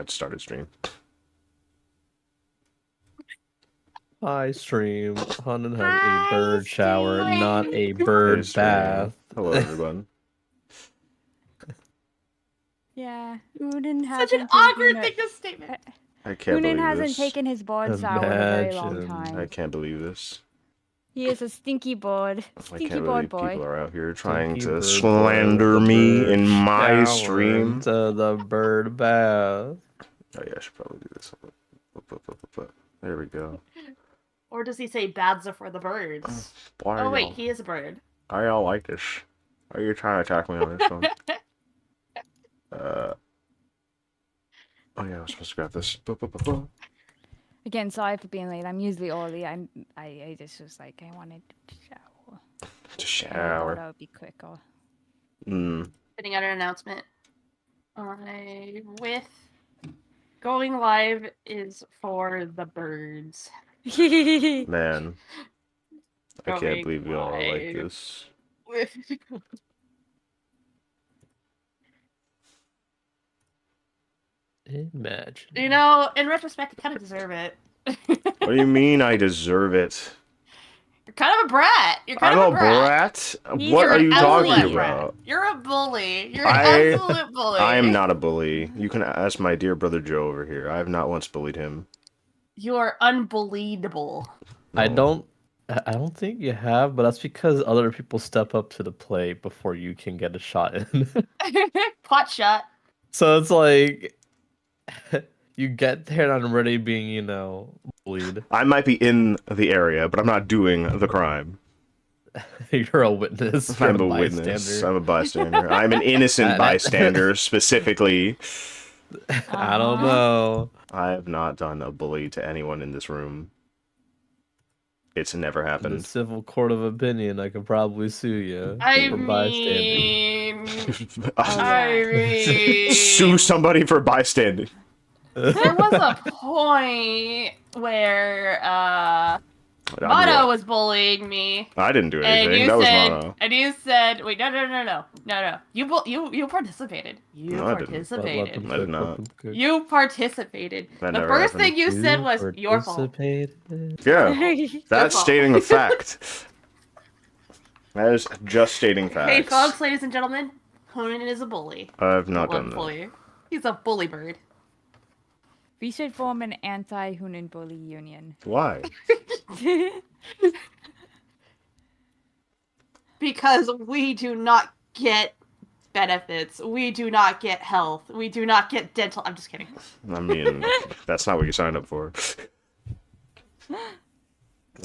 I started stream. Hi, stream. Hunan has a bird shower, not a bird bath. Hello, everyone. Yeah, Hunan Such an hasn't awkward taken thing to statement. I can't believe Hunan hasn't this. taken his bird shower in a very long Imagine. time. I can't believe this. He is a stinky bird. I Stinky can't bird believe boy. people are out here trying Stinky to bird slander boy, me bird in my shower stream. into the bird bath. Oh yeah, I should probably do this. There we go. Or does he say bads are for the birds? Why Oh wait, he is a bird. I all like this. Are you trying to attack me on this one? Oh yeah, I was supposed to grab this. Again, sorry for being late. I'm usually early. I just was like, I wanted to shower. To And I thought shower. that would be quicker. Putting out an announcement. With going live is for the birds. Man. I can't Going believe you all are like live. this. Imagine. You know, in retrospect, you kind of deserve it. What do you mean I deserve it? You're kind of a brat. You're kind I'm of a a brat. brat? He's What an are you talking absolute about? You're a bully. You're an absolute bully. I am not a bully. You can ask my dear brother Joe over here. I have not once bullied him. You are unbelievable. I don't think you have, but that's because other people step up to the plate before you can get a shot in. Pot shot. So it's like you get there and I'm already being, bullied. I might be in the area, but I'm not doing the crime. You're a witness. You're I'm a bystander. witness. I'm a bystander. I'm an innocent bystander, specifically. I don't know. I have not done a bully to anyone in this room. It's never In the happened. civil court of opinion, I could probably sue you I for bystanding. mean, I mean, Sue somebody for bystanding. there was a point where Mono was bullying me, I didn't do and anything. you That was said, Mono. wait, no. You participated. You No, I didn't. participated. I did not. You participated. That The never first happened. thing you said was your fault. Participated. Yeah, that's fault. stating a fact. That is just stating facts. Hey, folks, ladies and gentlemen, Conan is a bully. I've not done that. Bully. He's a bully bird. We should form an anti-Hunan bully union. Why? Because we do not get benefits. We do not get health. We do not get dental. I'm just kidding. I mean, that's not what you signed up for.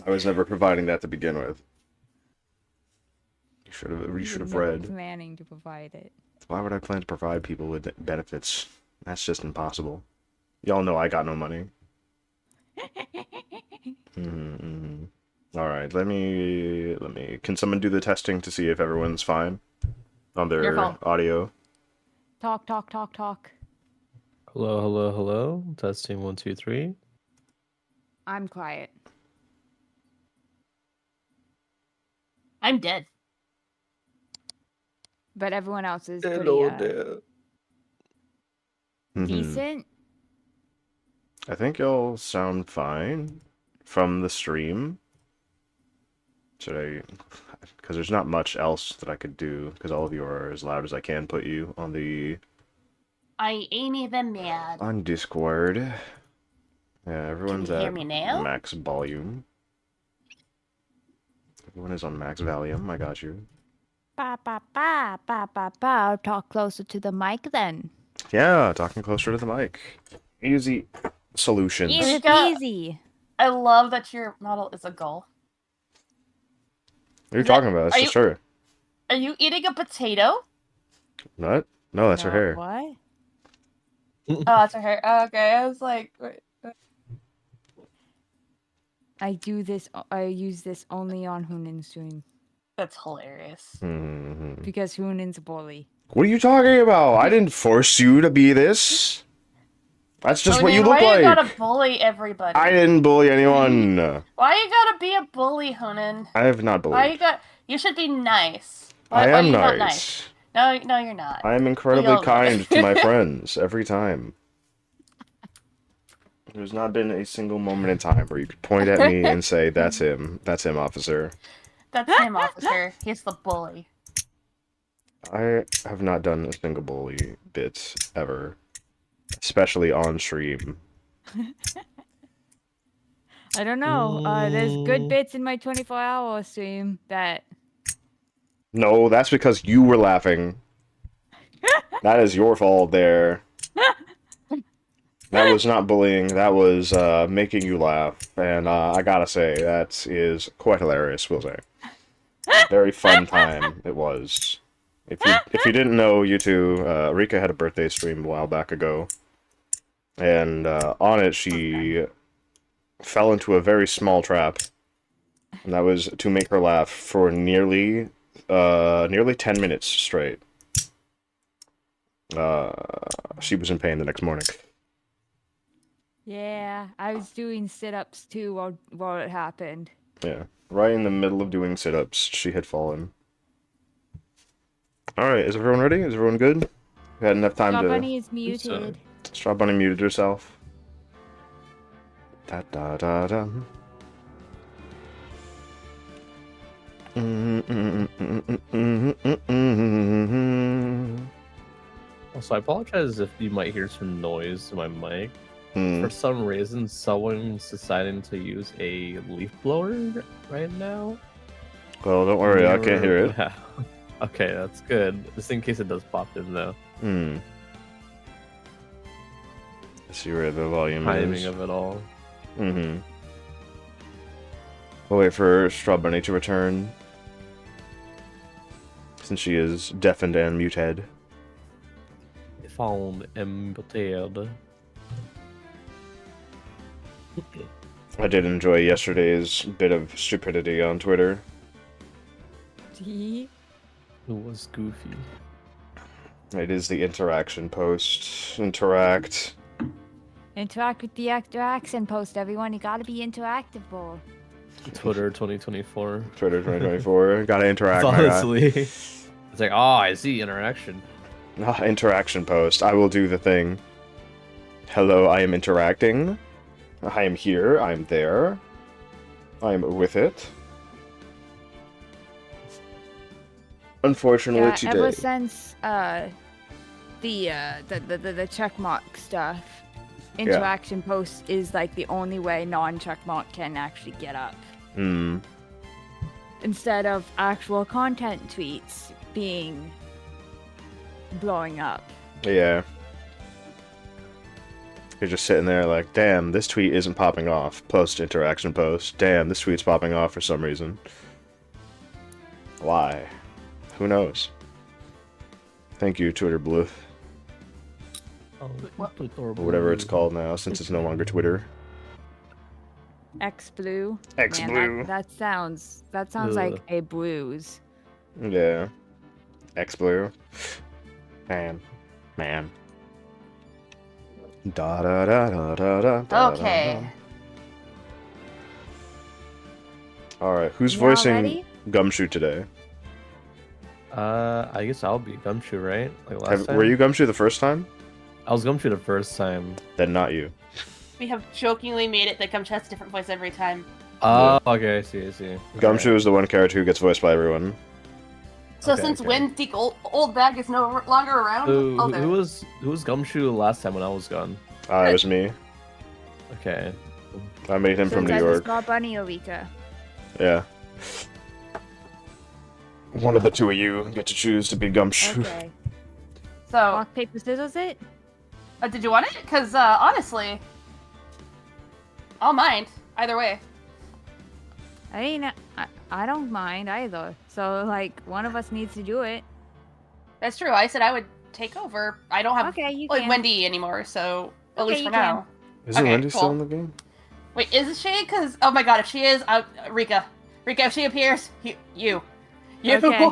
I was never providing that to begin with. You should have Never read. planning to provide it. Why would I plan to provide people with benefits? That's just impossible. Y'all know I got no money. All right, let me. Can someone do the testing to see if everyone's fine on Your their fault. audio? Talk. Hello. Testing 1, 2, 3. I'm quiet. I'm dead. But everyone else is pretty decent. I think y'all sound fine from the stream. Should I? Because there's not much else that I could do. Because all of you are as loud as I can put you on the I ain't even mad. on Discord. Yeah, everyone's Can you hear at me now? max volume. Everyone is on max volume. I got you. Talk closer to the mic then. Yeah, talking closer to the mic. Easy solutions. Easy got- peasy. I love that your model is a gull. What are you talking about? It's are just her. Are you eating a potato? What? No, that's her hair. What? Oh, that's her hair. Oh, okay, I was like, wait. I use this only on Hunan stream. That's hilarious. Because Hunan's a bully. What are you talking about? I didn't force you to be this. That's just what you look Why like. you gotta bully everybody? I didn't bully anyone. Why you gotta be a bully, Hunan? I have not bullied. You should be nice. I Why am you not nice. No, you're not. I am incredibly all know kind that. to my friends every time. There's not been a single moment in time where you could point at me and say, "That's him. That's him, officer." That's him, officer. He's the bully. I have not done a single bully bit ever, especially on stream. I don't know. There's good bits in my 24-hour stream that. No, that's because you were laughing. That is your fault there. That was not bullying. That was making you laugh, and I gotta say that is quite hilarious. We'll say, very fun time it was. If you didn't know, you two, Rika had a birthday stream a while back ago, and on it she fell into a very small trap, and that was to make her laugh for nearly 10 minutes straight. She was in pain the next morning. Yeah, I was doing sit-ups too while it happened. Yeah, right in the middle of doing sit-ups, she had fallen. Alright, is everyone ready? Is everyone good? We had enough time Straw to... Bunny is muted. Straw Bunny muted herself. Da da da da. Also, I apologize if you might hear some noise in my mic. For some reason, someone's deciding to use a leaf blower right now. Well, don't worry, I can't hear it. Yeah. Okay, that's good. Just in case it does pop in, though. Let's see where the volume Timing is. of it all. We'll wait for Straw Bunny to return, since she is deafened and muted. Found muted. I did enjoy yesterday's bit of stupidity on Twitter. Gee. It was goofy. It is the interaction post. Interact. Interact with the interaction post, everyone. You gotta be interactive, boy. Twitter 2024. Twitter 2024. Gotta interact, my guy. Honestly. It's like, oh, I see interaction. Interaction post. I will do the thing. Hello, I am interacting. I am here. I am there. I am with it. Unfortunately, Yeah, today. ever since the checkmark stuff, interaction post is like the only way non-checkmark can actually get up. Instead of actual content tweets blowing up. Yeah. You're just sitting there like, damn, this tweet isn't popping off. Post interaction post. Damn, this tweet's popping off for some reason. Why? Who knows? Thank you, Twitter Blue. Oh, Or whatever it's called now, since it's no longer Twitter. X Blue. X Blue. That sounds like a bruise. Yeah. X Blue. Man. Da da da da da da. Da, Okay. Alright, who's Y'all voicing ready? Gumshoe today? I guess I'll be Gumshoe, right? Like last time? Were you Gumshoe the first time? I was Gumshoe the first time. Then not you. We have jokingly made it that Gumshoe has a different voice every time. Oh, okay, I see. Gumshoe is the one character who gets voiced by everyone. So Okay, since okay. Wendy old bag is no longer around, Who I'll do it. who was Gumshoe last time when I was gone? It was me. Okay. I made him So from New it's either York. Straw Bunny or Rika. Yeah. One of the two of you get to choose to be Gumshoe. Okay. So, Rock, paper, scissors it? did you want it? Because, honestly, I'll mind. Either way. I don't mind either. So, like, one of us needs to do it. That's true. I said I would take over. I don't have Okay, you can. Wendy anymore, so at Okay, least you for now. Isn't Okay, Wendy still cool. in the game? Wait, is she? Because, oh my god, if she is, Rika, if she appears, you. Okay.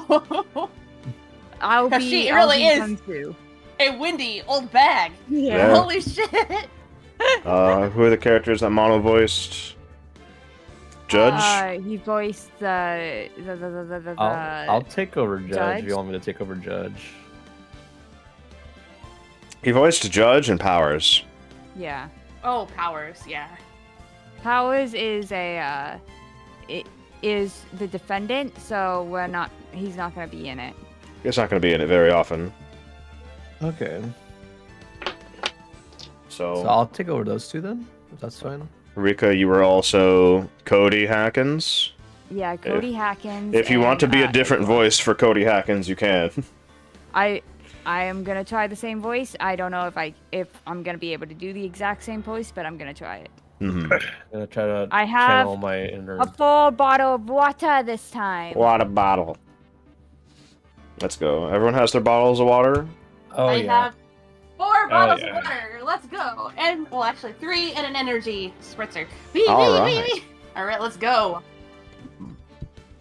I'll Because be. she I'll really be is. Gumshoe. A windy old bag. Yeah. Holy shit. Who are the characters that Mono voiced? Judge? He voiced the I'll take over Judge Judge? if you want me to take over Judge. He voiced Judge and Powers. Yeah. Oh, powers, yeah. Powers is it is the defendant, so he's not gonna be in it. It's not going to be in it very often. Okay. So I'll take over those two then, if that's fine. Rika, you were also Cody Hackins. Yeah, Cody Hackins. If you want to be a and, different voice for Cody Hackins, you can. I am gonna try the same voice. I don't know if I'm gonna be able to do the exact same voice, but I'm gonna try it. Mm-hmm. I'm gonna try to I have channel my inner. a full bottle of water this time. Water bottle. Let's go. Everyone has their bottles of water? Oh I yeah. have 4 bottles yeah. of water. Let's go. And, well, actually 3 and an energy spritzer. All right. Alright, let's go.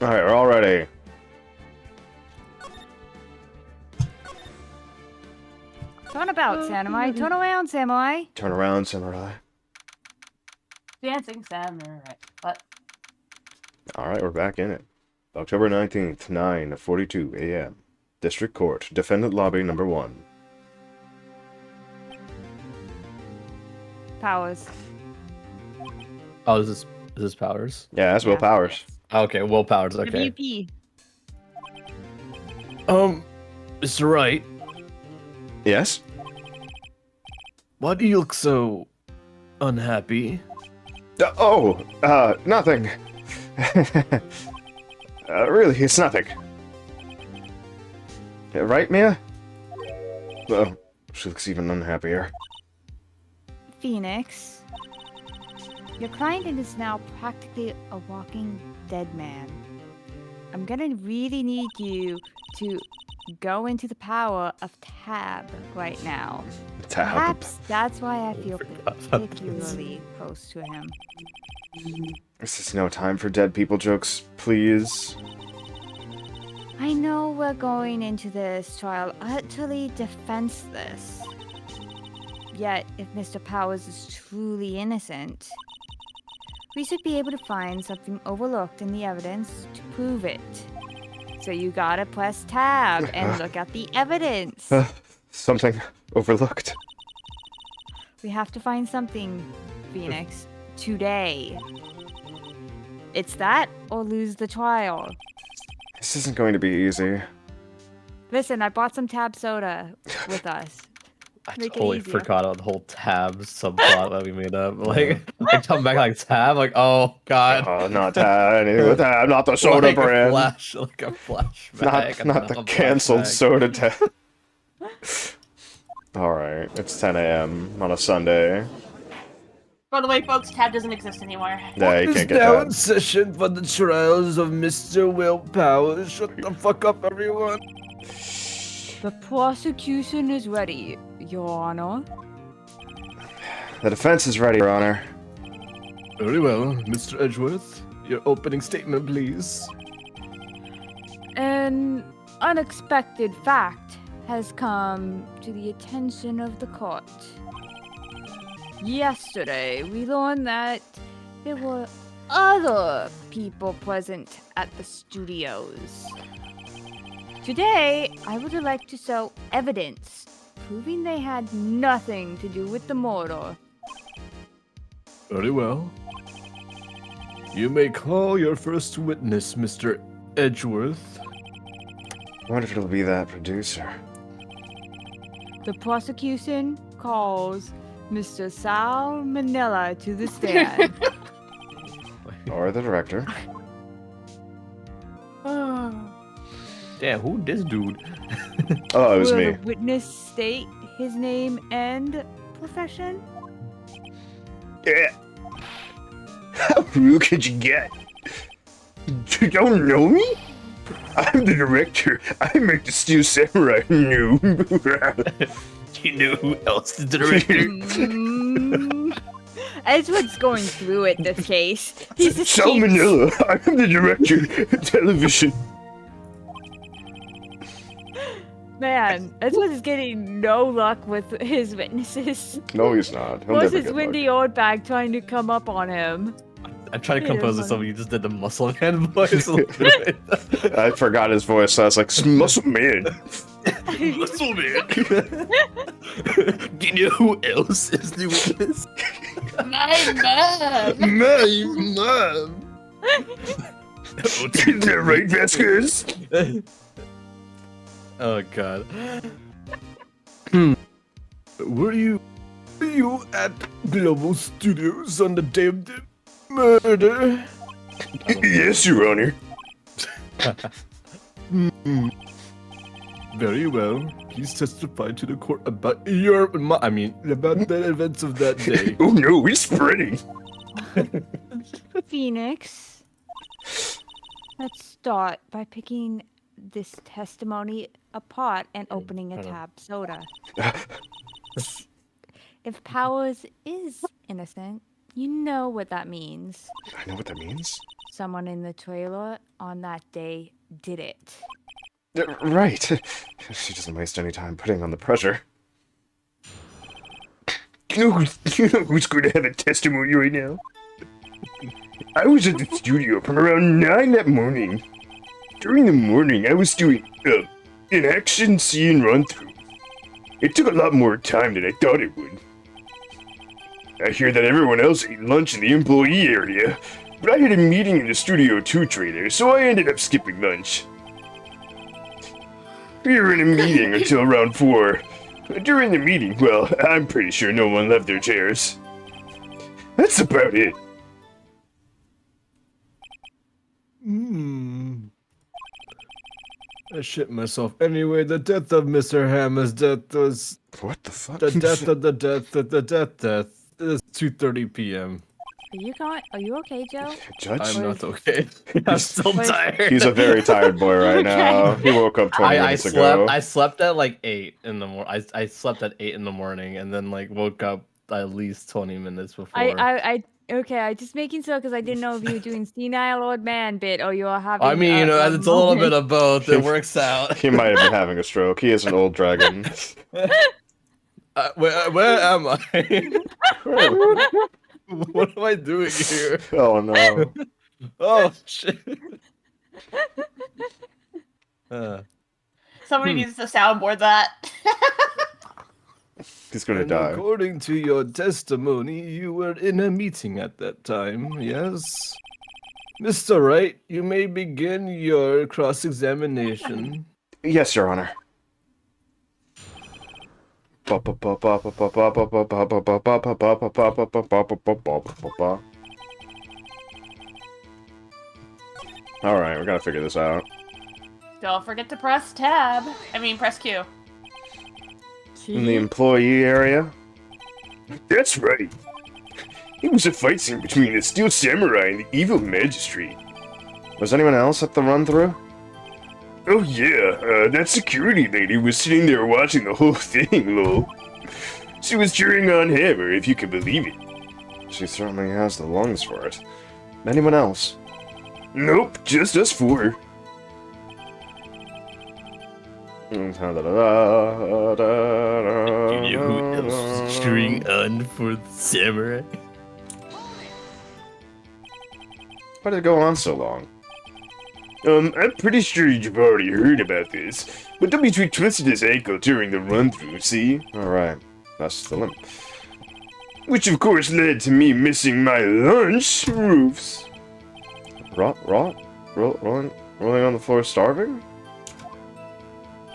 Alright, we're all ready. Turn about, Samurai. Turn around, Samurai. Turn around, Samurai. Dancing samurai. What? Alright, we're back in it. October 19th, 9:42 a.m. District Court, Defendant Lobby number 1. Powers. Oh, is this Powers? Yeah, that's Will Yeah. Powers. Okay, Will Powers. Okay. WP. Mr. Wright, Yes? why do you look so unhappy? Nothing. Really, it's nothing. Yeah, right, Mia? Oh, she looks even unhappier. Phoenix. Your client is now practically a walking dead man. I'm gonna really need you to go into the power of Tab right now. Tab. Perhaps that's why I feel Forgot about this. particularly close to him. This is no time for dead people jokes, please. I know we're going into this trial utterly defenseless. Yet, if Mr. Powers is truly innocent, we should be able to find something overlooked in the evidence to prove it. So you gotta press tab and look at the evidence. Something overlooked. We have to find something, Phoenix, today. It's that or lose the trial. This isn't going to be easy. Listen, I bought some tab soda with us. I Make it totally easier. forgot about the whole tab subplot that we made up. Like, I come back like tab, like, oh god. Oh, not Tab. Anything with Tab. Not the soda like brand. like a flashback. Not the canceled soda Tab. Alright, it's 10 a.m. on a Sunday. By the way, folks, Tab doesn't exist anymore. Yeah, you can't get now that. in session for the trials of Mr. Will Powers. Shut the fuck up, everyone. The prosecution is ready, Your Honor. The defense is ready, Your Honor. Very well, Mr. Edgeworth. Your opening statement, please. An unexpected fact has come to the attention of the court. Yesterday, we learned that there were other people present at the studios. Today, I would like to show evidence proving they had nothing to do with the murder. Very well. You may call your first witness, Mr. Edgeworth. I wonder if it'll be that producer. The prosecution calls Mr. Sal Manila to the stand. Or the director. Damn, who this dude? Oh, it was Will me. the witness state his name and profession? Yeah. How rude could you get? You don't know me? I'm the director. I make the Steel Samurai. No. You know who else is the director? Mm. Edward's going through it this case. He's just Sal Manila. I'm the director of television. Man, Edward is getting no luck with his witnesses. No, he's not. He'll What's never his get windy old bag trying to come up on him? I tried to Yeah, compose funny. this, so you just did the muscle man voice. A little bit. luck. I forgot his voice, so I was like, Muscle Man. Muscle man. Do you know who else is the witness? My mom! My mom! Is that right, Vasquez? Oh god. Were you at Global Studios on the day of the murder? Yes, Your Honor. Very well. Please testify to the court about about the events of that day. Oh no, it's spreading. Phoenix, let's start by picking this testimony apart and opening a tab soda. If Powers is innocent, you know what that means. I know what that means. Someone in the trailer on that day did it. Right. She doesn't waste any time putting on the pressure. You know who's going to have a testimony right now? I was at the studio from around 9 that morning. During the morning, I was doing an action scene run-through. It took a lot more time than I thought it would. I hear that everyone else ate lunch in the employee area, but I had a meeting in the Studio 2 trailer, so I ended up skipping lunch. We were in a meeting until around 4. During the meeting, well, I'm pretty sure no one left their chairs. That's about it. I shit myself. Anyway, the death of Mr. Hammer's death was What the fuck? the death of the death. It's 2:30 p.m. Are you okay, Joe? Judge? I'm not okay. I'm still tired. He's a very tired boy right now. He woke up 20 minutes ago. I slept at like 8 in the morning. I slept at 8 in the morning and then like woke up at least 20 minutes before. I just making sure because I didn't know if you were doing senile old man bit or you were having. I mean, it's a little bit of both. It works out. He might have been having a stroke. He is an old dragon. Where am I? What am I doing here? Oh no. Oh shit. Somebody needs to soundboard that. He's gonna And die. according to your testimony, you were in a meeting at that time, yes? Mr. Wright, you may begin your cross-examination. Yes, Your Honor. Alright, we gotta figure this out. Don't forget to press tab. Press Q. In the employee area? That's right. It was a fight scene between the Steel Samurai and the Evil Magistrate. Was anyone else at the run-through? Oh yeah, that security lady was sitting there watching the whole thing, lol. She was cheering on Hammer, if you can believe it. She certainly has the lungs for it. Anyone else? Nope, just us 4. Do you know who else was cheering on for the samurai? Why did it go on so long? I'm pretty sure you've already heard about this, but W twisted his ankle during the run-through, see? Alright, that's the limp. Which of course led to me missing my lunch, roofs. Rolling on the floor starving?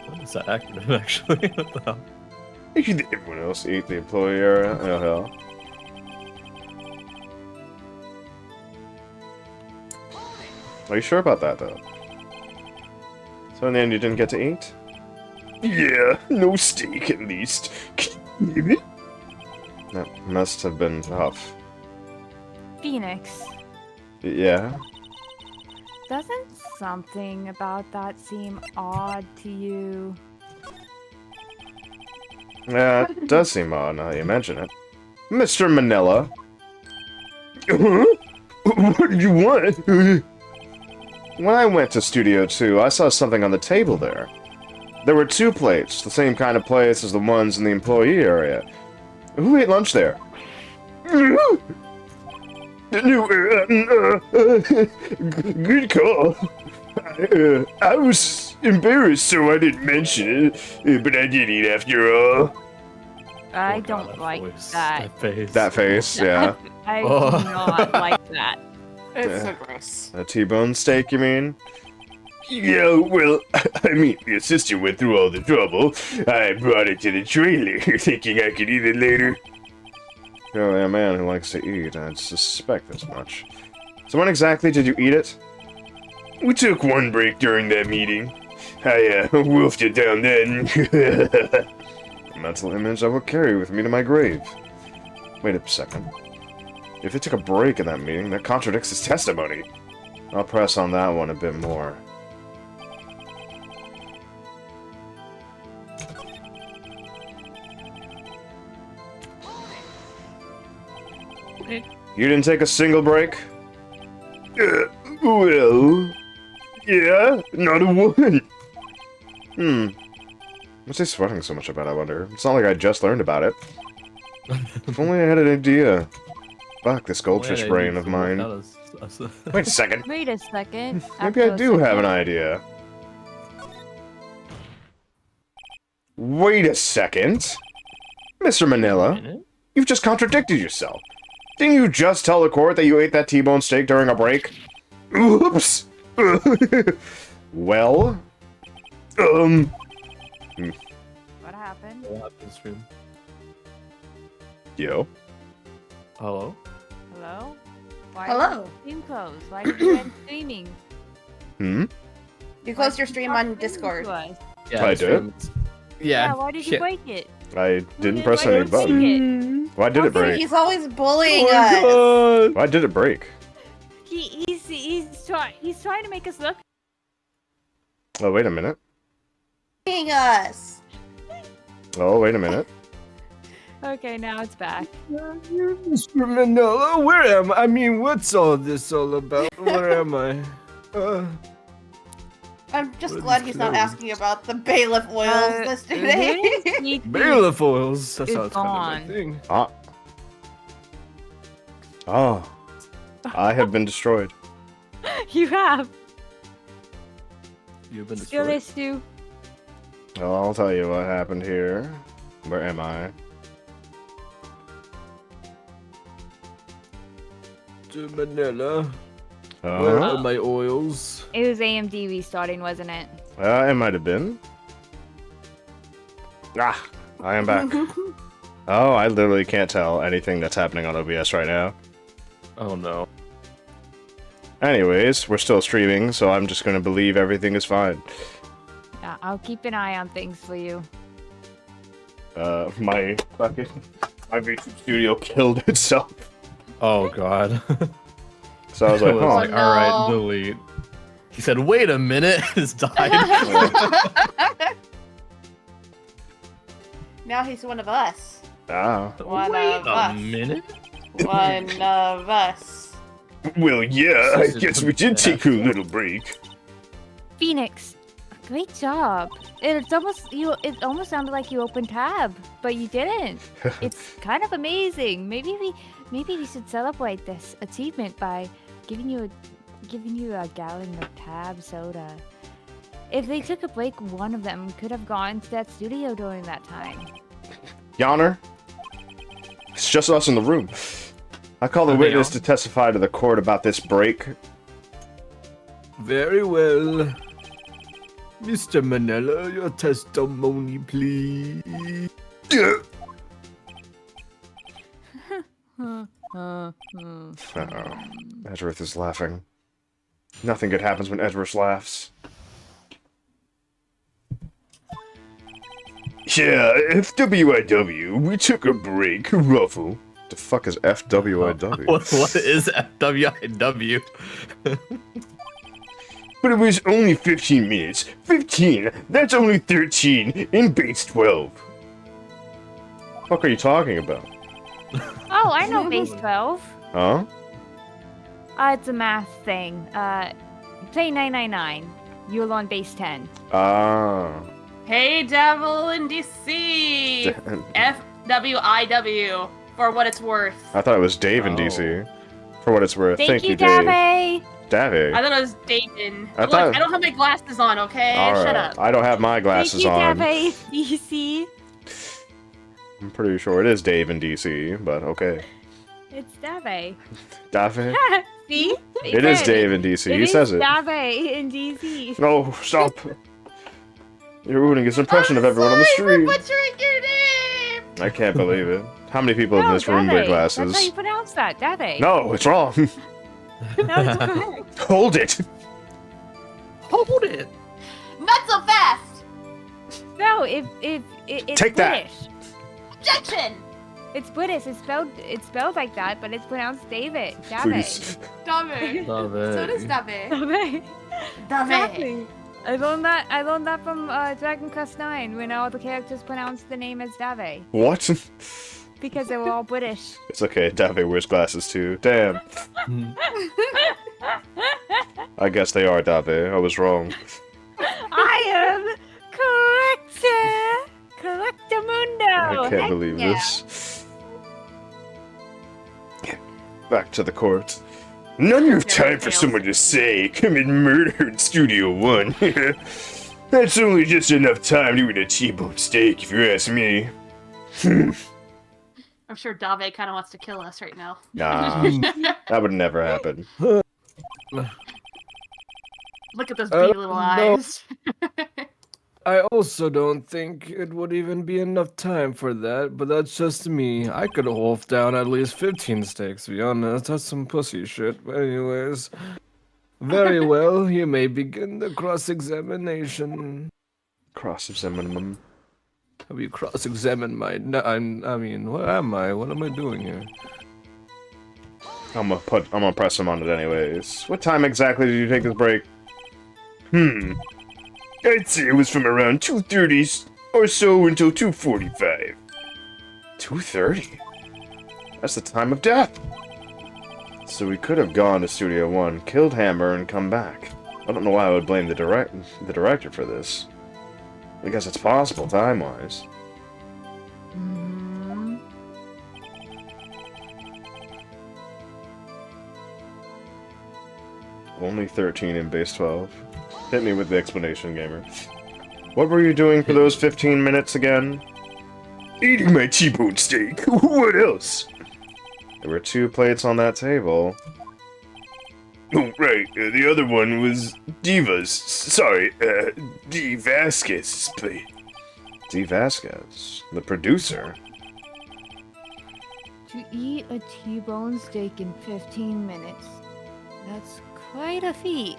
What is that acronym, actually? What the hell? Everyone else ate the employee area. Oh hell. Are you sure about that, though? So in the end, you didn't get to eat? Yeah, no steak at least. Can you believe it? That must have been tough. Phoenix, Yeah? doesn't something about that seem odd to you? Yeah, it does seem odd now that you mention it. Mr. Manila? Huh? What did you want? When I went to Studio 2, I saw something on the table there. There were 2 plates, the same kind of plates as the ones in the employee area. Who ate lunch there? Good call. I was embarrassed, so I didn't mention it, but I did eat after all. I Oh, God, don't that like voice, that. face. That face, yeah. I Oh. do not like that. It's so gross. A T-bone steak, you mean? Yeah, well, I mean, your sister went through all the trouble. I brought it to the trailer, thinking I could eat it later. Really, a man who likes to eat, I'd suspect as much. So when exactly did you eat it? We took one break during that meeting. I, wolfed it down then. A mental image I will carry with me to my grave. Wait a second. If it took a break in that meeting, that contradicts his testimony. I'll press on that one a bit more. You didn't take a single break? Well... Yeah, not a one. What's he sweating so much about, I wonder? It's not like I just learned about it. If only I had an idea. Fuck, this goldfish brain of mine. Wait a second. Wait a second. Maybe I do have an idea. Wait a second. Mr. Manila, you've just contradicted yourself. Didn't you just tell the court that you ate that T-bone steak during a break? Oops. Well, What happened? What happened, stream? yo. Hello? Hello? Why Hello. is the stream closed? Why did you end streaming? You Why closed your did you stream stop on streaming Discord. to us? Yeah, I the did? stream- Yeah. Why did you shit. break it? I didn't did press I any break button. it? Why did it break? He's always bullying us. Why did it break? He's trying to make us look. Oh, wait a minute. Bullying us. Oh, wait a minute. Okay, now it's back. Mr. Manila, where am I? I mean, what's all this all about? Where am I? I'm just What glad is he's not closed? asking about the bailiff oils yesterday. Bailiff oils. That It's sounds kind of my gone. thing. Ah. Oh. I have been destroyed. You have. You've been Still destroyed. issue. Well, I'll tell you what happened here. Where am I? Mr. Manila, where Uh, are my oils? It was AMD restarting, wasn't it? it might have been. Ah, I am back. Oh, I literally can't tell anything that's happening on OBS right now. Oh no. Anyways, we're still streaming, so I'm just gonna believe everything is fine. Yeah, I'll keep an eye on things for you. My fucking... My VC studio killed itself. Oh god. So I was I like, was huh. like, no. alright, delete. He said, wait a minute, it's died. Now he's one of us. Ah. One wait of a us. minute? One of us. Well, yeah, I This is guess we did take a little break. Phoenix, great job. It almost sounded like you opened tab, but you didn't. It's kind of amazing. Maybe we should celebrate this achievement by giving you a gallon of tab soda. If they took a break, one of them could have gone to that studio during that time. Yonner? It's just us in the room. I call the Are they witness on? to testify to the court about this break. Very well. Mr. Manila, your testimony, please. Uh-oh. Edgeworth is laughing. Nothing good happens when Edgeworth laughs. Yeah, FWIW, we took a break, Ruffle. The fuck is FWIW? What is FWIW? But it was only 15 minutes. 15? That's only 13 in base 12. What are you talking about? Oh, I know base 12. Huh? It's a math thing. Play 999. You're on base 10. Ah. Hey, Devil in DC. FWIW for what it's worth. I thought it was Dave in Oh. DC. For what it's worth. Thank you, Dave. Davey. Davey. I thought it was Dayton. I Look, thought- I don't have my glasses on, okay? All Shut right. up. I don't have my Thank glasses you, on. Davey. You see? I'm pretty sure it is Dave in DC, but okay. It's Dave. Dave? See? It is Dave in DC. He says it. Dave in DC. No, stop. You're ruining his impression of everyone on the street. For butchering your name. I can't believe it. How many people in this room wear That's how glasses? you pronounce that, Dave. No, it's wrong. No, it's correct. Hold it. Hold it. Not so fast. No, it's Take that. British. Objection. It's British. It's spelled like that, but it's pronounced David. Please. Dave. Love it. So does Dave. Dave. Dave. Exactly. I learned that from Dragon Quest IX when all the characters pronounced the name as Dave What? because they were all British. It's okay. Dave wears glasses too. Damn. I guess they are Dave. I was wrong. I am Correctamundo. I can't believe this. Back to the court. None of time for someone to say commit murder in Studio One. That's only just enough time to eat a T-bone steak, if you ask me. I'm sure Dave kind of wants to kill us right now. Nah, that would never happen. Look at those beady little no. eyes. I also don't think it would even be enough time for that, but that's just me. I could wolf down at least 15 steaks, to be honest. That's some pussy shit. But anyways, very well, you may begin the cross-examination. Cross-examine them. Have you cross-examined my... No, I mean, what am I? What am I doing here? I'm gonna press him on it anyways. What time exactly did you take this break? I'd say it was from around 2:30 or so until 2:45. 2:30? That's the time of death. So we could have gone to Studio One, killed Hammer, and come back. I don't know why I would blame the director for this. I guess it's possible, time-wise. Only 13 in base 12. Hit me with the explanation, gamer. What were you doing for those 15 minutes again? Eating my T-bone steak. What else? There were 2 plates on that table. Oh, right. The other one was Diva's. Sorry, D. Vasquez's plate. D. Vasquez? The producer? To eat a T-bone steak in 15 minutes. That's quite a feat.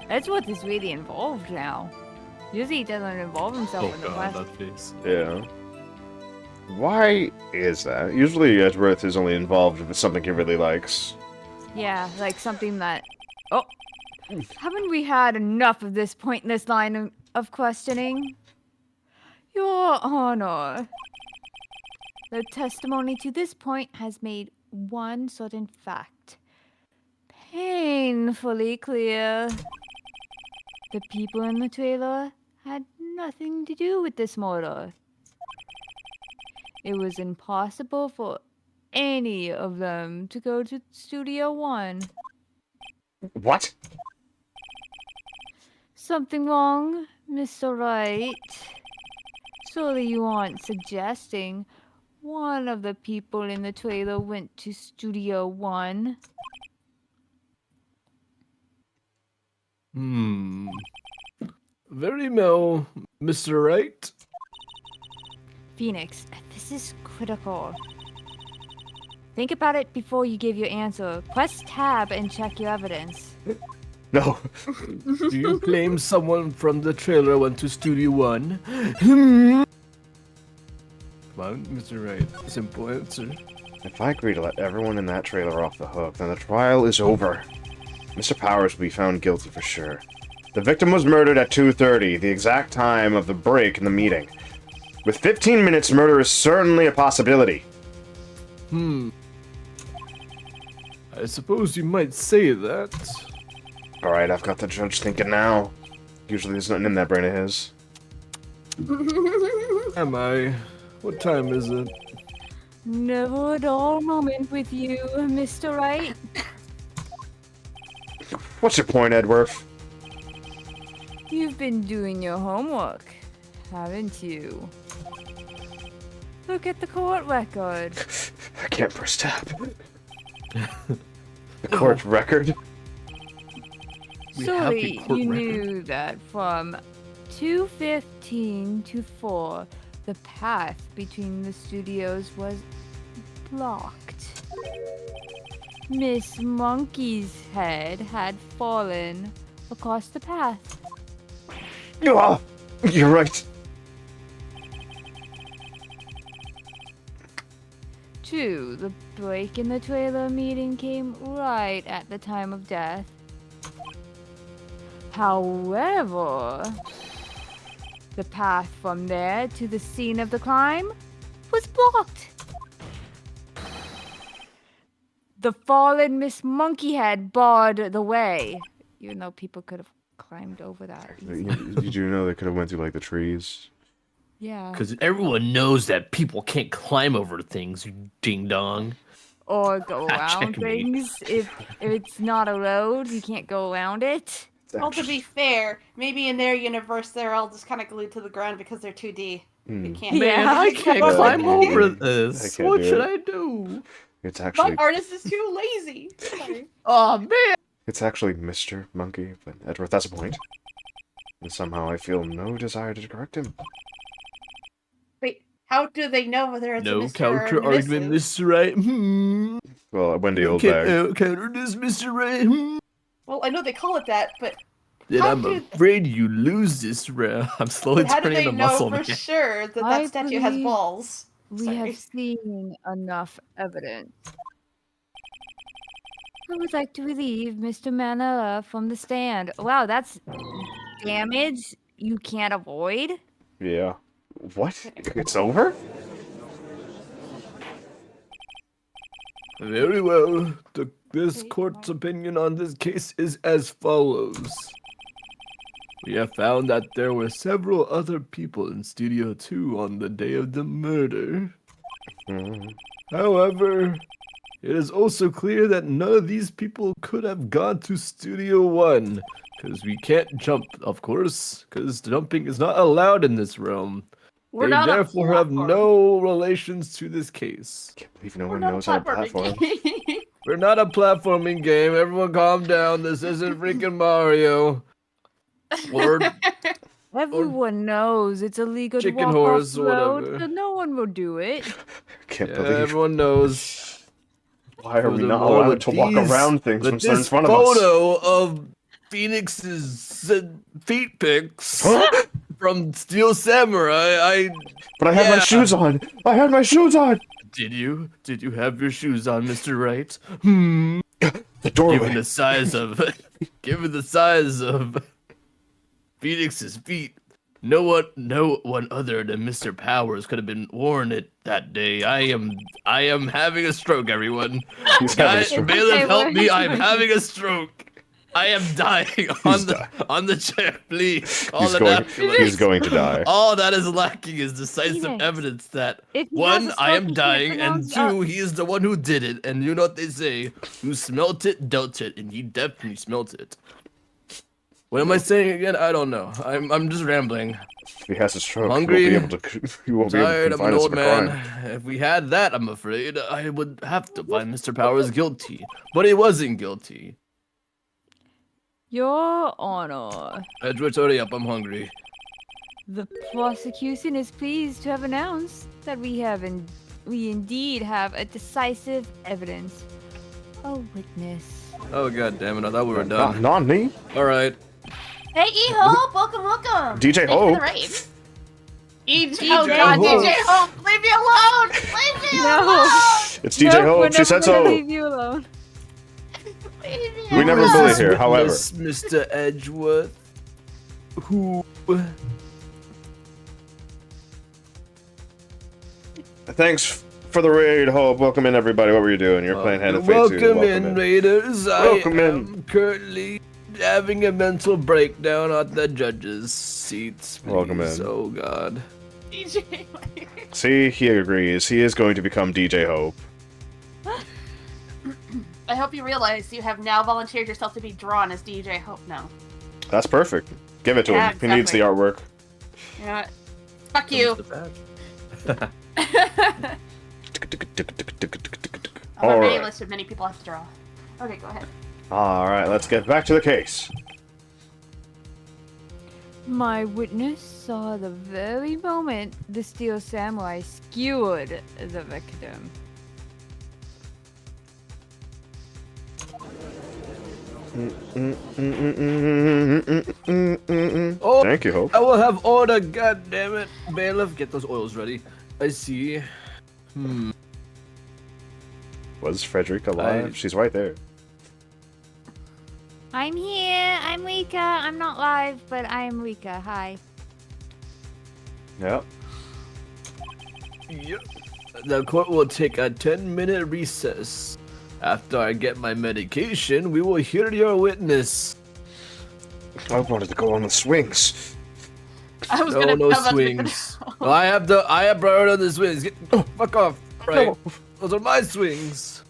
That's what is really involved now. Usually he doesn't involve himself in the quest. that face. Yeah. Why is that? Usually Edgeworth is only involved if it's something he really likes. Yeah, like something that... Oh! Haven't we had enough of this pointless line of questioning? Your Honor. The testimony to this point has made one certain fact painfully clear. The people in the trailer had nothing to do with this murder. It was impossible for any of them to go to Studio One. What? Something wrong, Mr. Wright? Surely you aren't suggesting one of the people in the trailer went to Studio One? Very well, Mr. Wright. Phoenix, this is critical. Think about it before you give your answer. Press tab and check your evidence. No. Do you claim someone from the trailer went to Studio One? Come on, Mr. Wright. Simple answer. If I agree to let everyone in that trailer off the hook, then the trial is over. Mr. Powers will be found guilty for sure. The victim was murdered at 2:30, the exact time of the break in the meeting. With 15 minutes, murder is certainly a possibility. I suppose you might say that. Alright, I've got the judge thinking now. Usually there's nothing in that brain of his. Am I? What time is it? Never a dull moment with you, Mr. Wright. What's your point, Edworth? You've been doing your homework, haven't you? Look at the court record. I can't press tab. The court record? We have the Surely court you record. knew that from 2:15 to 4, the path between the studios was blocked. Miss Monkey's head had fallen across the path. Yeah, you're right. True, the break in the trailer meeting came right at the time of death. However, the path from there to the scene of the crime was blocked. The fallen Miss Monkeyhead barred the way, even though people could have climbed over that easily. Did you know they could have went through like the trees? Yeah. Because everyone knows that people can't climb over things, you ding dong. Or go around Check me. things. If it's not a road, you can't go around it. Well, to be fair, maybe in their universe they're all just kind of glued to the ground because they're 2D. They can't. Yeah, Man, I can't Yeah, climb I over can't this. do What it. should I do? It's My actually artist is too lazy. Sorry. Oh man! it's actually Mr. Monkey, but Edward, that's a point. And somehow I feel no desire to correct him. Wait, how do they know whether it's a No Mr. counter or argument, Mrs.? Mr. Wright. Hmm. Well, Wendy You Oldbag. can't counter this, Mr. Wright. Hmm. Well, I know they call it that, but Then How I'm do- afraid you lose this round. I'm slowly how do turning they into know muscle for man. sure that I that statue has believe balls? We Sorry. have seen enough evidence. I would like to relieve Mr. Manella from the stand. Wow, that's damage you can't avoid. Yeah. What? It's over? Very well. This Wait, court's opinion on this case is as follows. We have found that there were several other people in Studio 2 on the day of the murder. Hmm. However, it is also clear that none of these people could have gone to Studio 1. Because we can't jump, of course, because jumping is not allowed in this realm. We're They not therefore a have platform. no relations to this case. Can't believe no We're one not knows a how to platforming platform. game. We're not a platforming game. Everyone calm down. This isn't freaking Mario. Or Everyone knows it's illegal to chicken walk horse off or road, whatever. so no one will do it. Can't yeah, believe. everyone knows. Why are we not Furthermore, allowed with to walk these- around things with when they're in this front of us? photo of Phoenix's feet pics Huh? from Steel Samurai, But I had my Yeah. shoes on. I had my shoes on. Did you have your shoes on, Mr. Wright? Hmm. The doorway. Given the size of Phoenix's feet, no one other than Mr. Powers could have been worn it that day. I am having a stroke, everyone. He's having a Guys, stroke. bailiff, help me! Okay, I'm having a stroke. I am dying on the chair. Please call an ambulance. He's going to die. All that is lacking is decisive Phoenix, evidence that if he one, has a I am stroke, he can't dying, and pronounce- two, he is the one who did it. And you know what they say: who smelt it, dealt it, and he definitely smelt it. What am I saying again? I don't know. I'm just rambling. If he has a stroke, Hungry, he won't be able to. He won't be able to Tired, I'm confine an us old of a man. crime. If we had that, I'm afraid I would have to find Mr. Powers guilty. But he wasn't guilty. Your Honor, Edward, hurry up, I'm hungry. the prosecution is pleased to have announced that we indeed have a decisive evidence. A witness. Oh god damn it, I thought we were done. Not me. Alright. Hey, E-Hope! Welcome! DJ Thank you for the Hope. raid. DJ Oh god, Hope. DJ Hope! Leave me alone! Leave me No. alone! It's DJ No, we're Hope. She never said gonna so. leave you alone. Leave me We never alone. bully This here, however. witness, Mr. Edgeworth, who Thanks for the raid, Hope. Welcome in, everybody. What were you doing? You're playing Hand of Fate 2. welcome in, Raiders. Welcome I in. am currently having a mental breakdown on the judge's seats. Please. Welcome in. Oh god. DJ. See, he agrees. He is going to become DJ Hope. I hope you realize you have now volunteered yourself to be drawn as DJ Hope now. That's perfect. Give it to Yeah, him. He needs the exactly. artwork. You know what? Fuck you. On my ready list of many people I have to draw. Okay, go ahead. All right, let's get back to the case. My witness saw the very moment the Steel Samurai skewered the victim. Oh, Thank you, Hope. I will have order, goddammit. Bailiff, get those oils ready. I see. Was Frederica alive? She's right there. I'm here. I'm Rika. I'm not live, but I'm Rika. Hi. Yep. Yep. The court will take a 10-minute recess. After I get my medication, we will hear your witness. I wanted to go on the swings. I was No, gonna no I'm about to make swings. I have priority on the swings. Fuck off. Right. No. Those are my swings.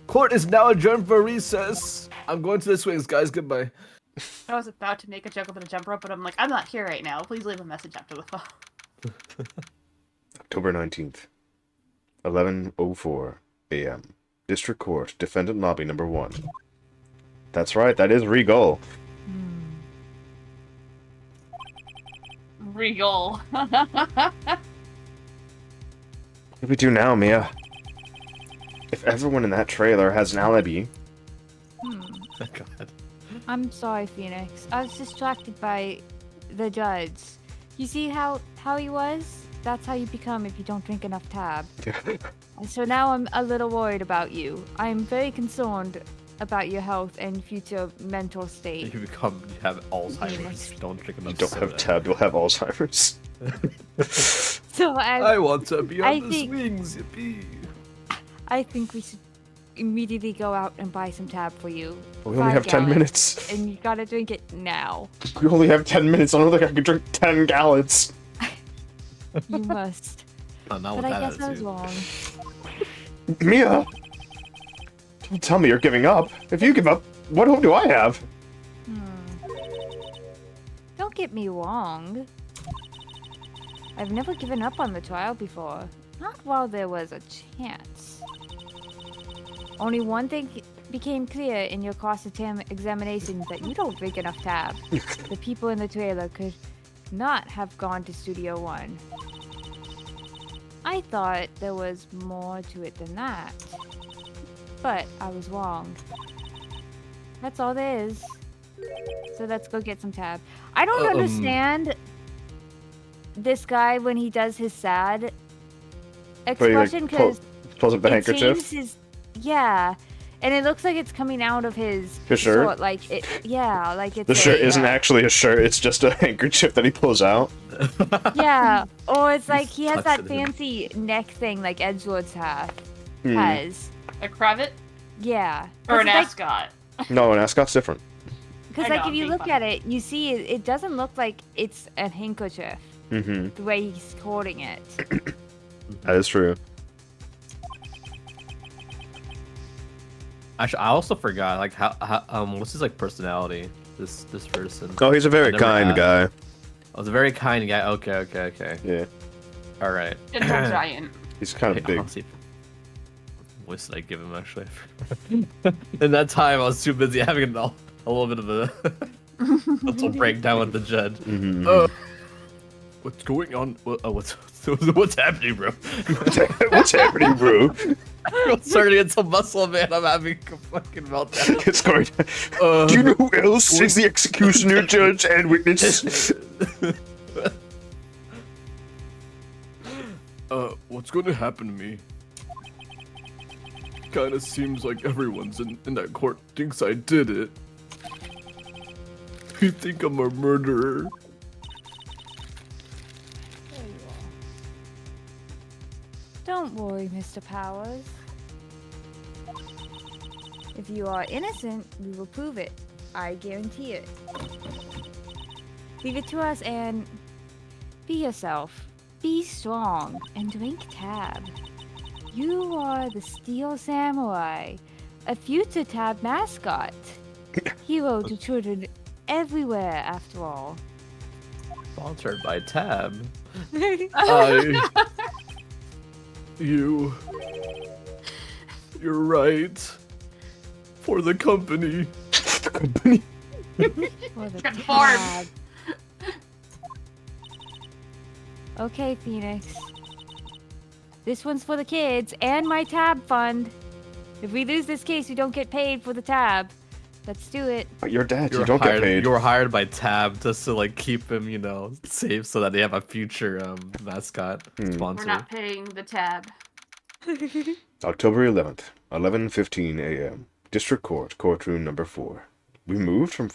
Court is now adjourned for recess. I'm going to the swings, guys. Goodbye. I was about to make a joke about a jump rope, but I'm like, I'm not here right now. Please leave a message after the phone. October 19th, 11:04 a.m. District Court, Defendant Lobby Number 1. That's right, that is Regal. Regal. What do we do now, Mia? If everyone in that trailer has an alibi... God. I'm sorry, Phoenix. I was distracted by the judge. You see how he was? That's how you become if you don't drink enough tab. So now I'm a little worried about you. I'm very concerned about your health and future mental state. You have Alzheimer's. You don't drink enough You don't soda. have tab, you'll have Alzheimer's. So I want to be I on the think- swings, yippee. I think we should immediately go out and buy some tab for you. We only have 10 gallons, minutes. And you gotta drink it now. We only have 10 minutes, I don't think I can drink 10 gallons. You must. Oh, not But with I that guess I was attitude. wrong. Mia! Don't tell me you're giving up. If you give up, what hope do I have? Don't get me wrong. I've never given up on the trial before. Not while there was a chance. Only one thing became clear in your cross-examination, that you don't drink enough tab. The people in the trailer could not have gone to Studio One. I thought there was more to it than that. But I was wrong. That's all there is. So let's go get some tab. I don't understand this guy when he does his sad expression, because pulls up the handkerchief. Yeah, and it looks like it's coming out of his shirt? short, like it. Yeah, like it's The shirt a, isn't actually a shirt, it's just a handkerchief that he pulls out. Yeah, or it's like he has tucks that it in. fancy neck thing like Edgeworth's has. A cravat Yeah. or an 'Cause, like, ascot? No, an ascot's different. Because I like know, if I'm you being look funny. at it, you see it doesn't look like it's a handkerchief. Mm-hmm. The way he's holding it. That is true. Actually, I also forgot like how what's his like personality? This person. Oh, he's a very never kind asked. guy. I was a very kind guy. Okay. Yeah, All right. It's a giant. he's kind of Hey, big. honestly, what did I give him actually? In that time, I was too busy having a little bit of a mental breakdown with the judge. Mhm. What's going on? What's happening, bro? What's happening, bro? I'm starting to get some muscle, man. I'm having a fucking meltdown. It's going. Do you know who else is the executioner, judge, and witness? What's going to happen to me? Kinda seems like everyone's in that court thinks I did it. You think I'm a murderer? Don't worry, Mr. Powers. If you are innocent, we will prove it. I guarantee it. Leave it to us and be yourself. Be strong and drink tab. You are the Steel Samurai, a future tab mascot. Hero to children everywhere, after all. Sponsored by Tab. You're right. For the company. The company. For the Conform. tab. Okay, Phoenix. This one's for the kids and my tab fund. If we lose this case, we don't get paid for the tab. Let's do it. But you're dead. You You don't hired, get paid. You were hired by Tab just to like keep him, you know, safe so that they have a future mascot sponsor. We're not paying the tab. October 11th, 11:15 a.m. District Court, courtroom number 4. We moved from.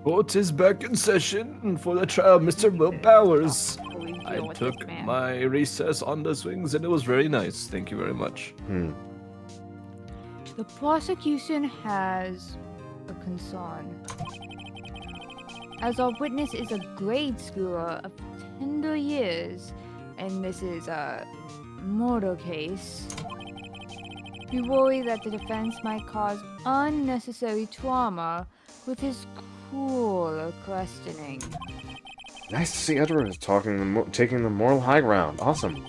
Court is back in session for the trial of Mr. Will Powers. We I deal with took this man. my recess on the swings and it was very nice. Thank you very much. The prosecution has a concern. As our witness is a grade schooler of tender years, and this is a murder case, we worry that the defense might cause unnecessary trauma with his cruel questioning. Nice to see Edward is taking the moral high ground. Awesome.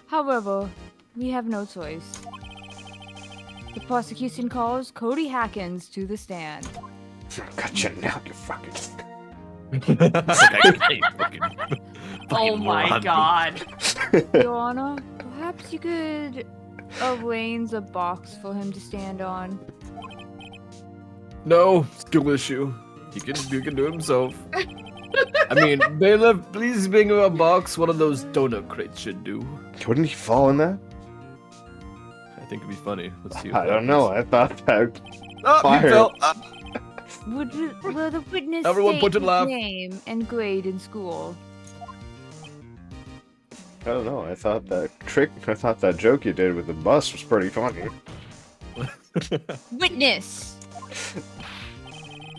However, we have no choice. The prosecution calls Cody Hackins to the stand. Gotcha now, you fucking. Oh my god. Your Honor, perhaps you could arrange a box for him to stand on. No, skill issue. He can do it himself. I mean, bailiff, please bring him a box. One of those donut crates should do. Wouldn't he fall in that? I think it'd be funny. Let's see. I don't know. I thought that. Oh, Fire. he fell. Will the witness Everyone state put your his laugh. name and grade in school? I don't know. I thought that joke you did with the bus was pretty funny. Witness!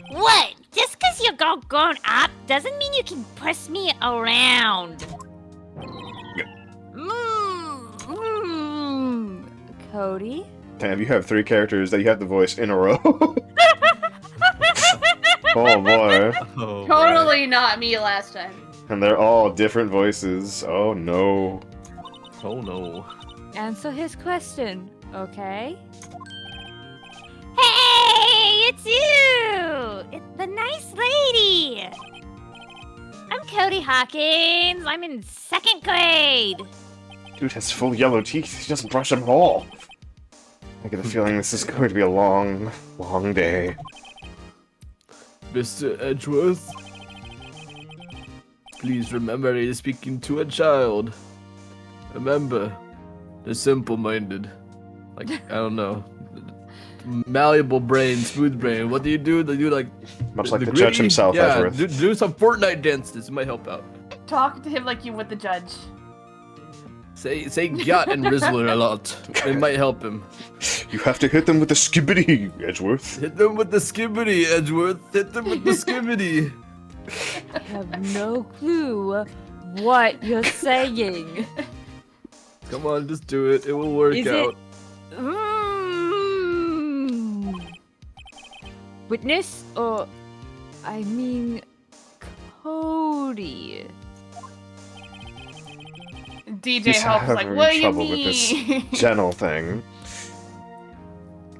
What? Just because you're all grown up doesn't mean you can push me around. Cody? Damn, you have 3 characters that you have the voice in a row. Oh boy. Oh, Totally not me last time. And they're all different voices. Oh no. Oh no. Answer his question, okay? Hey, it's you! It's the nice lady! I'm Cody Hawkins. I'm in 2nd grade. Dude has full yellow teeth. He doesn't brush them at all. I get the feeling this is going to be a long, long day. Mr. Edgeworth, please remember he is speaking to a child. Remember, they're simple-minded. Like, I don't know. Malleable brain, smooth brain. What do? They do like... Much like the judge himself, Yeah, Edgeworth. do some Fortnite dances. It might help out. Talk to him like you would the judge. Say Gyat and Rizzler a lot. It might help him. You have to hit them with the skibbity, Edgeworth. Hit them with the skibbity, Edgeworth. Hit them with the skibbity. I have no clue what you're saying. Come on, just do it. It will work Is out. Witness? Or, I mean, Cody. DJ He's Hope's like, having what do you trouble with this mean? gentle thing.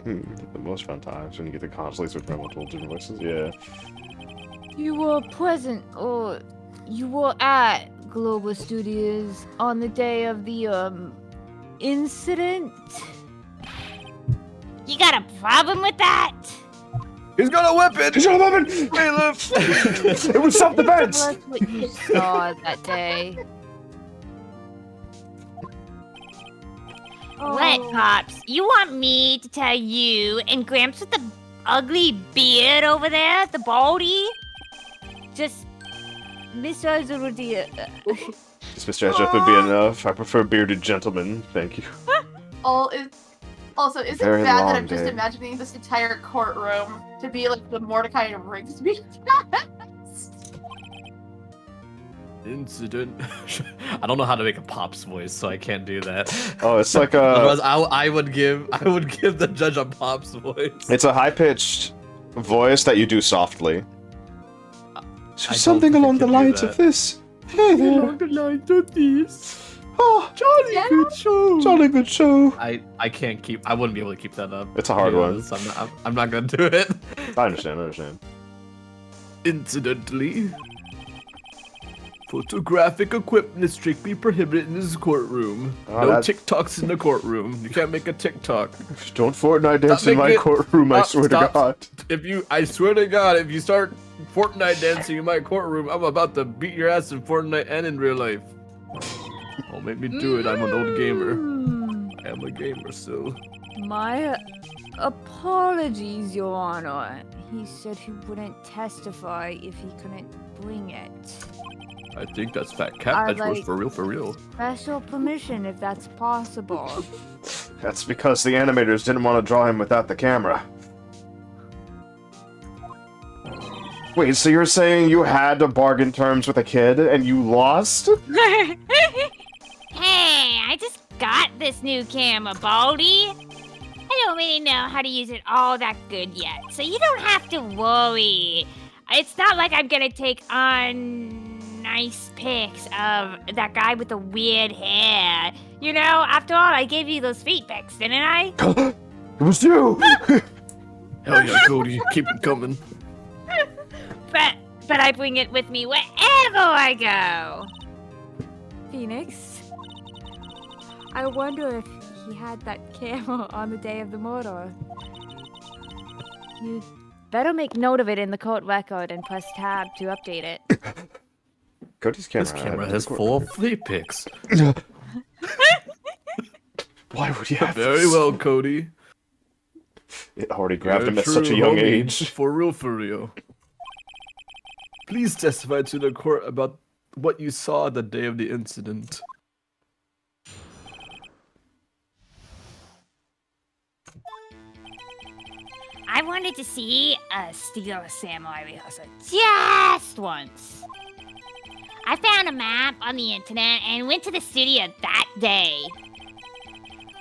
The most fun times when you get the constantly switch multiple different voices. Yeah. You were present, or you were at Global Studios on the day of the, incident? You got a problem with that? He's got a weapon! He's got a weapon! Bailiff! It was self-defense! Tell us what you saw that day. What, Pops? You want me to tell you and Gramps with the ugly beard over there, the baldy? Just, Mr. Azurudi, This Mr. Edgeworth would be enough. I prefer bearded gentlemen. Thank you. Also, is it Very bad that long I'm just day. imagining this entire courtroom to be like the Mordecai and Rigsby? Incident. I don't know how to make a Pop's voice, so I can't do that. Oh, it's like Otherwise, a... I would give the judge a Pop's voice. It's a high-pitched voice that you do softly. I So don't something think I along the can do lines of that. this. Hey there. the lines of this. Oh, Jolly good show. jolly good show. I can't keep. I wouldn't be able to keep that up. It's a hard one. because I'm not gonna do it. I understand. Incidentally, photographic equipment is strictly prohibited in this courtroom. Oh, No that's- TikToks in the courtroom. You can't make a TikTok. Don't Fortnite dance in my making it- courtroom, I Stop, swear stop. to God. I swear to God, if you start Fortnite dancing in my courtroom, I'm about to beat your ass in Fortnite and in real life. Don't make me do it. I'm an old gamer. I am a gamer still. My apologies, Your Honor. He said he wouldn't testify if he couldn't bring it. I think that's fat cat I that was like- for real, for real. Special permission if that's possible. That's because the animators didn't want to draw him without the camera. Wait, so you're saying you had to bargain terms with a kid and you lost? Hey, I just got this new camera, Baldy. I don't really know how to use it all that good yet, so you don't have to worry. It's not like I'm gonna take on nice pics of that guy with the weird hair. You know, after all, I gave you those feet pics, didn't I? It was you! Hell yeah, Cody. Keep it coming. But I bring it with me wherever I go. Phoenix, I wonder if he had that camera on the day of the murder. You better make note of it in the court record and press tab to update it. Cody's camera. This camera is full of flea pics. Why would you have Very this? well, Cody. It already grabbed You're him at such a true young homie. age. For real, for real. Please testify to the court about what you saw the day of the incident. I wanted to see a Steel Samurai rehearsal just once. I found a map on the internet and went to the studio that day.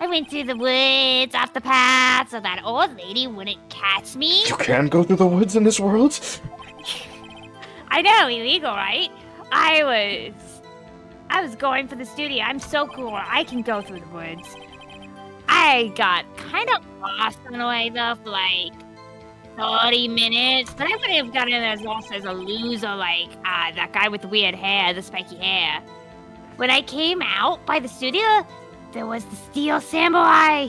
I went through the woods off the path so that old lady wouldn't catch me. You can go through the woods in this world? I know, illegal, right? I was going for the studio. I'm so cool. I can go through the woods. I got kind of lost on the way though for like 30 minutes, but I wouldn't have gotten as lost as a loser like that guy with the weird hair, the spiky hair. When I came out by the studio, there was the Steel Samurai.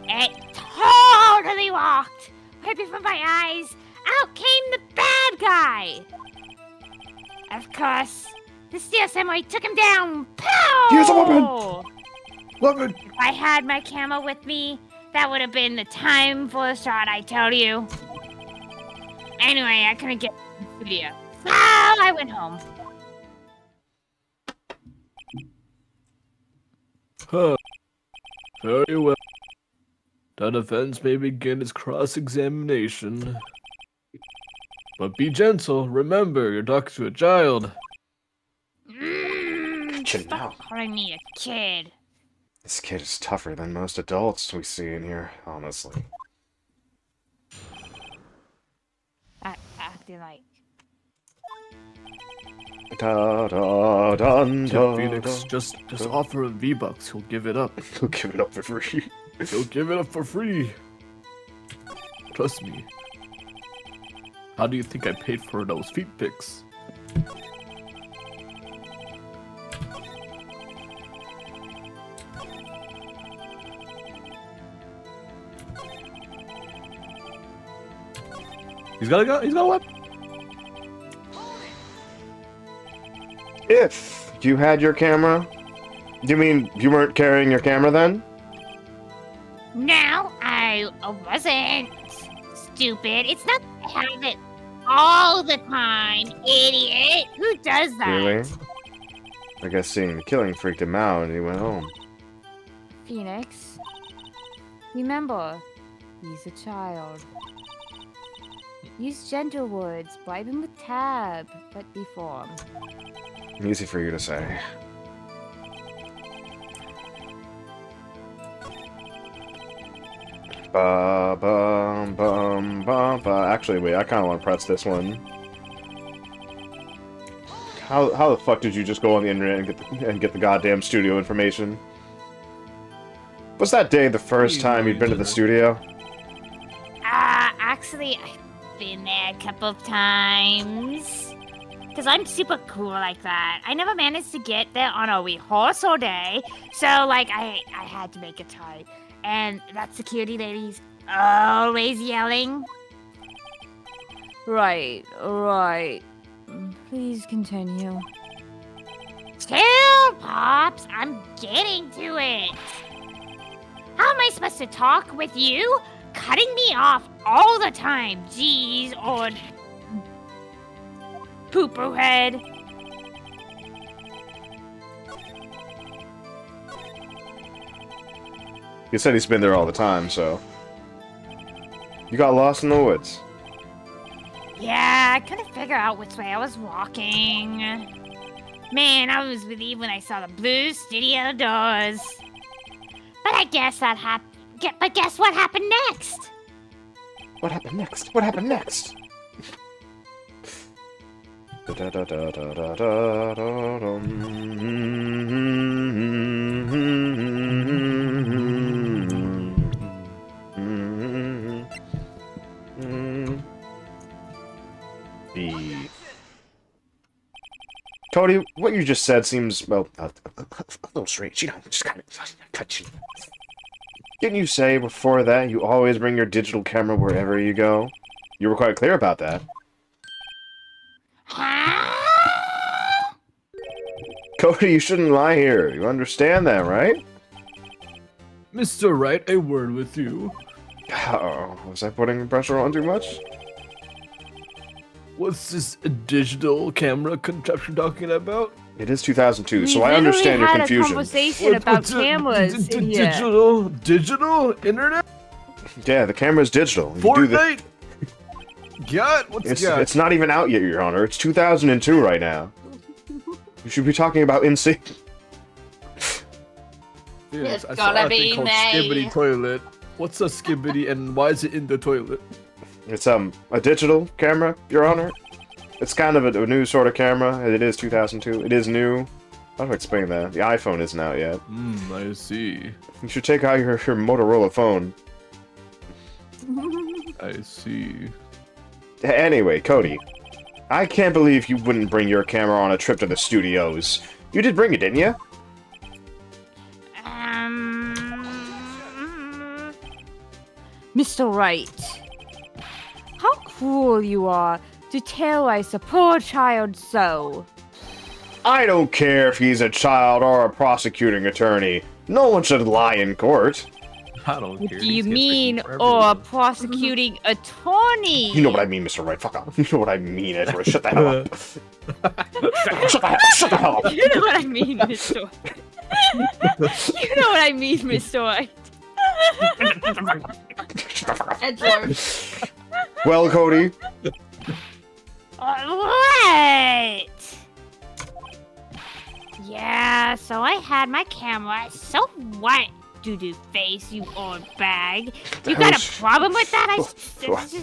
It totally walked right before my eyes. Out came the bad guy. Of course, the Steel Samurai took him down. Pow! Here's a woman! Woman! If I had my camera with me, that would have been the time for a shot, I tell you. Anyway, I couldn't get to the studio. So I went home. Huh. Very well. The defense may begin its cross-examination. But be gentle. Remember, you're talking to a child. Chill Stop out. calling me a kid. This kid is tougher than most adults we see in here, honestly. Acting like. Da da dun Tell da Phoenix, da. just offer him V-Bucks. He'll give it up. He'll give it up for free. He'll give it up for free. Trust me. How do you think I paid for those feet pics? He's got a gun. He's got a weapon. If you had your camera, you mean you weren't carrying your camera then? No, I wasn't. Stupid. It's not that I have it all the time, idiot. Who does that? Really? I guess seeing the killing freaked him out and he went home. Phoenix, remember, he's a child. Use gentle words, bribe him with tab, but be firm. Easy for you to say. Ba bum bum bum ba. Actually, wait. I kind of want to press this one. How the fuck did you just go on the internet and get the goddamn studio information? Was that day the first time you'd been to the studio? Actually, I've been there a couple of times. Because I'm super cool like that. I never managed to get there on a rehearsal day. So, like, I had to make a tie. And that security lady's always yelling. Right. Please continue. Chill, Pops. I'm getting to it. How am I supposed to talk with you? Cutting me off all the time. Jeez, or pooper head. He said he's been there all the time, so... You got lost in the woods. Yeah, I couldn't figure out which way I was walking. Man, I was relieved when I saw the blue studio doors. But I guess that happened. But guess what happened next? What happened next? What happened next? Cody, what you just said seems, well, a little strange. You know, just kind of cut you. Didn't you say before that you always bring your digital camera wherever you go? You were quite clear about that. Huh? Cody, you shouldn't lie here. You understand that, right? Mr. Wright, a word with you. Oh, was I putting pressure on too much? What's this digital camera contraption talking about? It is 2002, We so I understand your literally had a confusion. conversation about What's cameras in here. Digital internet? Yeah, the camera's digital. You do the- Fortnite? God, what's it's not even out yet, Your Honor. It's 2002 right now. You should be talking about NC. It's I saw gonna a thing be called May. Skibbity Toilet. What's a skibbity and why is it in the toilet? It's a digital camera, Your Honor. It's kind of a new sort of camera. It is 2002. It is new. How do I explain that? The iPhone isn't out yet. I see. You should take out your Motorola phone. I see. Anyway, Cody, I can't believe you wouldn't bring your camera on a trip to the studios. You did bring it, didn't you? Mr. Wright, how cruel you are to terrorize a poor child so. I don't care if he's a child or a prosecuting attorney. No one should lie in court. I don't What care. do you These kids mean, freaking for or a everyone. prosecuting attorney? You know what I mean, Mr. Wright. Fuck off. You know what I mean, Ezra. Shut the hell up. Shut the hell up. You know what I mean, Mr. White. You know what I mean, Mr. White. Edgelord. Well, Cody, What? Yeah, so I had my camera. So what, doo-doo face, you old bag? You got a problem with that? That's what you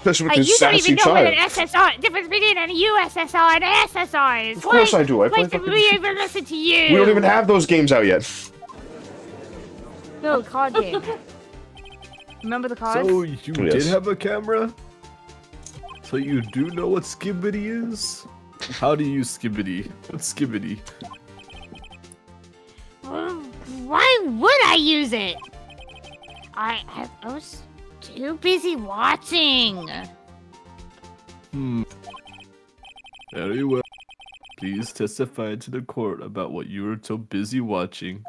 this don't sassy even know what an child. SSR, difference between an USSR and an SSR is. Of course I do. I play Why did fucking... we even listen to you? We don't even have those games out yet. No, card game. Remember the cards? So you Yes. did have a camera? So you do know what skibbity is? How do you use skibbity? What's skibbity? Why would I use it? I was too busy watching. Very well. Please testify to the court about what you were so busy watching.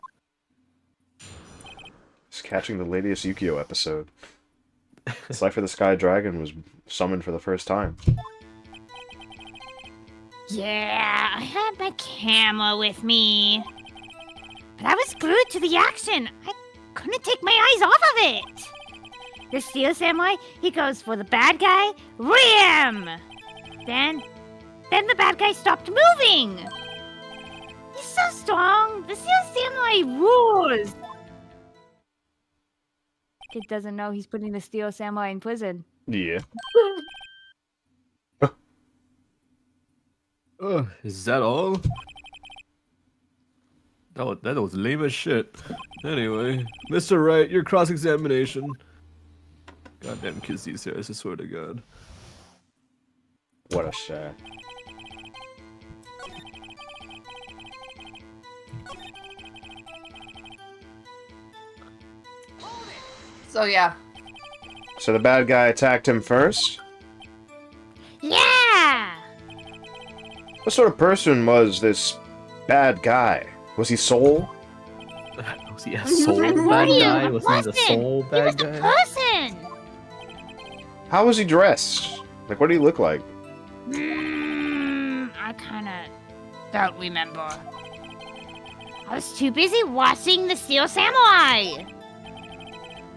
Just catching the latest Yu-Gi-Oh episode. Cypher the Sky Dragon was summoned for the first time. Yeah, I had my camera with me. But I was glued to the action. I couldn't take my eyes off of it. The Steel Samurai, he goes for the bad guy, ram! Then the bad guy stopped moving. He's so strong. The Steel Samurai rules. Kid doesn't know he's putting the Steel Samurai in prison. Yeah. Is that all? Oh, that was lame as shit. Anyway, Mr. Wright, your cross-examination. Goddamn kids these days, I swear to God. What a shame. So yeah. So the bad guy attacked him first? Yeah! What sort of person was this bad guy? Was he soul? Was he a soul bad guy? Was he the soul He bad was a guy? person! How was he dressed? Like, what did he look like? I kinda don't remember. I was too busy watching the Steel Samurai!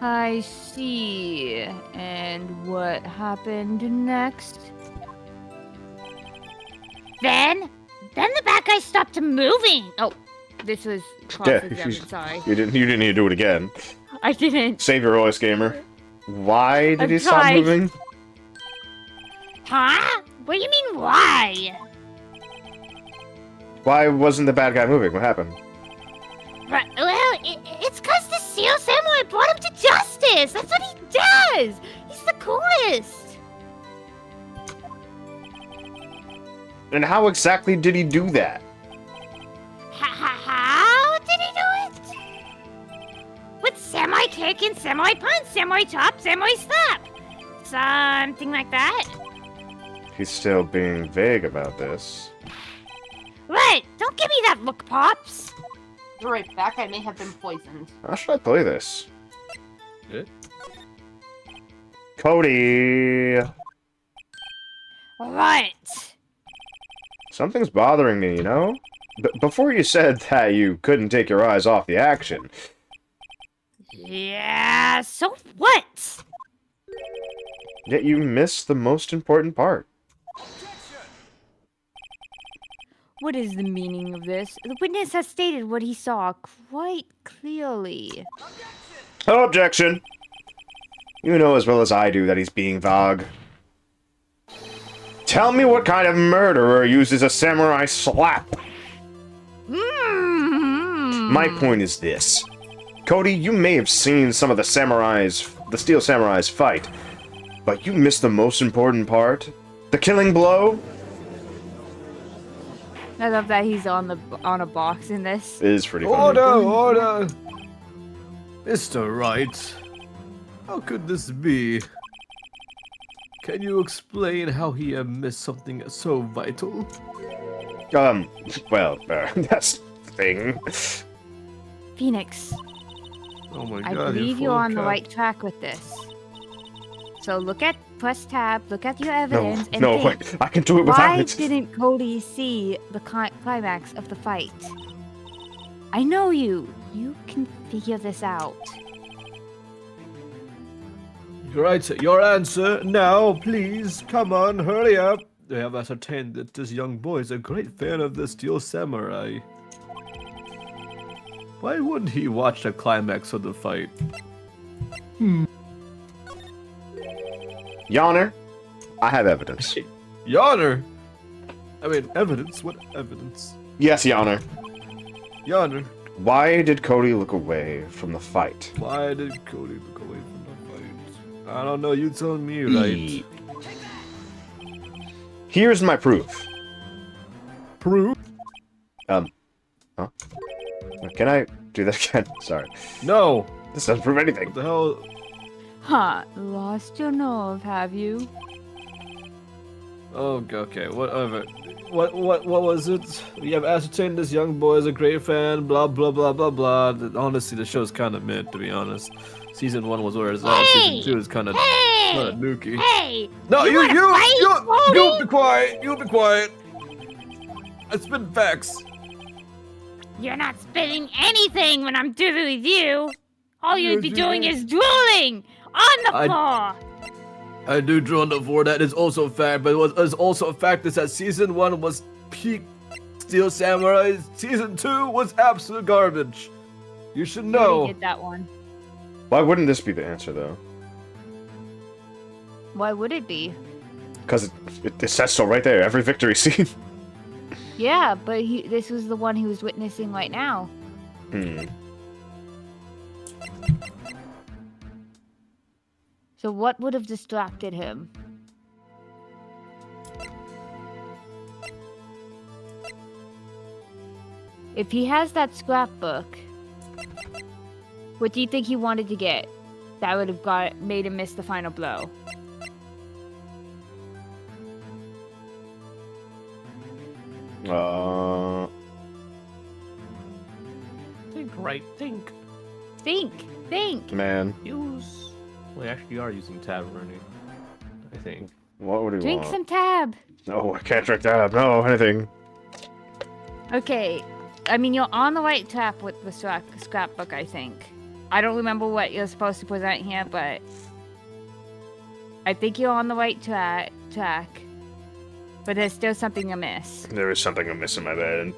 I see. And what happened next? Then the bad guy stopped moving! Oh, this was cross-examined, you- sorry. You didn't need to do it again. I didn't. Save your voice, gamer. Why did I'm he stop tired. moving? Huh? What do you mean, why? Why wasn't the bad guy moving? What happened? Well, it's because the Steel Samurai brought him to justice! That's what he does! He's the coolest! And how exactly did he do that? How did he do it? With samurai kick and samurai punch, samurai chop, samurai slap. Something like that. He's still being vague about this. Right, don't give me that look, Pops. You're right, that guy may have been poisoned. How should I play this? Good. Cody! Right. Something's bothering me, you know? Before you said that you couldn't take your eyes off the action, Yeah, so what? yet you missed the most important part. What is the meaning of this? The witness has stated what he saw quite clearly. Objection! You know as well as I do that he's being vague. Tell me what kind of murderer uses a samurai slap? My point is this. Cody, you may have seen some of the Steel Samurais fight, but you missed the most important part. The killing blow I love that he's on a box in this. is pretty funny. Order! Mr. Wright, how could this be? Can you explain how he missed something so vital? Well, that's the thing. Phoenix, Oh my I God! believe full you're of on the cap. right track with this. So press tab, look at your No, evidence, and no, think. wait, I can do it without Why it. didn't Cody see the climax of the fight? I know you. You can figure this out. Right, your answer now, please. Come on, hurry up. I have ascertained that this young boy is a great fan of the Steel Samurai. Why wouldn't he watch the climax of the fight? Yawner, I have evidence. Yawner! I mean, evidence? What evidence? Yes, Yawner. Yawner, Why did Cody look away from the fight? why did Cody look away from the fight? I don't know, you tell me, right? Here's my proof. Proof? Can I do that again? Sorry. No! This doesn't prove anything. What the hell? Huh, lost your nerve, have you? Oh, okay, whatever. What was it? We have ascertained this young boy is a great fan, blah, blah, blah, blah, blah. Honestly, the show's kind of mid, to be honest. Season 1 was where it's at. Season 2 is kind of Hey! nookie. Hey! No, You wanna fight, Cody? you be quiet. You be quiet. I spit facts. You're not spitting anything when I'm through with you. All you'd be Yes, doing you- is drooling on the I- floor. I do draw on the floor. That is also a fact, but what is also a fact is that season 1 was peak Steel Samurai. Season 2 was absolute garbage. You should You already know. did that one. Why wouldn't this be the answer, though? Why would it be? Because it says so right there, every victory scene. Yeah, but this was the one he was witnessing right now. So what would have distracted him? If he has that scrapbook, what do you think he wanted to get that would have made him miss the final blow? Think, right? Think. Think. Man, Use. Well, actually, you are using tab running. I think. what would he Drink want? some tab. No, I can't drink that. No, anything. Okay, I mean, you're on the right track with the scrapbook, I think. I don't remember what you're supposed to present here, but I think you're on the right track. But there's still something amiss. There is something amiss in my bed.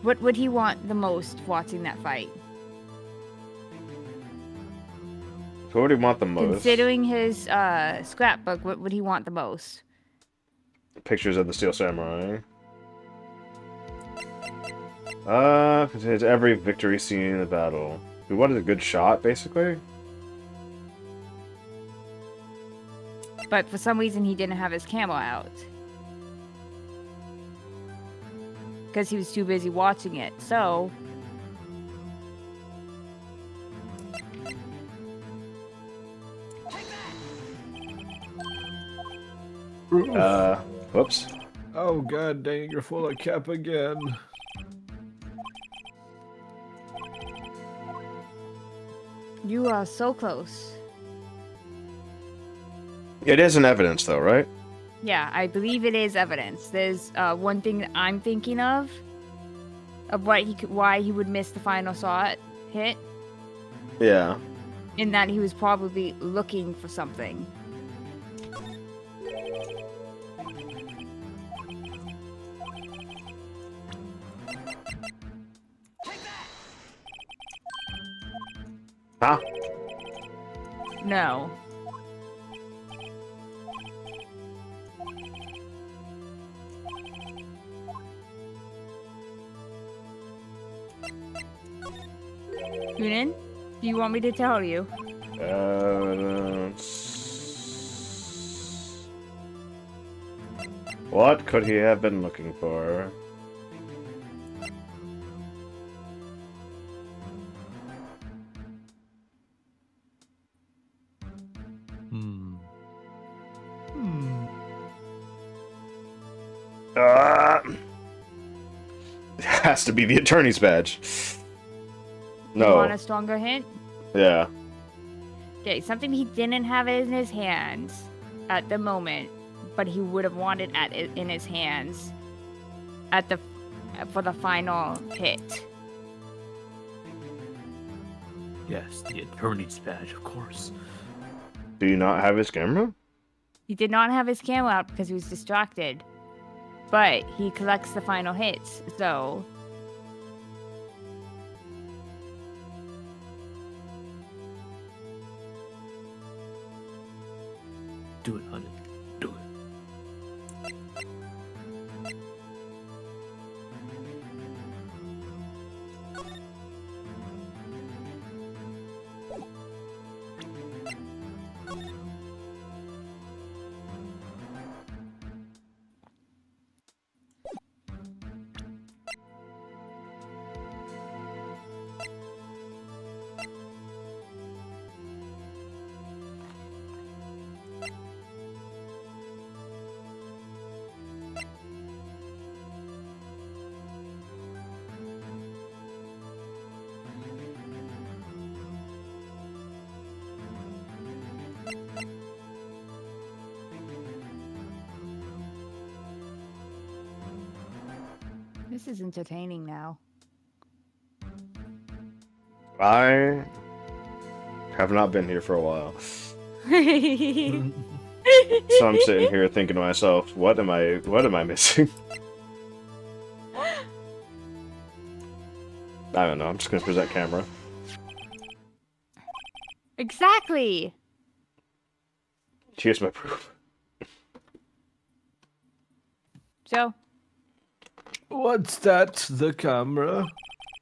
What would he want the most watching that fight? What would he want the most? Considering his scrapbook, what would he want the most? Pictures of the Steel Samurai. It's every victory scene in the battle. We wanted a good shot, basically. But for some reason, he didn't have his camera out. Because he was too busy watching it, so... Whoops. Oh god dang it, you're full of cap again. You are so close. It is an evidence, though, right? Yeah, I believe it is evidence. There's one thing that I'm thinking of why he would miss the final shot hit, Yeah. in that he was probably looking for something. Huh? No. Yunin, do you want me to tell you? What could he have been looking for? It has to be the attorney's badge. You No. want a stronger hint? Yeah. Okay, something he didn't have in his hands at the moment, but he would have wanted in his hands for the final hit. Yes, the attorney's badge, of course. Do you not have his camera? He did not have his camera out because he was distracted, but he collects the final hits, so... Do it, honey. Do it. This is entertaining now. I have not been here for a while. So I'm sitting here thinking to myself, what am I missing? I don't know. I'm just gonna present camera. Exactly. Here's my proof. So, What's that? The camera?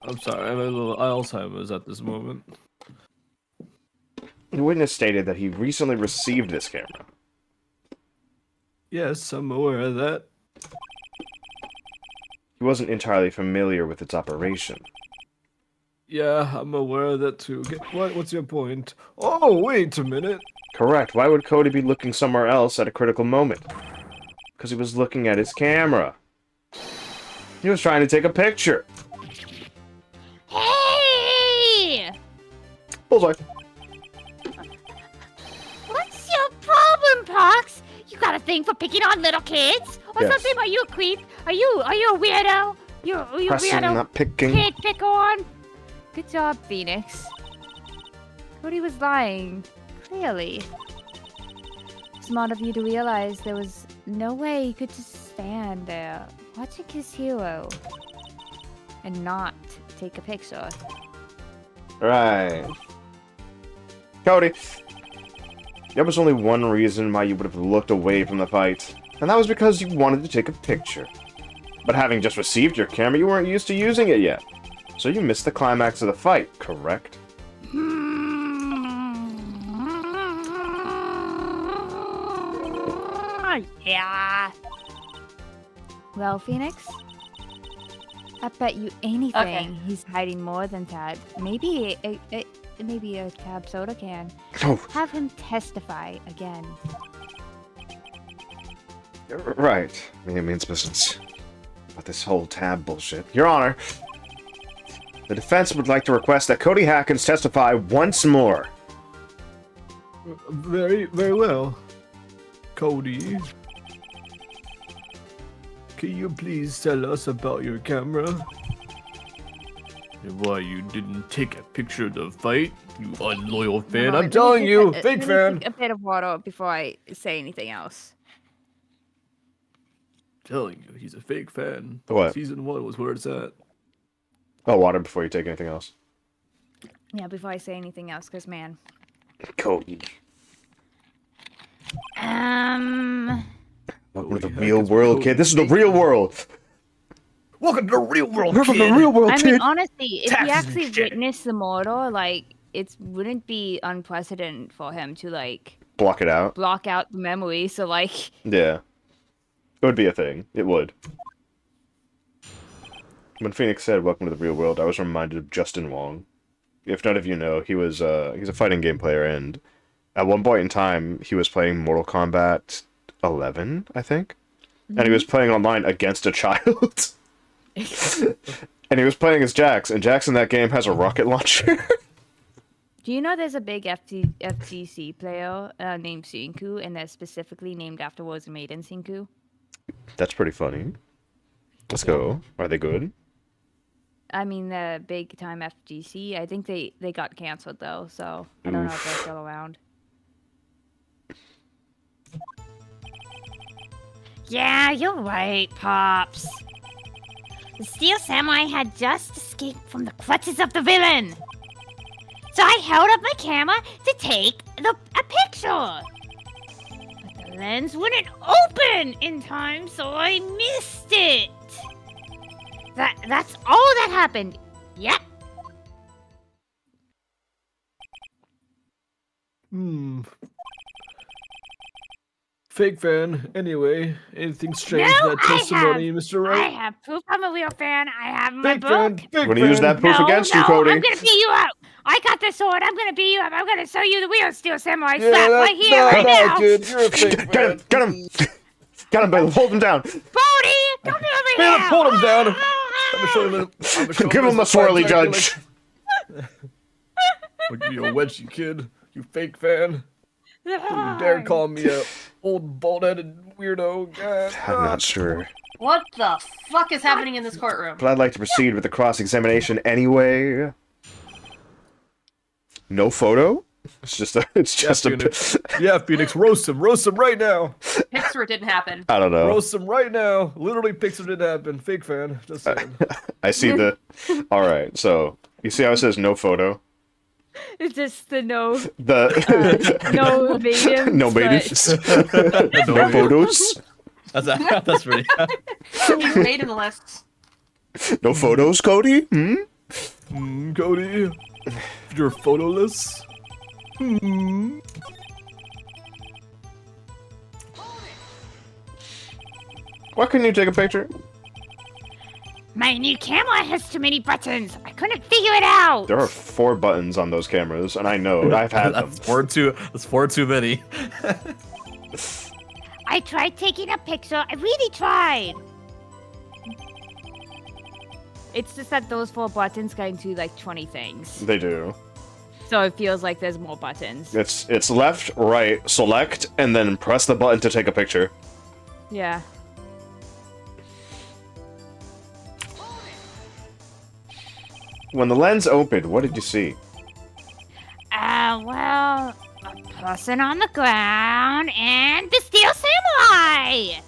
I'm sorry, I have a little Alzheimer's at this moment. The witness stated that he recently received this camera. Yes, I'm aware of that. He wasn't entirely familiar with its operation. Yeah, I'm aware of that too. What's your point? Oh, wait a minute. Correct. Why would Cody be looking somewhere else at a critical moment? Because he was looking at his camera. He was trying to take a picture. Hey! Bullseye. What's your problem, Pox? You got a thing for picking on little kids? Or Yes. something? Are you a creep? Are you a weirdo? Are you a Pressing, weirdo not picking. kid pick on? good job, Phoenix. Cody was lying. Clearly. Smart of you to realize there was no way he could just stand there watching his hero and not take a picture. Right. Cody. There was only one reason why you would have looked away from the fight, and that was because you wanted to take a picture. But having just received your camera, you weren't used to using it yet. So you missed the climax of the fight, correct? Yeah. Well, Phoenix, I bet you anything Okay. he's hiding more than that. Maybe a tab soda can. Oh, Have him testify again. right. It means business. But this whole tab bullshit. Your Honor, the defense would like to request that Cody Hackins testify once more. Very, very well. Cody, can you please tell us about your camera? And why you didn't take a picture of the fight, you unloyal fan? Hold on, I'm let me telling take you, a- fake let me fan. take a bit of water before I say anything else. Telling you, he's a fake fan. What? Season 1 was where it's at. Oh, water before you take anything else. Yeah, before I say anything else, because man. Cody. Um. Welcome to the Cody real Hackins, world, Cody kid. This is the Hackins. real world. Welcome to the real world, Welcome to the kid. real world, I mean, kid. honestly, if Taxes he and actually shit. witnessed the murder, like, it wouldn't be unprecedented for him to, like, Block it out. block out the memory. So, like, Yeah. It would be a thing. It would. When Phoenix said, welcome to the real world, I was reminded of Justin Wong. If none of you know, he's a fighting game player, and at one point in time, he was playing Mortal Kombat 11, I think? And he was playing online against a child. And he was playing as Jax, and Jax in that game has a rocket launcher. do you know there's a big FGC player named Sinku, and they're specifically named afterwards Maiden Sinku? That's pretty funny. Let's go. Are they good? I mean, the big time FGC. I think they got canceled though, so I don't know if they're Oof. still around. Yeah, you're right, Pops. The Steel Samurai had just escaped from the clutches of the villain. So I held up my camera to take a picture. But the lens wouldn't open in time, so I missed it. That's all that happened. Yep. Fake fan. Anyway, anything strange No, in that I testimony, have- Mr. I Wright? have proof I'm a real fan. I have my Fake book. fan. Fake I'm gonna fan. use that proof against you, Cody. I'm gonna beat you up. I got the sword. I'm gonna beat you up. I'm gonna show you the real Steel Samurai Yeah, slap that- right here, no, right no, now. dude, you're a fake Get him! fan. Get him! Get him, baby. Hold him down. Brody, come over Man, here. pull him down. Ah, I'm gonna show him. Give him a swirly, Judge. I'll give you a wedgie, kid. You fake fan. Don't ah. you dare call me a old bald-headed weirdo. God. I'm not sure. What the fuck is happening in this courtroom? But I'd like to proceed with the cross-examination anyway. No photo? It's just a. It's Yeah, just a. Phoenix. Yeah, Phoenix, roast him right now. Pixar didn't happen. I don't know. Roast him right now. Literally, Pixar didn't happen. Fake fan. Just saying. I see the. All right, so you see how it says no photo. It's just the no The no mediums. no but- maidens. No photos. That's pretty. You made in the list. No photos, Cody. Hmm. Cody, you're photoless. Why couldn't you take a picture? My new camera has too many buttons. I couldn't figure it out. There are 4 buttons on those cameras, and I know I've had them. That's four too many. I tried taking a picture. I really tried. It's just that those 4 buttons can do like 20 things. They do. So it feels like there's more buttons. It's left, right, select, and then press the button to take a picture. Yeah. When the lens opened, what did you see? Well, a person on the ground and the Steel Samurai.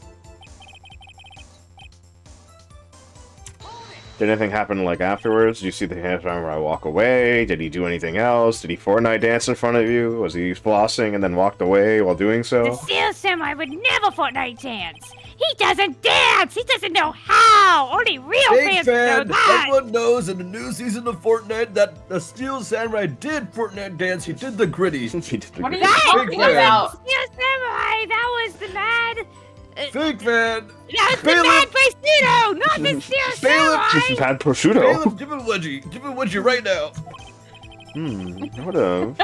Did anything happen like afterwards? Did you see the samurai walk away? Did he do anything else? Did he Fortnite dance in front of you? Was he flossing and then walked away while doing The so? Steel Samurai would never Fortnite dance. He doesn't dance. He doesn't know how. Only real Fake fans know fan. that. Everyone knows in the new season of Fortnite that the Steel Samurai did Fortnite dance. He did the gritty. He did the What are good- you That talking fan. about? Steel Samurai. That was the mad. Fake fan. That was the Bailiff. mad Presido, not the Steel Bailiff. Samurai. Bad prosciutto. Bailiff, give it Wedgie. Give it Wedgie right now. What a...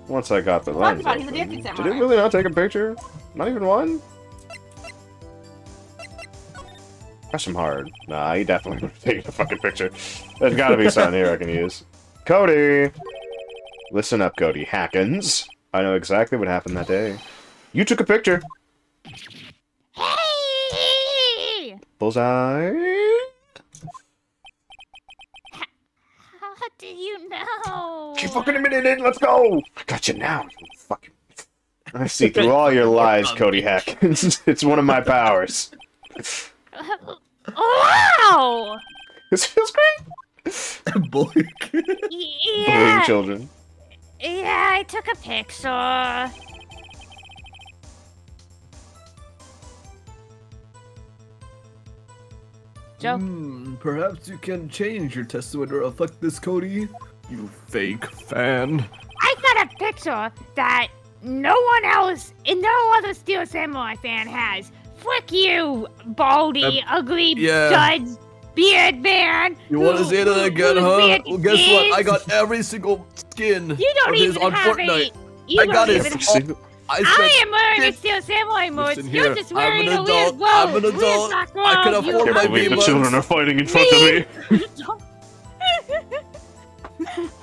Once I got the Talk lens about it, he's a open. dancing Did samurai. it really not take a picture? Not even one? Press him hard. Nah, he definitely would have taken a fucking picture. There's gotta be something here I can use. Cody! Listen up, Cody. Hackins. I know exactly what happened that day. You took a picture. Hey! Bullseye. How do you know? Keep fucking a minute in, let's go! I got you now, you fucking... I see through all your lies, Cody Hackins. It's one of my powers. Wow! This feels great. Bully. Bullying Yeah, children. yeah, I took a picture. Joe? Perhaps you can change your testimony to reflect this, Cody. You fake fan. I got a picture that no one else and no other Steel Samurai fan has. Frick you, baldy, ugly, yeah. judge, beard man. You want to who- say that who- again, who's huh? weird Well, guess what? I kids. got every single skin You don't of his even on have Fortnite. You I got don't it. even I I am wearing a Listen- Steel Samurai mode. Listen You're here, just I'm wearing an a weird adult. robe. I'm an Weird adult. sock I can robe. afford You my I believe the V-Bucks. children are fighting in front of me.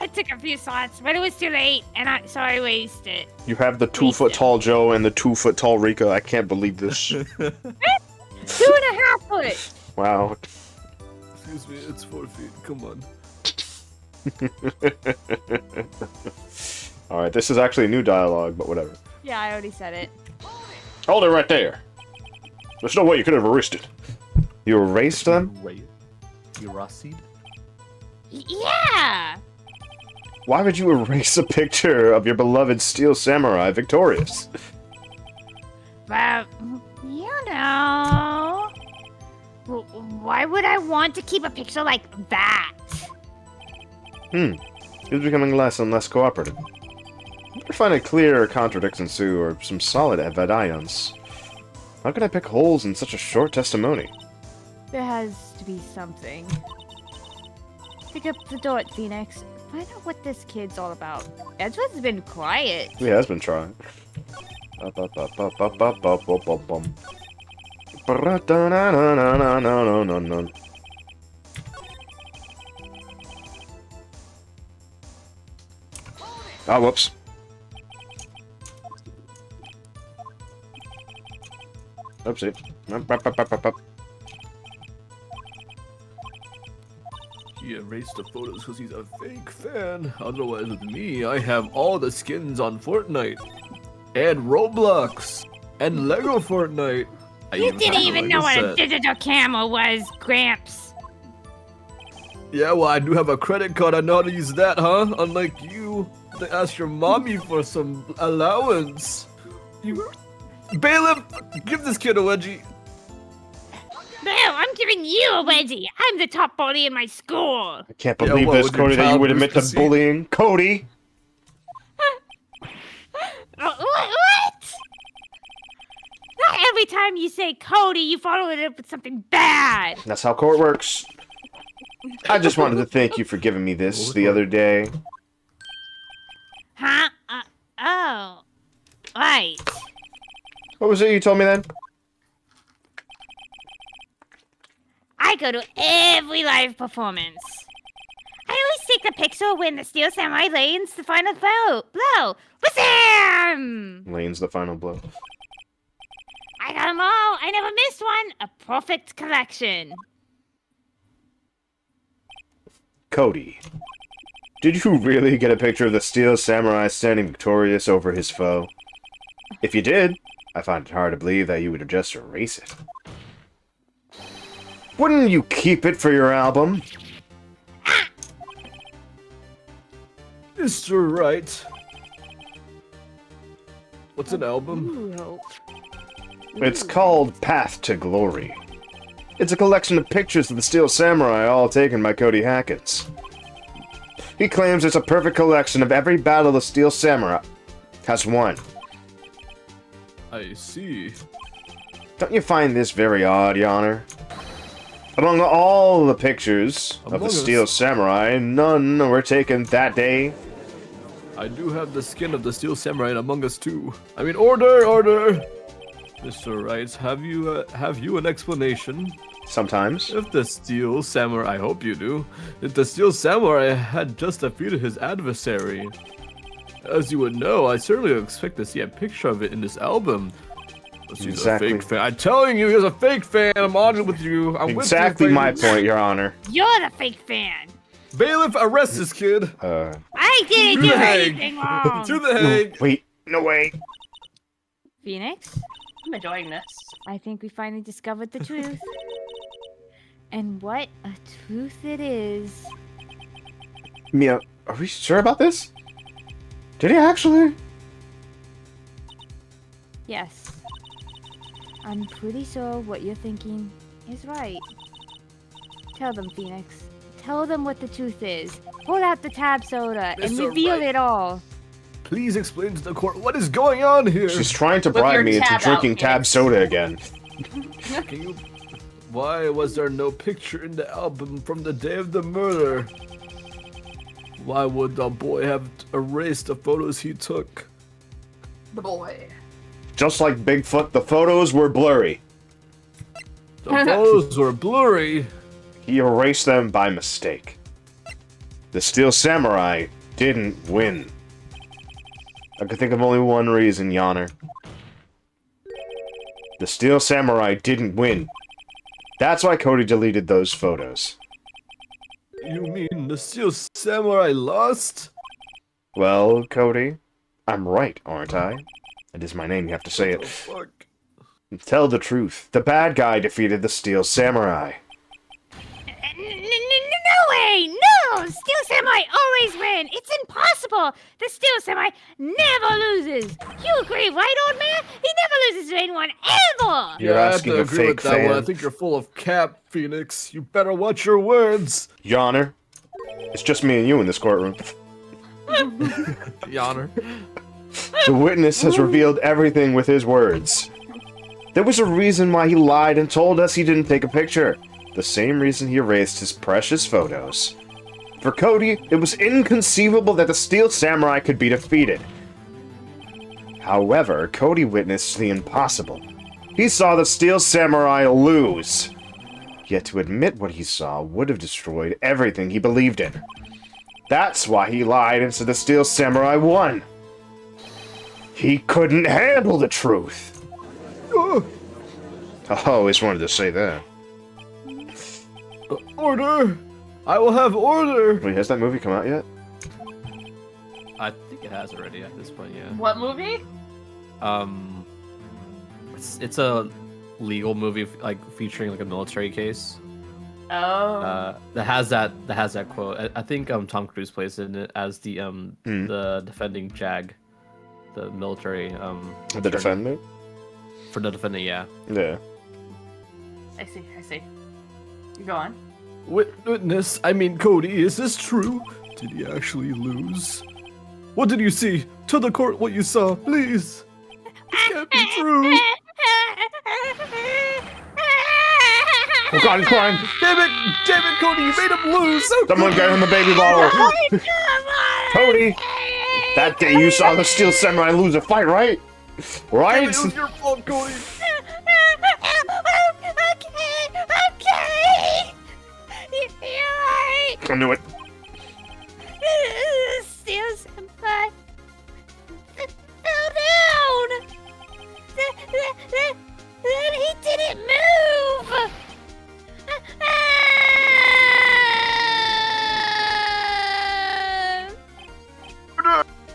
I took a few shots, but it was too late, and so I wasted it. You have the 2-foot tall Joe and the 2-foot tall Rika. I can't believe this. 2.5 foot. Wow. Excuse me, it's 4 feet. Come on. Alright, this is actually a new dialogue, but whatever. Yeah, I already said it. Hold it right there. There's no way you could have erased it. You erased them? Urasi? Yeah. Why would you erase a picture of your beloved Steel Samurai victorious? But you know, why would I want to keep a picture like that? He's becoming less and less cooperative. I find it clear contradicts ensue or some solid evidence. How can I pick holes in such a short testimony? There has to be something. Pick up the door, Phoenix. Find out what this kid's all about. Edward's been quiet. He has been trying. Ah, whoops. Oopsie. he erased the photos because he's a fake fan. Otherwise, with me, I have all the skins on Fortnite, and Roblox, and Lego Fortnite. I You didn't have even the know what a set. digital camera was, Gramps. Yeah, well, I do have a credit card. I know how to use that, huh? Unlike you, to ask your mommy for some allowance. You, bailiff, give this kid a wedgie. No, I'm giving you a wedgie. I'm the top bully in my school. I can't Yeah, believe what, this, would your Cody, that you child would lose admit to conceit? bullying Cody. What? Not every time you say Cody, you follow it up with something bad. That's how court works. I just wanted to thank you for giving me this the other day. Huh? Oh. Right. What was it you told me then? I go to every live performance. I always take the picture when the Steel Samurai lanes the final blow. Wazam! Lane's the final blow. I got them all. I never missed one. A perfect collection. Cody, did you really get a picture of the Steel Samurai standing victorious over his foe? If you did, I find it hard to believe that you would just erase it. Wouldn't you keep it for your album? Mr. Wright. What's an album? Ooh. It's called Path to Glory. It's a collection of pictures of the Steel Samurai, all taken by Cody Hackins. He claims it's a perfect collection of every battle the Steel Samurai has won. I see. Don't you find this very odd, Yonner? Among all the pictures of the Among Steel us. Samurai, none were taken that day. I do have the skin of the Steel Samurai in Among Us too. I mean, order! Mr. Wright, have you an explanation? Sometimes. If the Steel Samurai, I hope you do, if the Steel Samurai had just defeated his adversary. As you would know, I certainly would expect to see a picture of it in this album. But he's Exactly. a fake fan. I'm telling you, he's a fake fan. I'm on it with you. I'm Exactly with you, my Phoenix. point, Your Honor. You're the fake fan. Bailiff, arrest this kid. I didn't To do the Hague. anything wrong. To the Hague. Wait, no way. Phoenix, I'm enjoying this. I think we finally discovered the truth. And what a truth it is. Mia, are we sure about this? Did he actually? Yes. I'm pretty sure what you're thinking is right. Tell them, Phoenix. Tell them what the truth is. Pull out the tab soda and Mr. reveal Wright. it all. Please explain to the court what is going on here. She's trying to Whip bribe your me into tab drinking out, tab Phoenix. soda again. Can you... Why was there no picture in the album from the day of the murder? Why would the boy have erased the photos he took? The boy. Just like Bigfoot, the photos were blurry. The photos were blurry. He erased them by mistake. The Steel Samurai didn't win. I could think of only one reason, Yonner. The Steel Samurai didn't win. That's why Cody deleted those photos. You mean the Steel Samurai lost? Well, Cody, I'm right, aren't I? It is my name, you have to say What the it. fuck? Tell the truth. The bad guy defeated the Steel Samurai. No way! No! Steel Samurai always win! It's impossible! The Steel Samurai never loses! You agree, right, old man? He never loses to anyone, ever! You're Yeah, I have asking to a agree fake with that one. I fan. think you're full of cap, Phoenix. You better watch your words. Yonner, it's just me and you in this courtroom. Yonner. The witness has revealed everything with his words. There was a reason why he lied and told us he didn't take a picture. The same reason he erased his precious photos. For Cody, it was inconceivable that the Steel Samurai could be defeated. However, Cody witnessed the impossible. He saw the Steel Samurai lose. Yet to admit what he saw would have destroyed everything he believed in. That's why he lied and said the Steel Samurai won. He couldn't handle the truth. I always wanted to say that. Order! I will have order. Wait, has that movie come out yet? I think it has already at this point, yeah. What movie? It's a legal movie like featuring like a military case. Oh. That has that quote. I think Tom Cruise plays in it as the defending JAG, the military The attorney. defendant? For the defendant, yeah. Yeah. I see. You go on. Witness, I mean Cody, is this true? Did he actually lose? What did you see? To the court what you saw, please. This can't be true. Oh god, he's crying! Damn it, Cody, you made him lose. Someone get him the baby bottle! Cody! That day you saw the Steel Samurai lose a fight, right? Right? Damn it was your fault, Cody. Okay. You're right. I knew it. Steel Senpai fell down. Then he didn't move.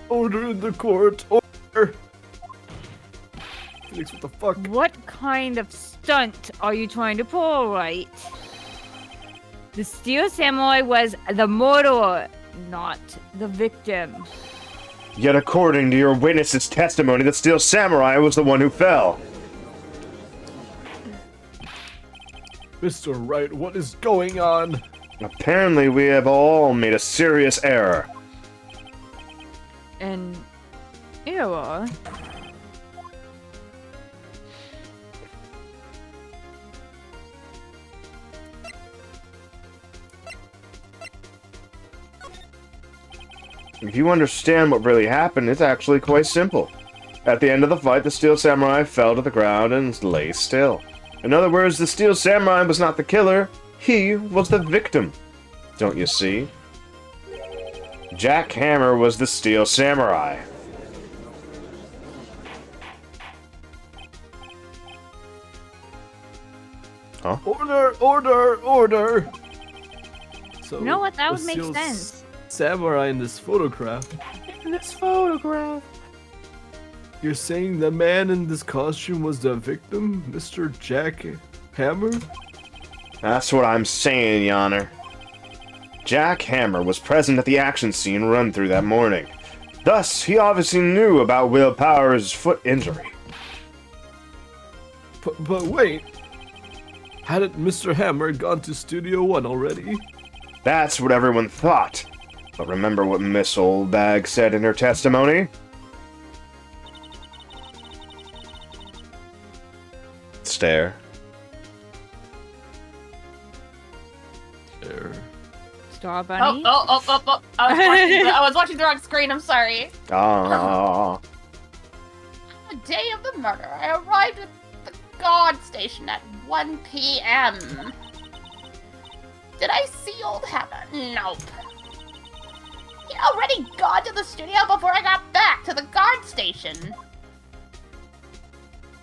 Order in the court. Order. Phoenix, what the fuck? What kind of stunt are you trying to pull, right? The Steel Samurai was the murderer, not the victim. Yet according to your witness's testimony, the Steel Samurai was the one who fell. Mr. Wright, what is going on? Apparently we have all made a serious error. An error? If you understand what really happened, it's actually quite simple. At the end of the fight, the Steel Samurai fell to the ground and lay still. In other words, the Steel Samurai was not the killer, he was the victim. Don't you see? Jack Hammer was the Steel Samurai. Huh? Order! So, You know what? That would the make Steel sense. Samurai in this photograph. You're saying the man in this costume was the victim, Mr. Jack Hammer? That's what I'm saying, Your Honor. Jack Hammer was present at the action scene run through that morning. Thus, he obviously knew about Will Power's foot injury. But wait. Hadn't Mr. Hammer gone to Studio 1 already? That's what everyone thought. But remember what Miss Oldbag said in her testimony? Stare. There. Star Bunny? Oh. I was watching the wrong screen, I'm sorry. Ah. The day of the murder, I arrived at the guard station at 1 p.m. Did I see old Hammer? Nope. He'd already gone to the studio before I got back to the guard station.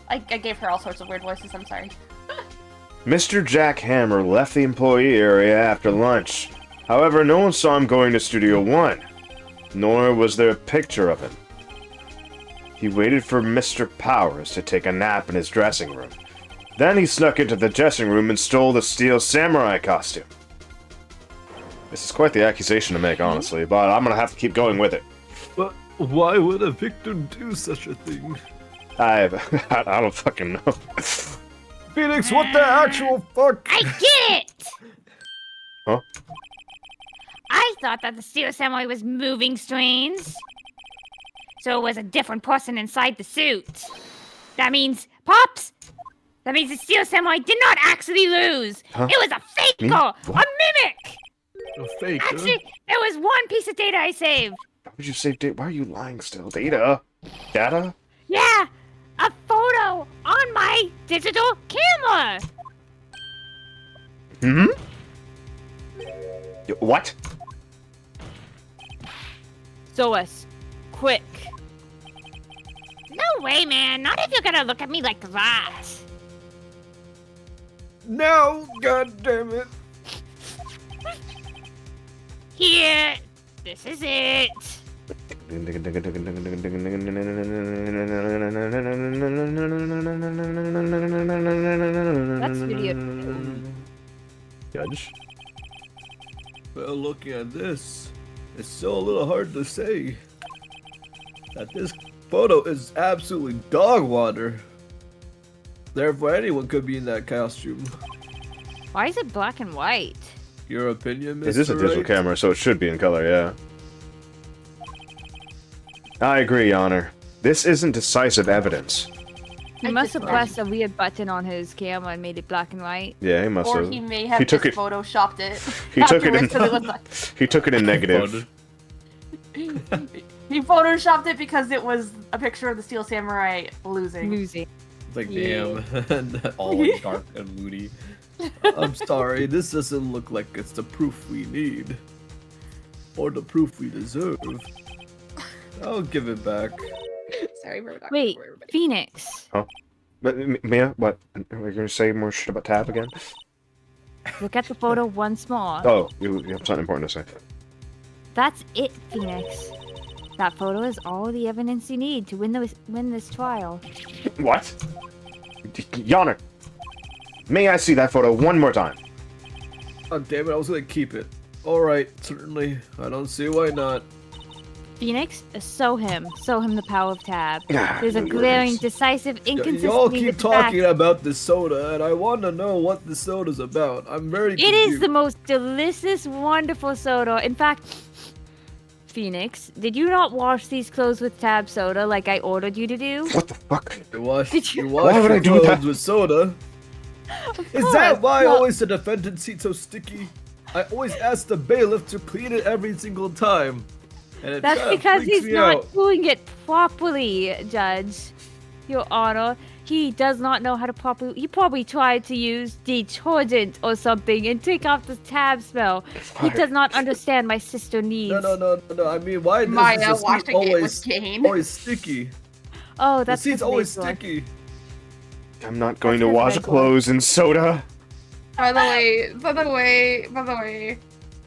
I gave her all sorts of weird voices, I'm sorry. Mr. Jack Hammer left the employee area after lunch. However, no one saw him going to Studio 1, nor was there a picture of him. He waited for Mr. Powers to take a nap in his dressing room. Then he snuck into the dressing room and stole the Steel Samurai costume. This is quite the accusation to make, honestly, but I'm gonna have to keep going with it. But why would a victim do such a thing? I don't fucking know. Phoenix, what the actual fuck? I get it! Huh? I thought that the Steel Samurai was moving screens. So it was a different person inside the suit. That means, Pops! That means the Steel Samurai did not actually lose! Huh? It was a fake Me? call! A What? mimic! A fake, huh? Actually, there was one piece of data I saved. Why would you save data? Why are you lying still? Data? Data? Yeah! A photo on my digital camera! Hmm? What? Show us. Quick. No way, man. Not if you're gonna look at me like that. No, god damn it. Here, this is it. That's video. Judge. Well, looking at this, it's still a little hard to say that this photo is absolutely dog water. Therefore, anyone could be in that costume. Why is it black and white? Your opinion, Mr. This is a digital Wright? camera, so it should be in color, yeah. I agree, Your Honor. This isn't decisive evidence. He must have pressed a weird button on his camera and made it black and white. Yeah, he must Or have. he may have He just took it- photoshopped it. He took it in. afterwards 'cause it was like- He took it in negative. He photoshopped it because it was a picture of the Steel Samurai losing. Losing. It's like, Yeah. damn, all dark and moody. I'm sorry, this doesn't look like it's the proof we need. Or the proof we deserve. I'll give it back. Sorry, we're not Wait, for everybody. Phoenix. But Mia, what? Are you gonna say more shit about Tab again? Look at the photo once more. Oh, you have something important to say. That's it, Phoenix. That photo is all the evidence you need to win this trial. What? Your Honor, may I see that photo one more time? Oh damn it, I was gonna keep it. Alright, certainly. I don't see why not. Phoenix, show him the power of Tab. Ah, There's a no glaring, worries. decisive inconsistency. Y'all keep with the fact- talking about this soda, and I want to know what the soda's about. I'm very It confused. is the most delicious, wonderful soda. In fact, Phoenix, did you not wash these clothes with Tab soda like I ordered you to do? What the fuck? You wash, Did you- you wash Why would your I do clothes that? with soda. Is course. that why Well- always the defendant's seat so sticky? I always ask the bailiff to clean it every single time. And it That's kinda because freaks he's me not out. doing it properly, Judge. Your Honor, he does not know how to properly. He probably tried to use detergent or something and take off the Tab smell. He does not understand my sister needs. No. I mean, why does Maya the washing seat it with always, Kane. always sticky? Oh, The that's seat's the always big one. sticky. I'm not going to That's wash his big clothes in soda. By the way,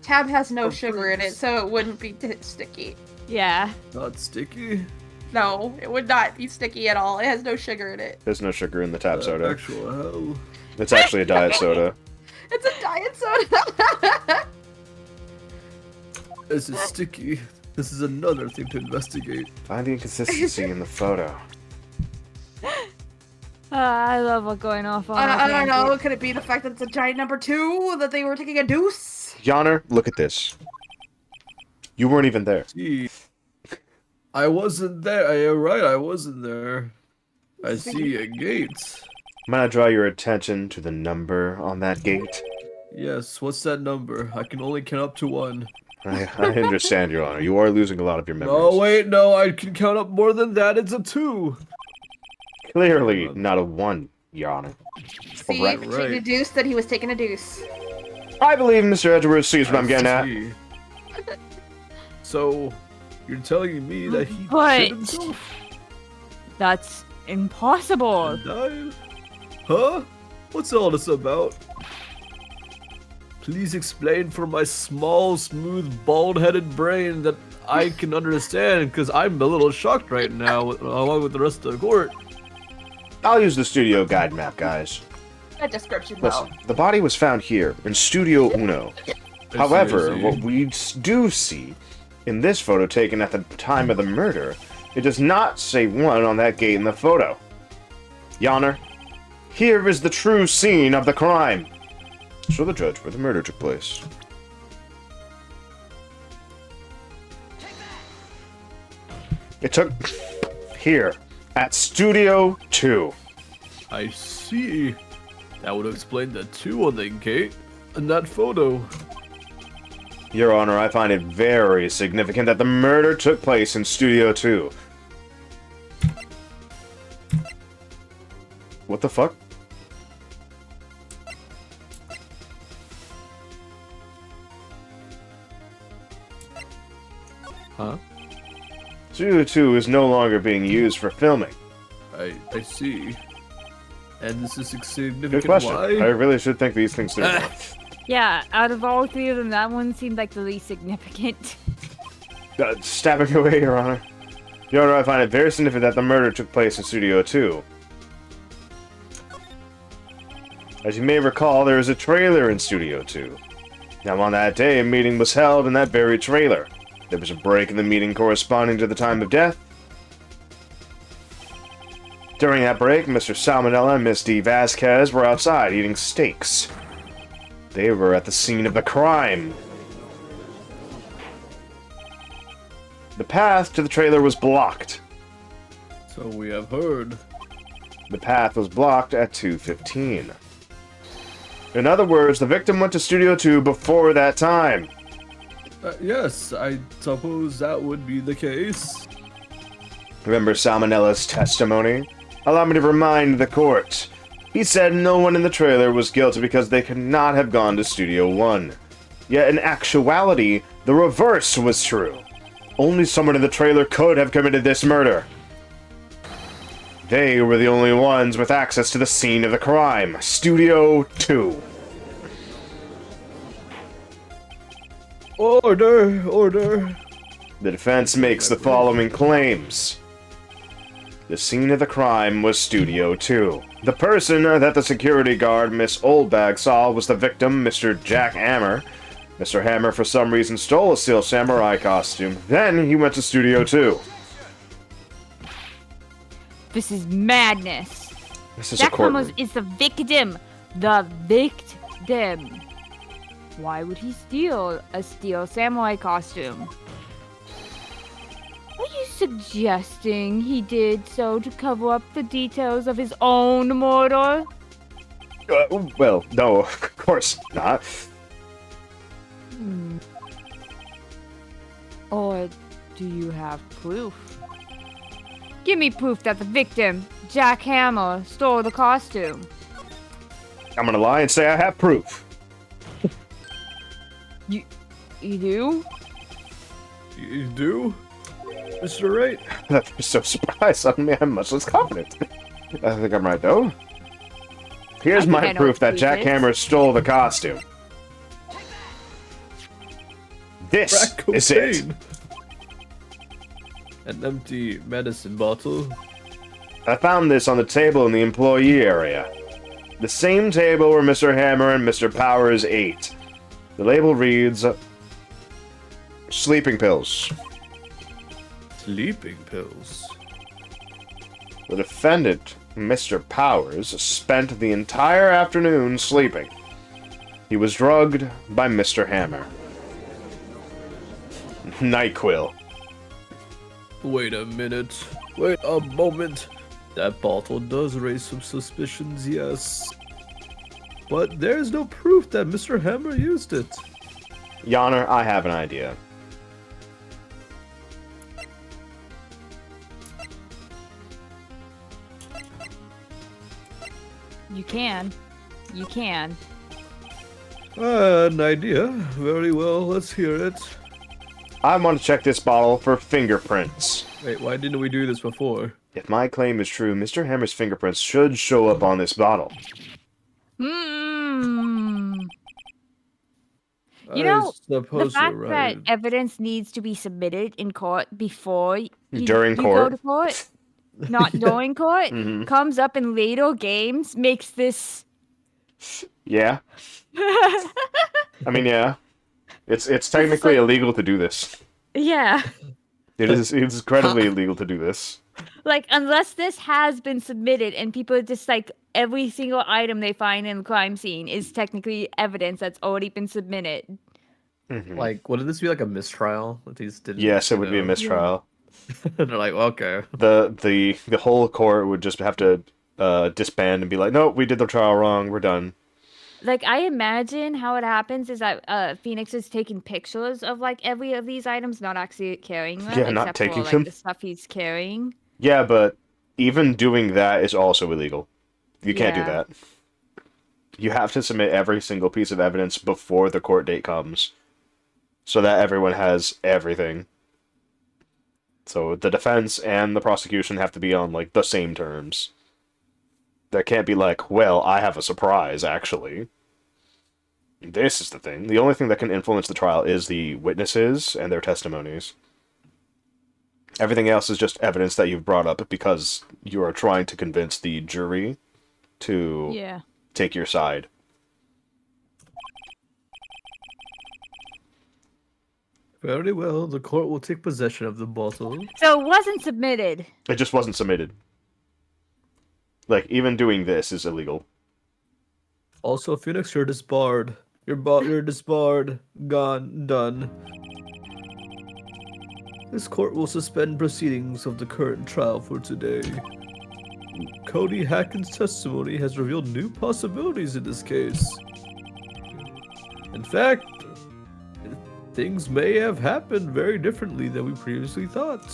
Tab has no sugar in it, so it wouldn't be sticky. Yeah. Not sticky? No, it would not be sticky at all. It has no sugar in it. There's no sugar in the Tab soda. Actual hell. It's actually a diet soda. It's a diet soda. This is sticky. This is another thing to investigate. Find the inconsistency in the photo. I love what's going off on. I don't know. Could it be the fact that it's a giant number 2? That they were taking a deuce? Your Honor, look at this. You weren't even there. Gee. I wasn't there. You're right, I wasn't there. I see a gate. I'm gonna draw your attention to the number on that gate. Yes, what's that number? I can only count up to 1. I understand, Your Honor. You are losing a lot of your memories. No, wait, no, I can count up more than that. It's a 2. Clearly not a 1, Your Honor. See, Right, if he taking a deuce, that he was taking a deuce. I believe Mr. Edgeworth sees what I'm getting at. See. So, you're telling me that he But- shit himself That's impossible. and died? Huh? What's all this about? Please explain for my small, smooth, bald-headed brain that I can understand, because I'm a little shocked right now, along with the rest of the court. I'll use the studio guide map, guys. That description, though. Listen, the body was found here, in Studio Uno. However, I see. what we do see in this photo taken at the time of the murder, it does not say 1 on that gate in the photo. Your Honor, here is the true scene of the crime. Show the judge where the murder took place. It took here, at Studio 2. I see. That would explain the 2 on the gate in that photo. Your Honor, I find it very significant that the murder took place in Studio 2. What the fuck? Huh? Studio 2 is no longer being used for filming. I see. And this is Good significant question. why? I really should think these things through. Yeah, out of all three of them, that one seemed like the least significant. Stabbing away, Your Honor. Your Honor, I find it very significant that the murder took place in Studio 2. As you may recall, there is a trailer in Studio 2. Now, on that day, a meeting was held in that very trailer. There was a break in the meeting corresponding to the time of death. During that break, Mr. Salmonella and Miss D. Vasquez were outside eating steaks. They were at the scene of the crime. The path to the trailer was blocked. So we have heard. The path was blocked at 2:15. In other words, the victim went to Studio 2 before that time. Yes, I suppose that would be the case. Remember Salmonella's testimony? Allow me to remind the court. He said no one in the trailer was guilty because they could not have gone to Studio 1. Yet in actuality, the reverse was true. Only someone in the trailer could have committed this murder. They were the only ones with access to the scene of the crime, Studio 2. Order, order. The defense makes the following claims. The scene of the crime was Studio 2. The person that the security guard, Miss Oldbag, saw was the victim, Mr. Jack Hammer. Mr. Hammer, for some reason, stole a Steel Samurai costume. Then he went to Studio 2. This is madness. This is Jack a courtroom. Ramos is the victim. The victim. Why would he steal a Steel Samurai costume? Are you suggesting he did so to cover up the details of his own murder? Well, no, of course not. Or do you have proof? Give me proof that the victim, Jack Hammer, stole the costume. I'm gonna lie and say I have proof. You do? You do? Mr. Wright? I'm so surprised. Suddenly I'm much less confident. I think I'm right, though. Here's I think I my know proof what that proof Jack is. Hammer stole the costume. This Crack is it. cocaine. An empty medicine bottle. I found this on the table in the employee area. The same table where Mr. Hammer and Mr. Powers ate. The label reads, sleeping pills. Sleeping pills. The defendant, Mr. Powers, spent the entire afternoon sleeping. He was drugged by Mr. Hammer. NyQuil. Wait a minute. Wait a moment. That bottle does raise some suspicions, yes. But there's no proof that Mr. Hammer used it. Your Honor, I have an idea. You can. You can. An idea. Very well, let's hear it. I want to check this bottle for fingerprints. Wait, why didn't we do this before? If my claim is true, Mr. Hammer's fingerprints should show up on this bottle. You know, the suppose fact you're that right. evidence needs to be submitted in court before During you court. go to court, not during court, Mhm. comes up in later games, makes this... Yeah. I mean, yeah. It's technically illegal to do this. Yeah. It's incredibly illegal to do this. Like, unless this has been submitted and people just, like, every single item they find in the crime scene is technically evidence that's already been submitted. Mhm. Like, wouldn't this be like a mistrial? If these didn't, Yes, it you would be a know- mistrial. They're like, okay. The whole court would just have to disband and be like, nope, we did the trial wrong, we're done. Like, I imagine how it happens is that Phoenix is taking pictures of, like, every of these items, not actually carrying them, Yeah, not except taking for, like, them. the stuff he's carrying. Yeah, but even doing that is also illegal. You can't do Yeah. that. You have to submit every single piece of evidence before the court date comes, so that everyone has everything. So the defense and the prosecution have to be on, like, the same terms. There can't be like, well, I have a surprise, actually. This is the thing. The only thing that can influence the trial is the witnesses and their testimonies. Everything else is just evidence that you've brought up because you are trying to convince the jury to take your side. Very well. The court will take possession of the bottle. So it wasn't submitted. It just wasn't submitted. Like, even doing this is illegal. Also, Phoenix, you're disbarred. You're disbarred. Gone. Done. This court will suspend proceedings of the current trial for today. Cody Hacken's testimony has revealed new possibilities in this case. In fact, things may have happened very differently than we previously thought.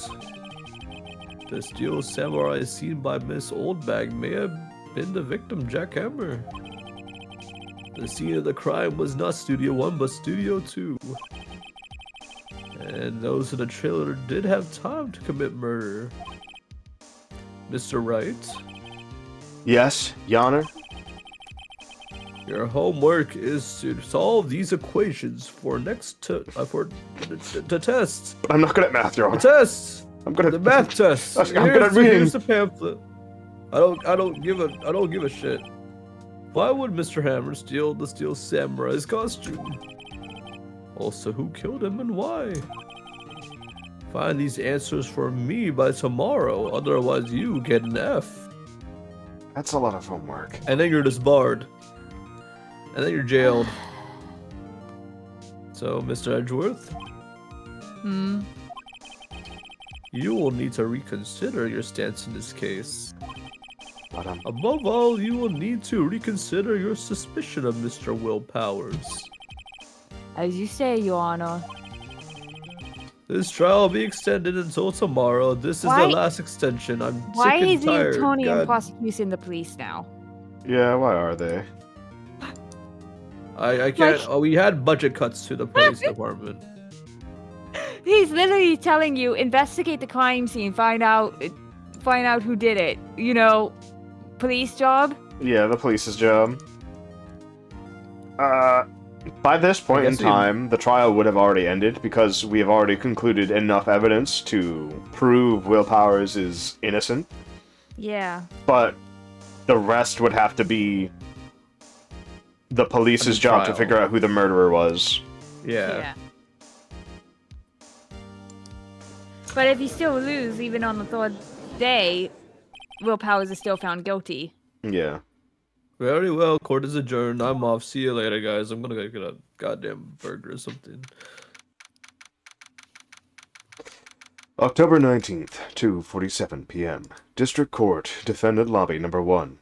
The steel samurai seen by Miss Oldbag may have been the victim, Jack Hammer. The scene of the crime was not Studio 1, but Studio 2. And those in the trailer did have time to commit murder. Mr. Wright? Yes, Your Honor? Your homework is to solve these equations for the test. But I'm not good at math, Your The Honor. test. I'm good at The math test. I'm good at reading. Here's the pamphlet. I don't give a shit. Why would Mr. Hammer steal the Steel Samurai's costume? Also, who killed him and why? Find these answers for me by tomorrow, otherwise you get an F. That's a lot of homework. And then you're disbarred. And then you're jailed. So, Mr. Edgeworth? You will need to reconsider your stance in this case. But, Above all, you will need to reconsider your suspicion of Mr. Will Powers. As you say, Your Honor. This trial will be extended until tomorrow. This is Why- the last extension. I'm Why sick is and the tired. attorney and God, prosecution the police now? yeah, why are they? I can't. Oh, we had budget cuts to the police department. He's literally telling you, investigate the crime scene, find out who did it. You know, police job. Yeah, the police's job. By this point in guess we- time, the trial would have already ended because we have already concluded enough evidence to prove Will Powers is innocent. Yeah. But the rest would have to be the police's The job to trial. figure out who the murderer was. Yeah. But if you still lose, even on the third day, Will Powers is still found guilty. Yeah. Very well. Court is adjourned. I'm off. See you later, guys. I'm gonna go get a goddamn burger or something. October 19th, 2:47 p.m. District Court, Defendant Lobby Number 1.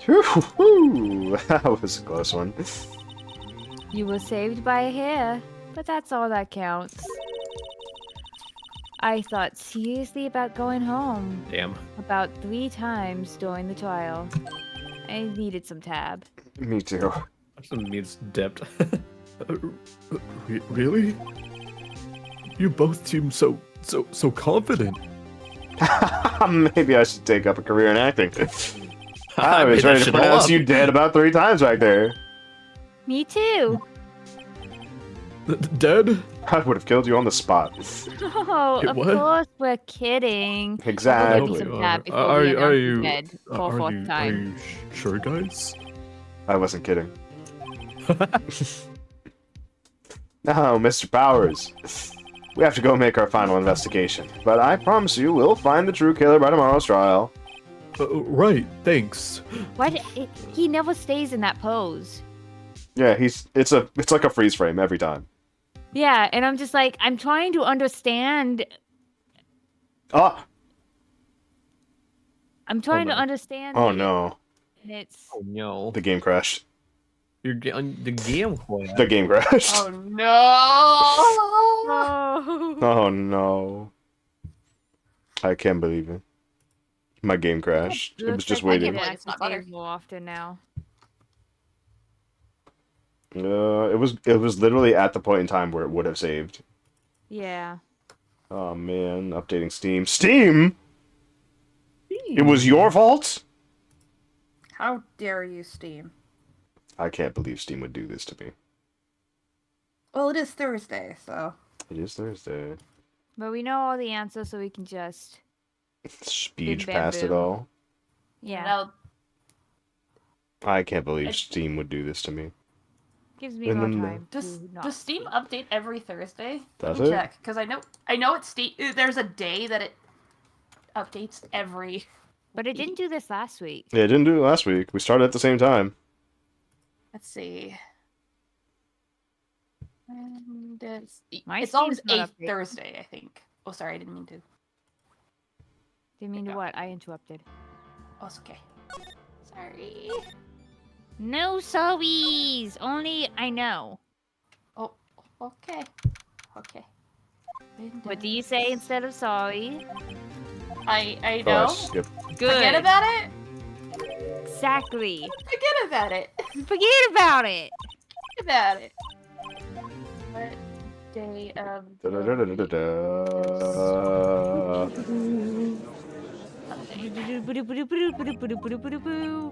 Whew, that was a close one. You were saved by a hair, but that's all that counts. I thought seriously about going home Damn. about 3 times during the trial. I needed some tab. Me too. Some means dipped. Really? You both seem so confident. Maybe I should take up a career in acting. I was made that ready to shit all pronounce up. you dead about 3 times back there. Me too. Dead? I would have killed you on the spot. Oh, Wait, of what? course we're kidding. Exactly. We'll get some tab before Are we you- announce are he's you- dead for a fourth time. Sure, guys? I wasn't kidding. Now, Mr. Powers, we have to go make our final investigation. But I promise you, we'll find the true killer by tomorrow's trial. Right, thanks. He never stays in that pose. Yeah, it's like a freeze frame every time. Yeah, and I'm just like, I'm trying to understand. Ah! I'm trying to no. understand. Oh it, no, And it's. Oh no. the game crashed. You're getting the game quiet. The game crashed. Oh no! Oh. Oh no. I can't believe it. My game crashed. It was Looks just like I waiting. get Like it's not butter. activated more often now. It was literally at the point in time where it would have saved. Yeah. Oh man, updating Steam. Steam? It was your fault? How dare you, Steam? I can't believe Steam would do this to me. Well, it is Thursday, so. It is Thursday. But we know all the answers, so we can just. Speech bam, past it boom. all. Yeah. No, I can't believe I- Steam would do this to me. Gives me And more then the- time. does to not does Steam speak. update every Thursday? Does Let me it? check, because I know it's there's a day that it updates every. But it didn't do this last week. Yeah, it didn't do it last week. We started at the same time. Let's see. And My it's always Steam's not 8th updated. Thursday, I think. Oh, sorry, I didn't mean to. Didn't mean to what? I interrupted. Oh, it's okay. Sorry. No sorries. Only I know. Oh, okay. Okay. What do you say instead of sorry? I Oh, I know. skipped. Good. Forget about it. Exactly. Forget about it. Forget about it. Forget about it. What day of the week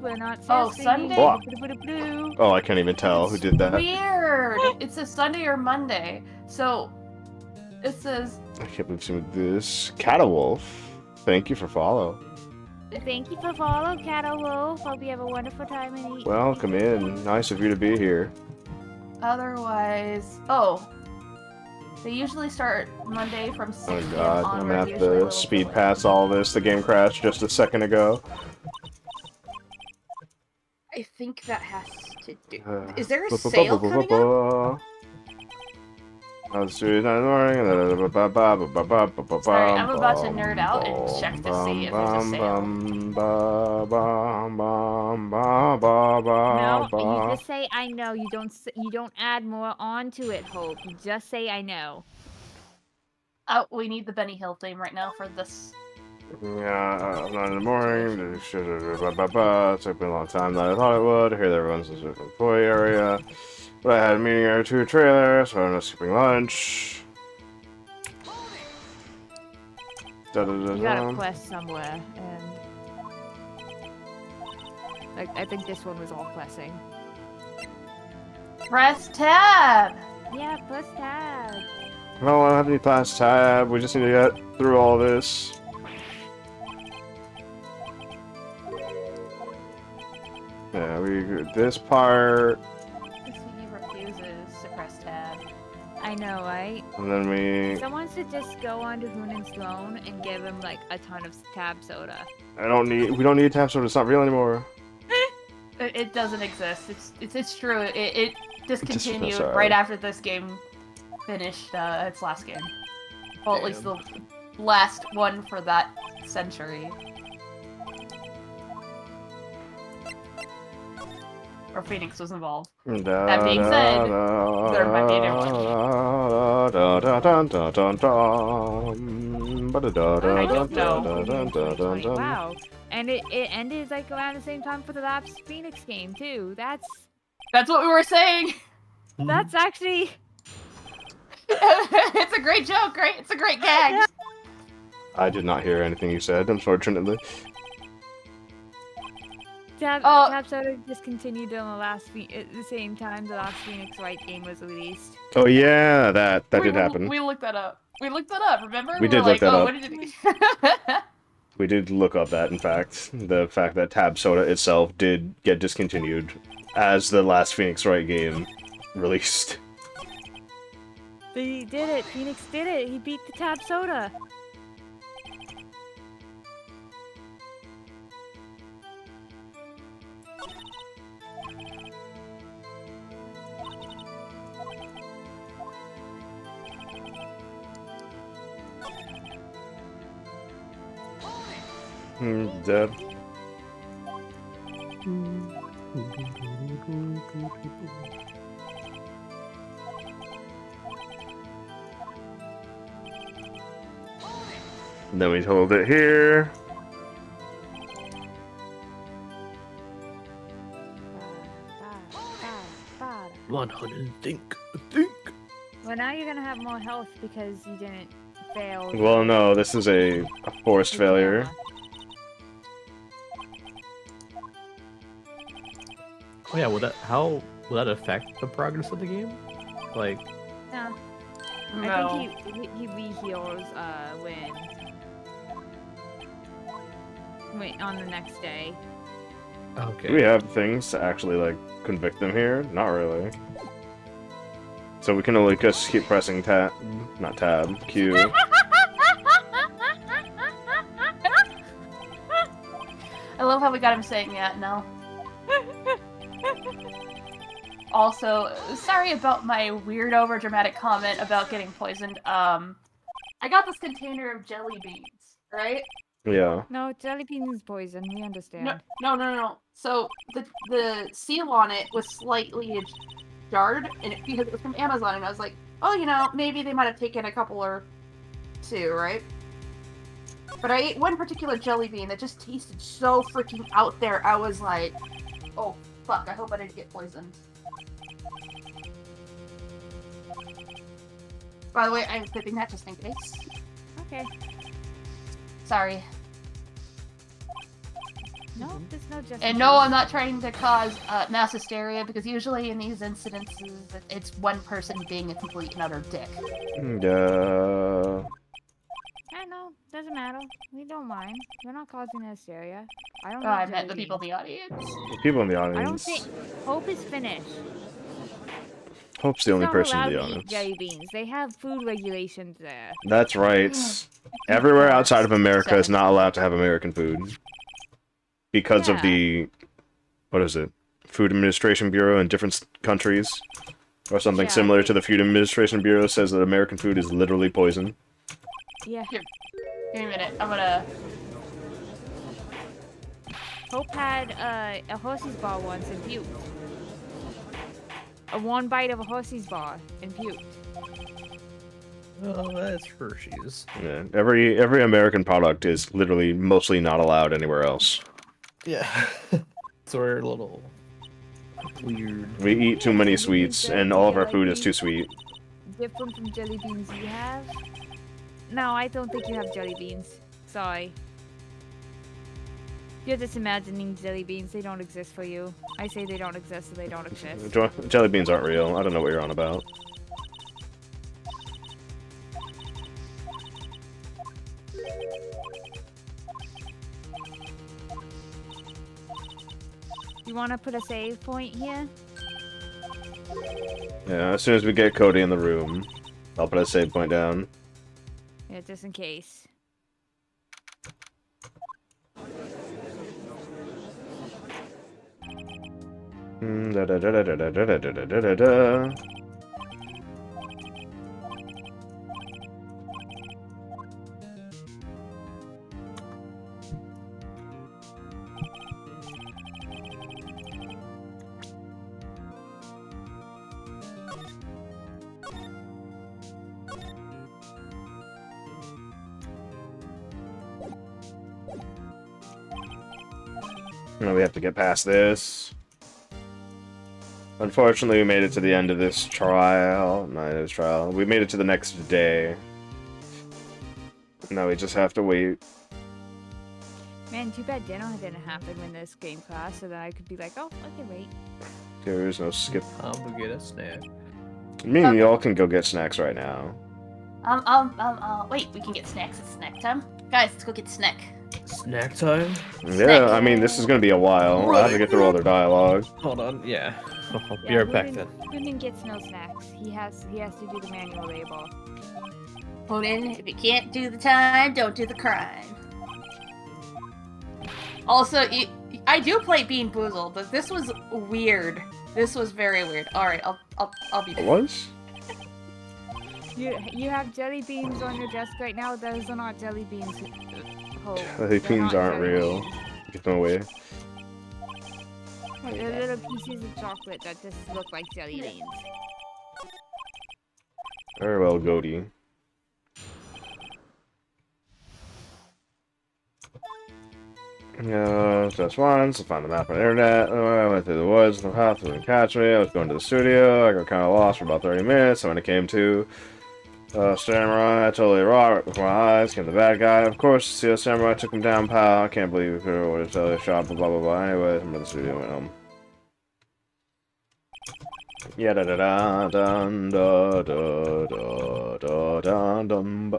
We're not Oh, sassy. Sunday? What? Oh, I can't even tell who did that. Weird. It says Sunday or Monday. So it says I can't believe some of this. Catawolf, thank you for follow. Thank you for follow, Cattle Wolf. Hope you have a wonderful time and eat. Welcome in. Nice of you to be here. otherwise. Oh. They usually start Monday from 6 Oh p.m. god, I'm onward, gonna have usually a to little speed bit past all this. The game crashed just a second ago. I think that has to do. Uh, Is there a sale coming up? Sorry, I'm about to nerd out and check to see if there's a sale. No, you just say I know. You don't add more onto it, Hope. You just say I know. Oh, we need the Benny Hill theme right now for this. Yeah, 9 in the morning. It's taken a long time than I thought it would. I hear that everyone's in the employee area. But I had a meeting or two trailer, so I'm not skipping lunch. You got a quest somewhere, and like I think this one was all questing. Press tab! Yeah, press tab. I don't have any class tab. We just need to get through all this. Yeah, this part, He refuses to press tab. I know, right? and then we. Someone should just go onto Hoonan's throne and give him like a ton of tab soda. We don't need tab soda. It's not real anymore. It doesn't exist. It's true. It discontinued sorry. right after this game finished its last game. Well, at least the last one for that century. Or Phoenix was involved. That being said, there might be a new I don't know. Wow. And it ended like around the same time for the last Phoenix game too. That's That's what we were saying. actually It's a great joke, right? It's a great gag. I did not hear anything you said, unfortunately. tab soda discontinued on at the same time the last Phoenix Wright game was released. Oh yeah, that did happen. We looked that up. We looked that up, remember? We did were look that up. What did it We did look up that, in fact. The fact that Tab Soda itself did get discontinued as the last Phoenix Wright game released. He did it. Phoenix did it. He beat the tab soda. Dead. And then we hold it here. Bada. 100 think. Well, now you're gonna have more health because you didn't fail. Well, no, this is a forced failure. Oh yeah, will that affect the progress of the game? Like, No. No. I think he re-heals when on the next day. okay. Do we have things to actually, like, convict them here? Not really. So we can only just keep pressing tab, not tab, Q. I love how we got him saying that now. Also, sorry about my weird overdramatic comment about getting poisoned. I got this container of jelly beans, right? Yeah. No, jelly bean is poison. We understand. No. So the seal on it was slightly jarred, and because it was from Amazon, and I was like, oh, you know, maybe they might have taken a couple or two, right? But I ate one particular jelly bean that just tasted so freaking out there. I was like, oh fuck! I hope I didn't get poisoned. By the way, I'm clipping that just in case. Okay. Sorry. No, there's no justice. And no, I'm not trying to cause mass hysteria, because usually in these incidences, it's one person being a complete and utter dick. Yeah. I know. Doesn't matter. We don't mind. We're not causing hysteria. I don't. Oh, I need meant the jelly people in beans. the audience. The people in the I don't audience. think Hope is finished. Hope's the only She's not person in allowed the to eat audience. jelly beans. They have food regulations there. That's right. Everywhere outside of America is Seven. not allowed to have American food. Because of Yeah. the... What is it? Food Administration Bureau in different countries? Or something Yeah, similar they- to the Food Administration Bureau says that American food is literally poison. Yeah. Give me a minute. I'm gonna. Hope had a horsey's bar once and puked. One bite of a horsey's bar and puked. Oh, that's Hershey's. Yeah, every American product is literally mostly not allowed anywhere else. Yeah. So we're a little weird. We eat too Yeah, many jelly sweets, beans, and do all you of our like food is these? too sweet. Different from jelly beans you have? No, I don't think you have jelly beans. Sorry. You're just imagining jelly beans. They don't exist for you. I say they don't exist, so they don't exist. Jelly beans aren't real. I don't know what you're on about. You want to put a save point here? Yeah, as soon as we get Cody in the room, I'll put a save point down. Yeah, just in case. Da da da da da da da da da da da. No, we have to get past this. Unfortunately, we made it to the end of this trial. Not this trial. We made it to the next day. Now we just have to wait. Man, too bad dinner didn't happen when this game crashed, so that I could be like, oh, I can wait. There is no skip. I'm gonna get a snack. Me and y'all can go get snacks right now. Wait, we can get snacks at snack time. Guys, let's go get snack. Snack time? Yeah, I mean, this is gonna be a while. I have to get through all their dialogue. Hold on, yeah. I'll be Yeah, right back then. Hoodin gets no snacks. He has to do the manual labor. Odin, if you can't do the time, don't do the crime. Also, I do play Bean Boozled, but this was weird. This was very weird. All right, I'll be It there. was? You have jelly beans on your desk right now. Those are not jelly beans. Hope. Jelly They're beans not aren't jelly real. beans. Get them away. They're little pieces of chocolate that just look like jelly beans. Very well, Goaty. Just once, I found the map on the internet. I went through the woods, the path didn't catch me. I was going to the studio. I got kind of lost for about 30 minutes. So when it came to Samurai, I totally rocked with my eyes. Came the bad guy. Of course, see the Samurai took him down, pal. I can't believe we could have tell the shop, blah, blah, blah. Anyways, I'm at the studio, went home. Yeah da da da dun da da da da da dum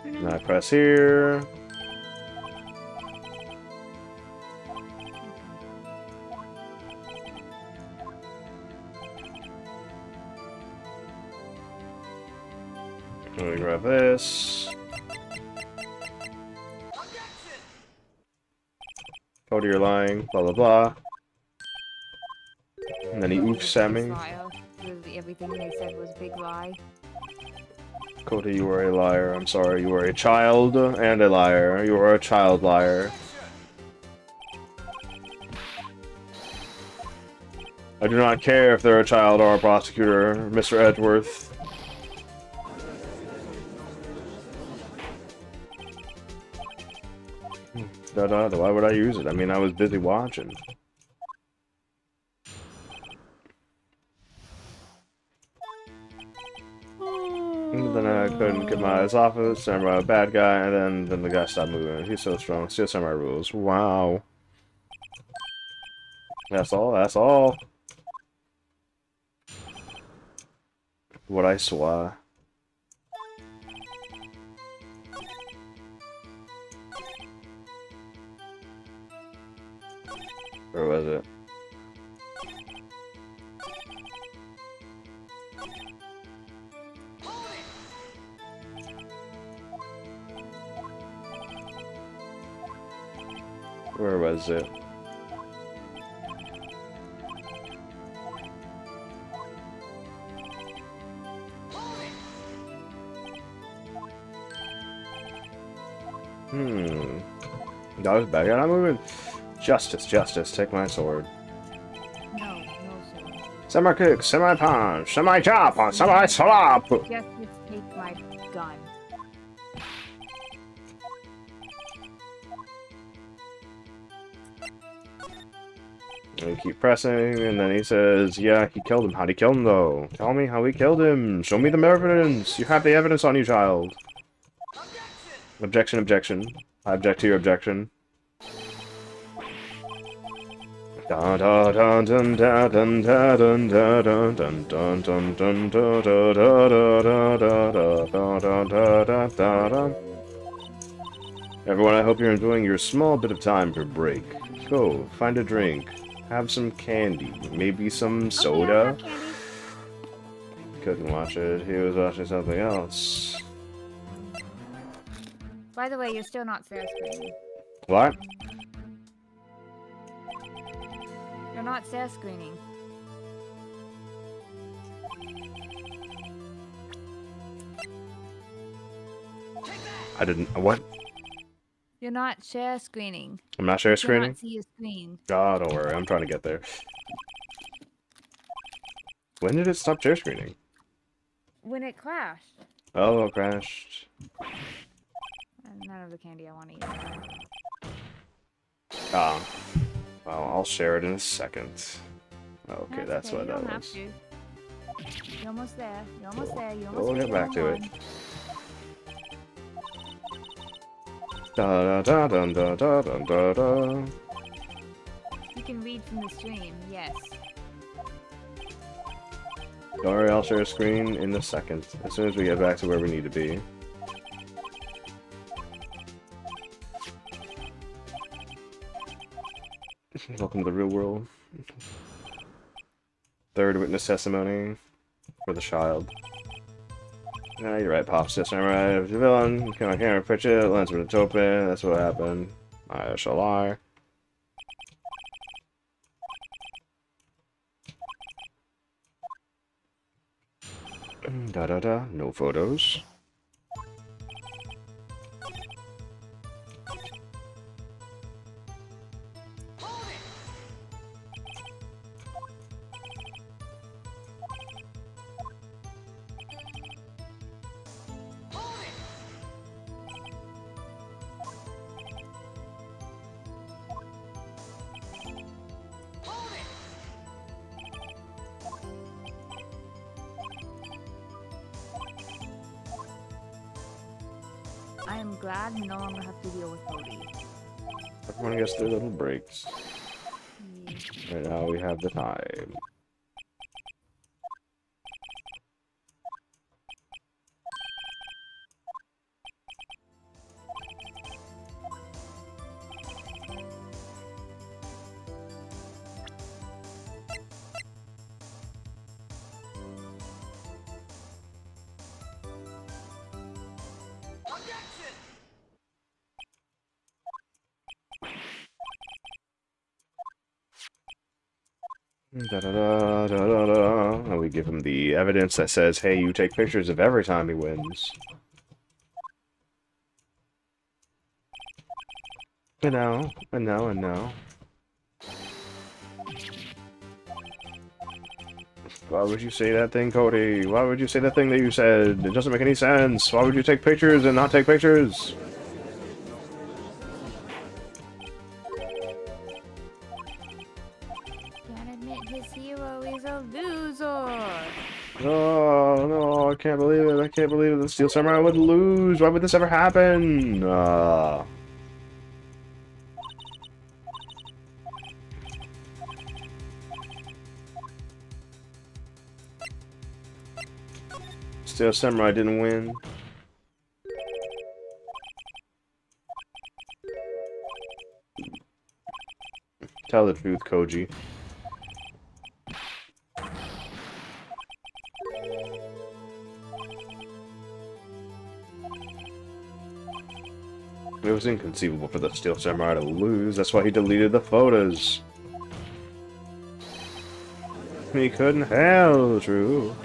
And I press here. Let me grab this. Cody, you're lying. Blah blah blah. And then he oofs at me. Literally everything they said was a big lie. Cody, you are a liar. I'm sorry. You are a child and a liar. You are a child liar. I do not care if they're a child or a prosecutor, Mr. Edgeworth. Why would I use it? I mean, I was busy watching. And then I couldn't get my eyes off of it, Samurai a bad guy, and then the guy stopped moving. He's so strong. Still Samurai rules. Wow. That's all, that's all. What I saw. Where was it? Where was it? That was bad. I'm moving. Justice, justice, take my sword. No, no, sir. Semi-kick, semi-punch, semi-chop, semi-slap! Just take my gun. And we keep pressing, and then he says, yeah, he killed him. How'd he kill him, though? Tell me how he killed him. Show me the evidence. You have the evidence on you, child. Objection, objection. I object to your objection. Dun dun dun dun dun dun dun dun dun dun dun dun dun dun dun. Everyone, I hope you're enjoying your small bit of time for break. Go, find a drink. Have some candy. Maybe some soda. Couldn't watch it. He was watching something else. By the way, you're still not share screening. What? You're not share screening. I didn't. What? You're not share screening. I'm not share You screening? cannot see your screen. Oh, don't worry. I'm trying to get there. When did it stop share screening? When it crashed. Oh, it crashed. None of the candy I want to eat. Ah. Well, I'll share it in a second. Okay, that's okay, what you that don't have was. to. You're almost there. You're almost there. You're almost We'll there. get back to Hold it. on. Da da da da da da da da. You can read from the stream, yes. Don't worry, I'll share a screen in a second. As soon as we get back to where we need to be. Welcome to the real world. Third witness testimony for the child. Yeah, you're right, Pops. Yes, I'm right. If the villain, can my camera picture it? Lens when it's open. That's what happened. I shall lie. Da da da. No photos. I'm glad no longer have to deal with Cody. Everyone gets their little breaks. Yeah. Right now we have the time. Da, da, da, da, da, da. And we give him the evidence that says, hey, you take pictures of every time he wins. And now, and now, and now. Why would you say that thing, Cody? Why would you say that thing that you said? It doesn't make any sense. Why would you take pictures and not take pictures? Can't admit his hero is a loser. Oh, no, I can't believe it. I can't believe it. The Steel Samurai would lose. Why would this ever happen? Steel Samurai didn't win. Tell the truth, Koji. It was inconceivable for the Steel Samurai to lose. That's why he deleted the photos. He couldn't handle the truth.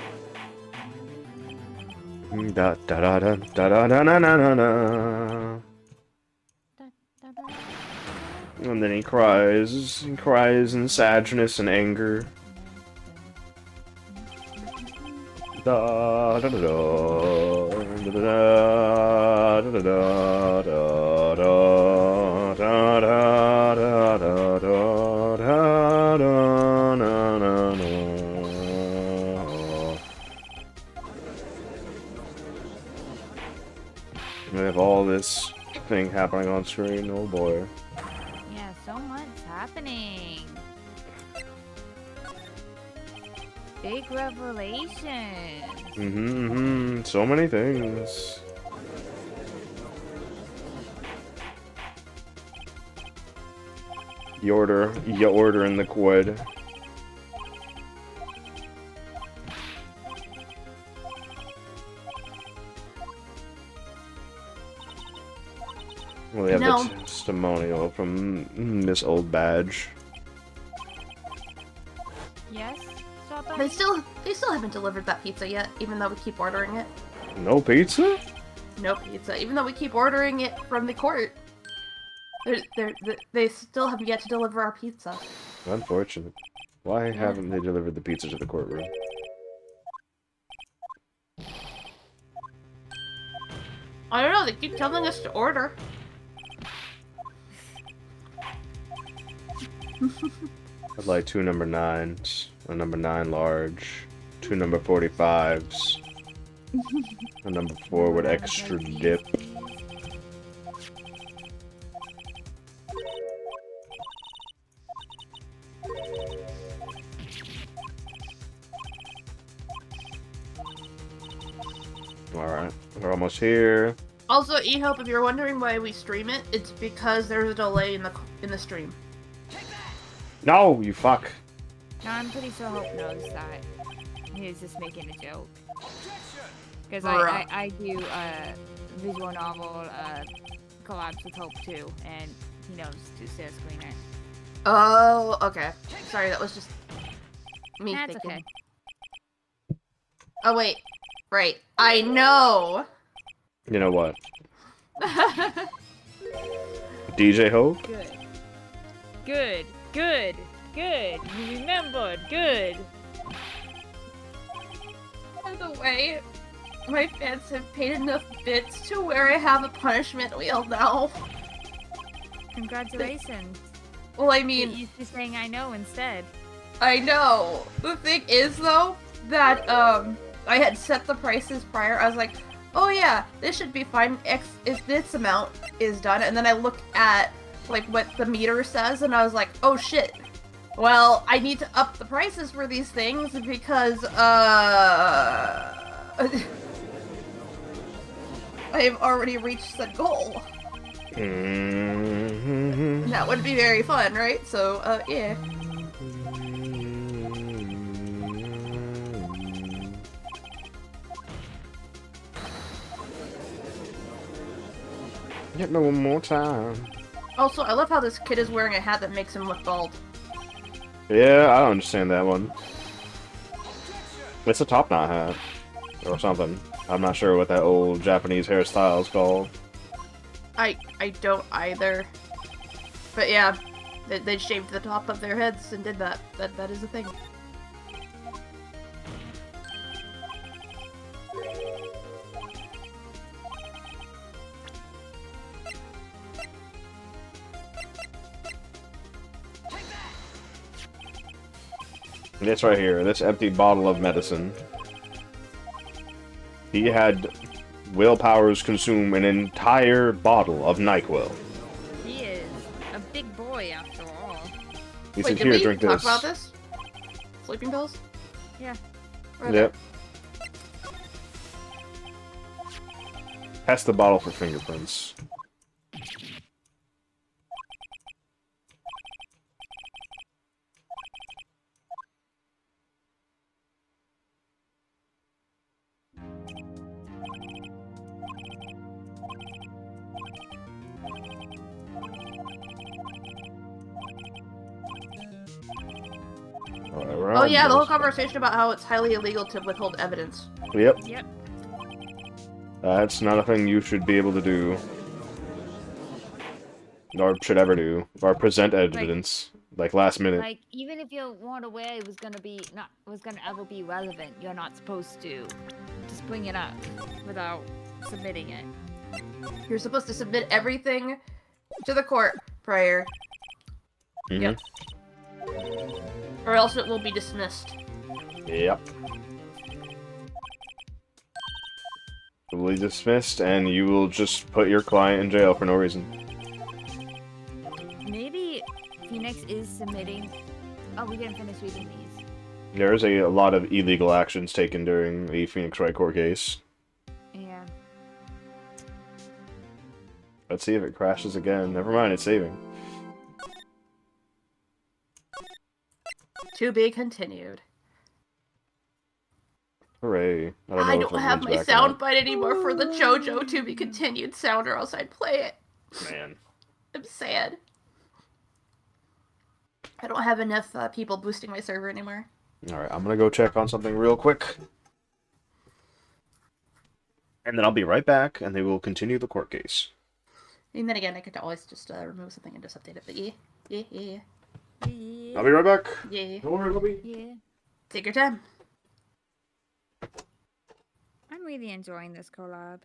Da da da da da da da da da da. And then he cries. He cries in sadness and anger. Da da da da da da da da da da da da da da da da. We have all this thing happening on screen. Oh boy. Yeah, so much happening. Big revelations. So many things. You order in the quid. Well, we have No. the testimonial from Miss Old Badge. Yes, Strawberry? They still haven't delivered that pizza yet, even though we keep ordering it. No pizza? No pizza, even though we keep ordering it from the court. They still have yet to deliver our pizza. Unfortunate. Why haven't they delivered the pizza to the courtroom? I don't know, they keep telling us to order. I'd like 2 number 9s, a number 9 large, 2 number 45s, a number 4 with extra dip. Alright, we're almost here. Also, E-Hope, if you're wondering why we stream it, it's because there's a delay in the stream. No, you fuck. No, I'm pretty sure Hope knows that. He's just making a joke. Because Bruh. I do visual novel collabs with Hope too, and he knows to share screener. Oh, okay. Sorry, that was just me That's thinking. okay. Oh, wait. Right. I know! You know what? DJ Hope? Good. Good. Good. Good. You remembered. Good. By the way, my fans have paid enough bits to where I have a punishment wheel now. Congratulations. Well, I mean, You're just saying I know instead. I know. The thing is, though, that, I had set the prices prior. I was like, oh yeah, this should be fine. X if this amount is done, and then I look at like what the meter says, and I was like, oh shit. Well, I need to up the prices for these things because I've already reached said goal. Mm-hmm. That would be very fun, right? So, yeah. Get no more time. Also, I love how this kid is wearing a hat that makes him look bald. Yeah, I don't understand that one. It's a top knot hat. Or something. I'm not sure what that old Japanese hairstyle is called. I don't either. But yeah, they shaved the top of their heads and did that. That is a thing. This right here, this empty bottle of medicine. He had willpowers consume an entire bottle of NyQuil. He is a big boy after all. He Wait, said, did here, we drink talk this. about this? Sleeping pills? Yeah. Or Yep. Test the bottle for fingerprints. Oh yeah, the whole conversation about how it's highly illegal to withhold evidence. Yep. Yep. That's not a thing you should be able to do. Or should ever do. Or present evidence. Like last minute. Like, even if you weren't aware it was gonna ever be relevant, you're not supposed to just bring it up without submitting it. You're supposed to submit everything to the court prior, Mhm. Yep. or else it will be dismissed. Yep. Fully dismissed, and you will just put your client in jail for no reason. Maybe Phoenix is submitting. Oh, we didn't finish reading these. There's a lot of illegal actions taken during the Phoenix Wright court case. Yeah. Let's see if it crashes again. Never mind, it's saving. To be continued. Hooray. I know if don't it have reads my back or not. soundbite anymore for the JoJo to be continued sound, or else I'd play it. Man. I'm sad. I don't have enough people boosting my server anymore. Alright, I'm gonna go check on something real quick. And then I'll be right back, and they will continue the court case. And then again, I could always just remove something and just update it. But yeah. I'll be right back. Yeah. Don't worry, Bobby. Yeah. Take your time. I'm really enjoying this collab.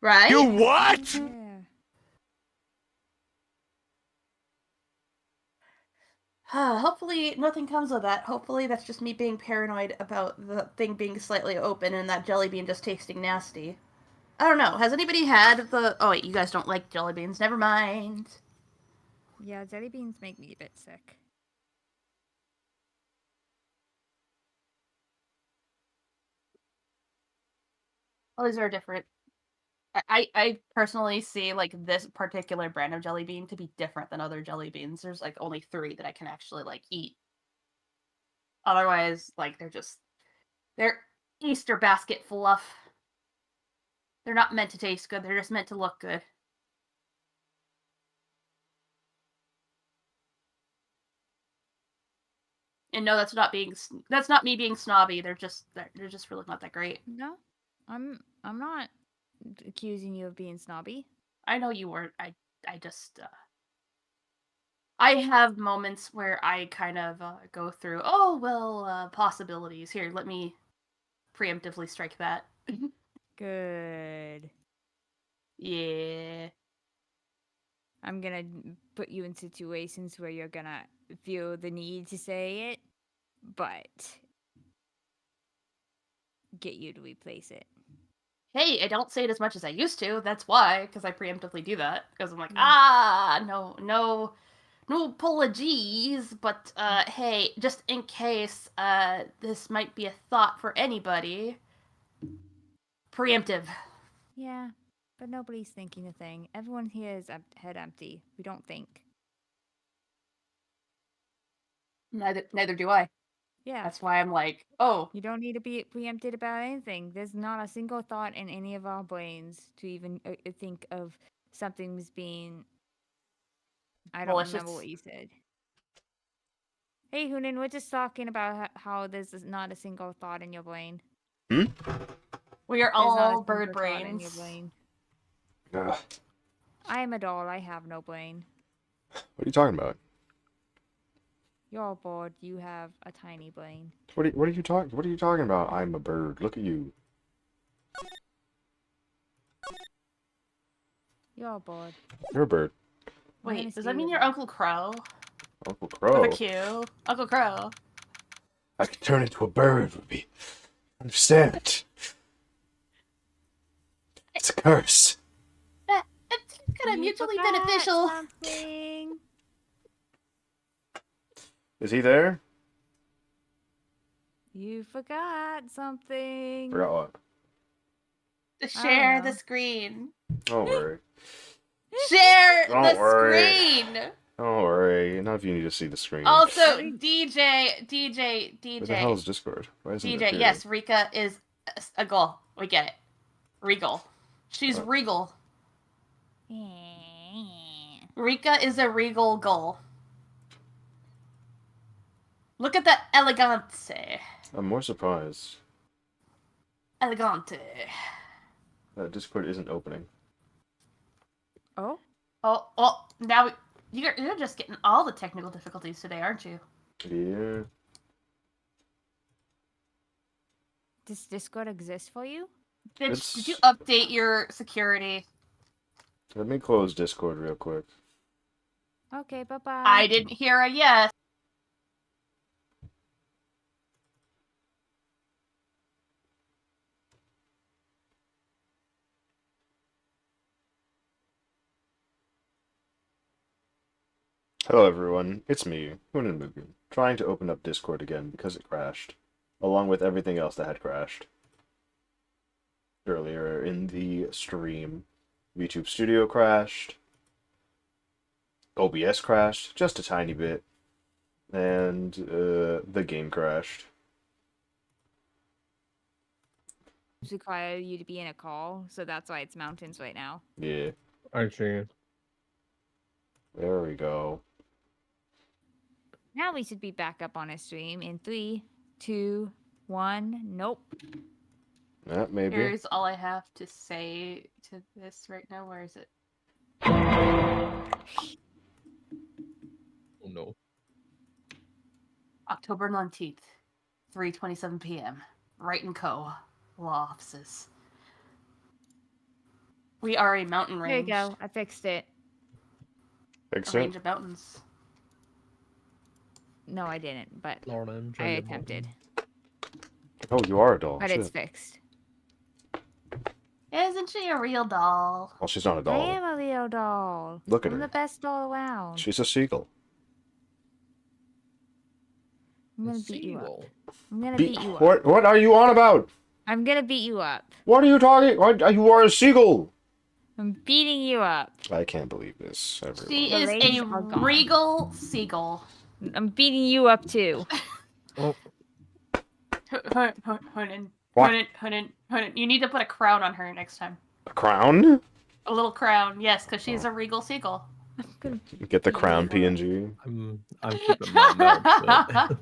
Right? what? Yeah. Hopefully nothing comes of that. Hopefully that's just me being paranoid about the thing being slightly open and that jelly bean just tasting nasty. I don't know. Has anybody had the... Oh wait, you guys don't like jelly beans. Never mind. Yeah, jelly beans make me a bit sick. Well, these are different. I personally see like this particular brand of jelly bean to be different than other jelly beans. There's like only 3 that I can actually like eat. Otherwise, like they're Easter basket fluff. They're not meant to taste good. They're just meant to look good. And no, that's not me being snobby. They're just really not that great. No, I'm not accusing you of being snobby. I know you weren't. I just I have moments where I kind of go through, oh well, possibilities. Here, let me preemptively strike that. Good. Yeah. I'm gonna put you in situations where you're gonna feel the need to say it, but get you to replace it. hey, I don't say it as much as I used to. That's why, because I preemptively do that. Because I'm like, no apologies, but hey, just in case this might be a thought for anybody. Preemptive. Yeah, but nobody's thinking a thing. Everyone here is head empty. We don't think. Neither do I. Yeah. That's why I'm like, oh. You don't need to be preempted about anything. There's not a single thought in any of our brains to even think of something's being. I don't remember malicious. what you said. Hey, Hunan, we're just talking about how there's not a single thought in your brain. Hmm? We are There's not a all bird single thought in your brains. brain. Ugh. I am a doll. I have no brain. What are you talking about? You're bored. You have a tiny brain. What are you talking about? I'm a bird. Look at you. You're bored. You're a bird. Wait, does that mean you're Uncle Crow? Uncle Crow. With a Q? Uncle Crow. I could turn into a bird, Ruby. Understand? It's a curse. It's kind of mutually beneficial. Something. Is he there? You forgot something. Forgot what? To share know. the screen. Don't worry. Share Don't the worry. screen. Don't worry. None of you need to see the screen. Also, Where DJ. the hell is Discord? Why isn't it DJ, appearing? yes, Rika is a gull. We get it. Regal. She's What? regal. Rika is a regal gull. Look at that elegante. I'm more surprised Elegante. that Discord isn't opening. Oh? Oh, now you're just getting all the technical difficulties today, aren't you? Yeah. Does Discord exist for you? Did It's- you update your security? Let me close Discord real quick. Okay, bye-bye. I didn't hear a yes. Hello everyone, it's me, Mugen, trying to open up Discord again because it crashed, along with everything else that had crashed earlier in the stream. YouTube Studio crashed, OBS crashed, just a tiny bit, and the game crashed. Require you to be in a call, so that's why it's mountains right now. Yeah, Archie. there we go. Now we should be back up on a stream in 3, 2, 1. Nope. Maybe. Here's all I have to say to this right now. Where is it? Oh no. October 19th, 3:27 p.m. Wright & Co. Law offices. We are a mountain range. There you go. I fixed it. Fix A it. range of mountains. No, I didn't, but Lord, I'm I attempted. Oh, you are a doll. But Shit. it's fixed. Isn't she a real doll? Well, she's not a I doll. am a real doll. Look at I'm her. the best doll around. She's a seagull. I'm gonna beat you up. Seagull. I'm gonna beat you up. What are you on about? I'm gonna beat you up. What are you talking? You are a seagull. I'm beating you up. I can't believe this, everyone. She The is ladies a are gone. regal seagull. I'm beating you up too. Oh, Hunin. What? Hunin. You need to put a crown on her next time. A crown? A little crown, yes, because she's a regal seagull. Get the crown PNG. I'm keeping my notes.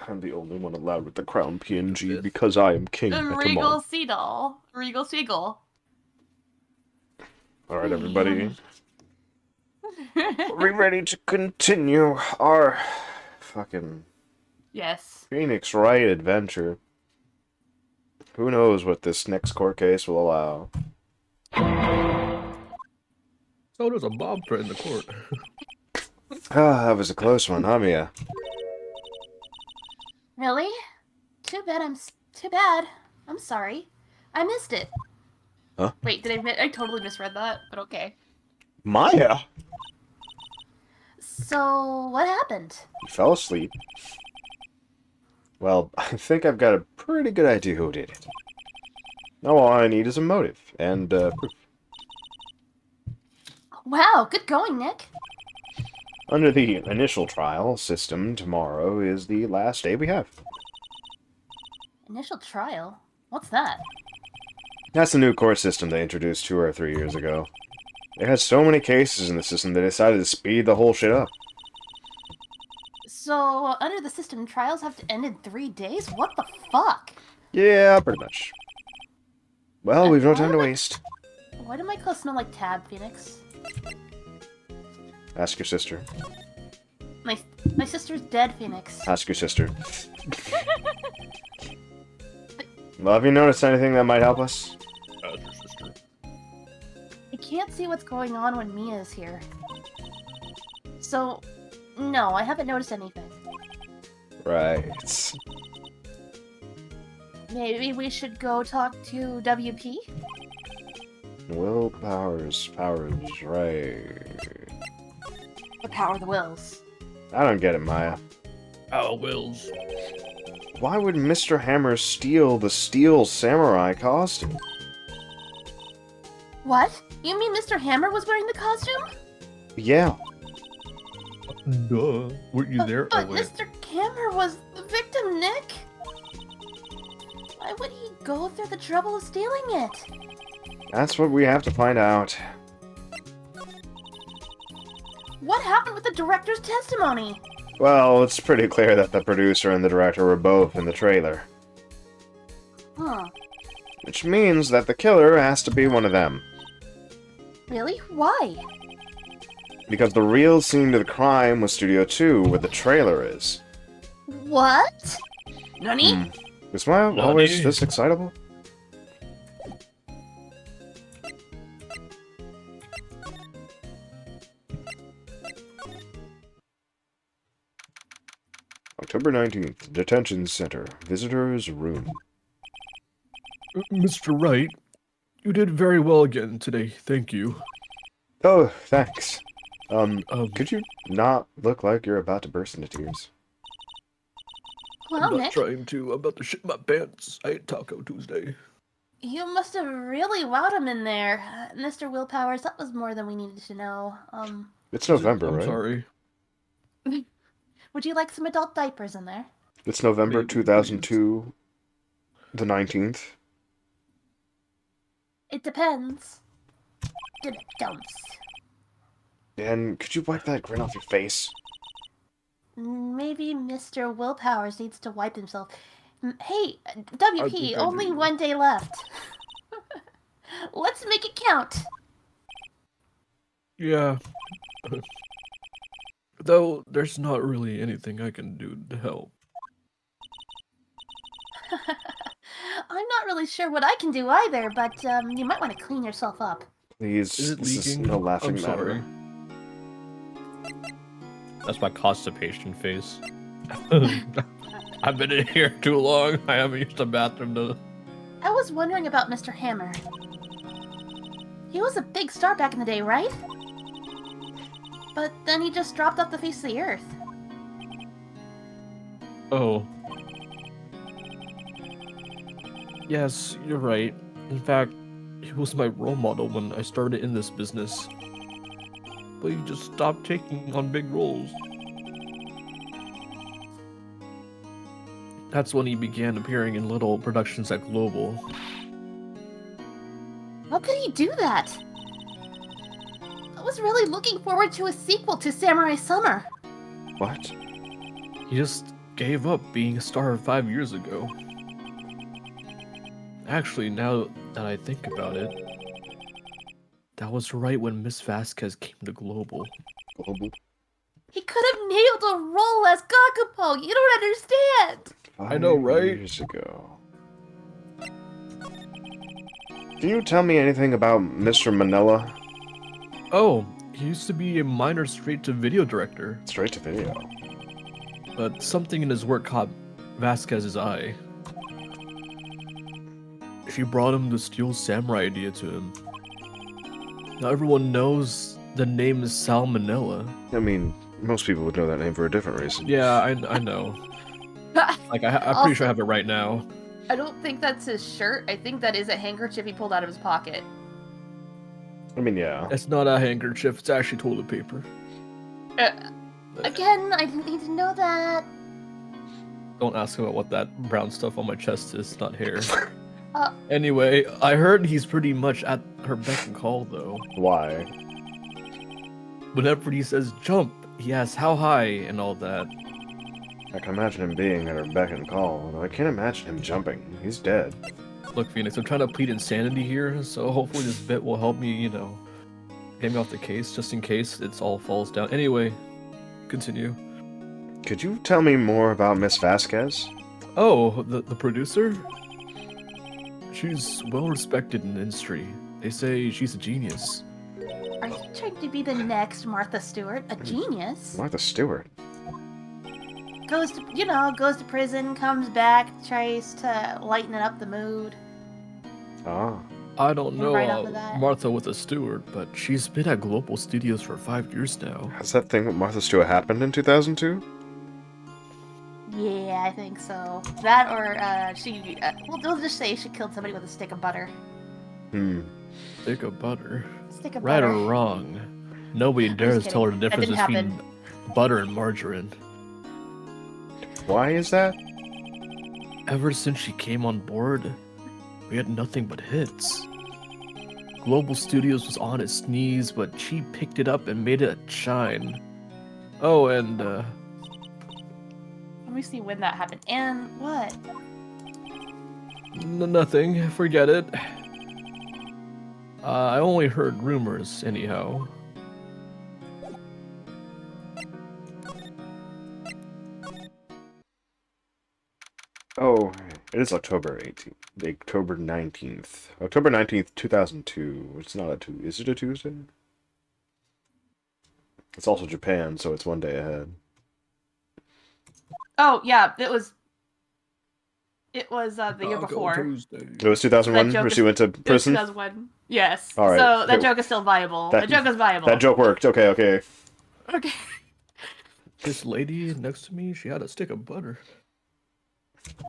I'm the only one allowed with the crown PNG because I am king. A Come regal on. sea doll. Regal seagull. All right, everybody. Are we ready to continue our fucking Yes. Phoenix Wright adventure? Who knows what this next court case will allow? So does a bob threat in the court. Ah, that was a close one, huh, Mia? Really? Too bad. I'm sorry. I missed it. Huh? Wait, did I totally misread that, but okay. Maya? So, what happened? You fell asleep. Well, I think I've got a pretty good idea who did it. Now all I need is a motive, and, proof. Wow, good going, Nick. Under the initial trial system, tomorrow is the last day we have. Initial trial? What's that? That's the new court system they introduced 2 or 3 years ago. They had so many cases in the system they decided to speed the whole shit up. So, under the system, trials have to end in 3 days? What the fuck? Yeah, pretty much. Well, we've no time to waste. Why do my clothes smell like Tab, Phoenix? Ask your sister. My sister's dead, Phoenix. Ask your sister. Well, have you noticed anything that might help us? Ask your sister. I can't see what's going on when Mia is here. So, no, I haven't noticed anything. Right. Maybe we should go talk to WP? Powers, right. The power of the wills. I don't get it, Maya. Our wills. Why would Mr. Hammer steal the steel samurai costume? What? You mean Mr. Hammer was wearing the costume? Yeah. Duh. Weren't you there? But Oh, wait. Mr. Hammer was the victim, Nick! Why would he go through the trouble of stealing it? That's what we have to find out. What happened with the director's testimony? Well, it's pretty clear that the producer and the director were both in the trailer. Huh. Which means that the killer has to be one of them. Really? Why? Because the real scene to the crime was Studio 2, where the trailer is. What? Nani? Is Maya Nani? always this excitable? October 19th, Detention Center, Visitor's Room. Mr. Wright, you did very well again today. Thank you. Oh, thanks. Could you not look like you're about to burst into tears? Wow, I'm not Nick, trying to. I'm about to shit my pants. I ate Taco Tuesday. you must have really wowed him in there. Mr. Willpowers, that was more than we needed to know. It's November, I'm right? sorry. Would you like some adult diapers in there? It's November Maybe, 2002, the 19th. It depends. Dumps. And could you wipe that grin off your face? Maybe Mr. Willpowers needs to wipe himself. Hey, I WP, think I only do. 1 day left. Let's make it count. Yeah. Though there's not really anything I can do to help. I'm not really sure what I can do either, but you might want to clean yourself up. Please, Is it this is leaking? no laughing I'm matter. sorry. That's my constipation face. I've been in here too long. I haven't used the bathroom to... I was wondering about Mr. Hammer. He was a big star back in the day, right? But then he just dropped off the face of the earth. Oh. Yes, you're right. In fact, he was my role model when I started in this business. But he just stopped taking on big roles. That's when he began appearing in little productions at Global. How could he do that? I was really looking forward to a sequel to Samurai Summer. What? He just gave up being a star 5 years ago. Actually, now that I think about it, that was right when Miss Vasquez came to Global. Global? He could have nailed a role as Kakapo. You don't understand. I know, right? Years ago. Can you tell me anything about Mr. Manila? Oh, he used to be a minor straight-to-video director, Straight to video. but something in his work caught Vasquez's eye. She brought him the Steel Samurai idea to him. Now everyone knows the name is Salmonella. I mean, most people would know that name for a different reason. Yeah, I know. Like, I'm pretty sure I have it right now. I don't think that's his shirt. I think that is a handkerchief he pulled out of his pocket. I mean, yeah. It's not a handkerchief, it's actually toilet paper. Again, I didn't need to know that. Don't ask about what that brown stuff on my chest is, not hair. Uh. Anyway, I heard he's pretty much at her beck and call, though. Why? Whenever he says jump, he asks how high and all that. I can imagine him being at her beck and call, though I can't imagine him jumping. He's dead. Look, Phoenix, I'm trying to plead insanity here, so hopefully this bit will help me, you know, get me off the case, just in case it all falls down. Anyway, continue. Could you tell me more about Miss Vasquez? Oh, the producer? She's well respected in the industry. They say she's a genius. Are you trying to be the next Martha Stewart? A genius? Martha Stewart. Goes to prison, comes back, tries to lighten up the mood. Ah. I don't know Right off of that. Martha with a Stewart, but she's been at Global Studios for 5 years now. Has that thing with Martha Stewart happened in 2002? Yeah, I think so. That or we'll just say she killed somebody with a stick of butter. Stick of butter. Stick of Right butter. or wrong, nobody dares kidding. tell her the That difference didn't between happen. butter and margarine. Why is that? Ever since she came on board, we had nothing but hits. Global Studios was on its knees, but she picked it up and made it shine. Oh, and Let me see when that happened. And what? nothing. Forget it. I only heard rumors, anyhow. Oh, it is October 18th. October 19th. October 19th, 2002. It's not a Tuesday. Is it a Tuesday? It's also Japan, so it's one day ahead. Oh yeah, it was the year before. It was 2001 That where joke she went to It was prison? 2001. Yes. All right. So that It- joke is still viable. that- The joke is viable. That joke worked. Okay, okay. Okay. This lady next to me, she had a stick of butter.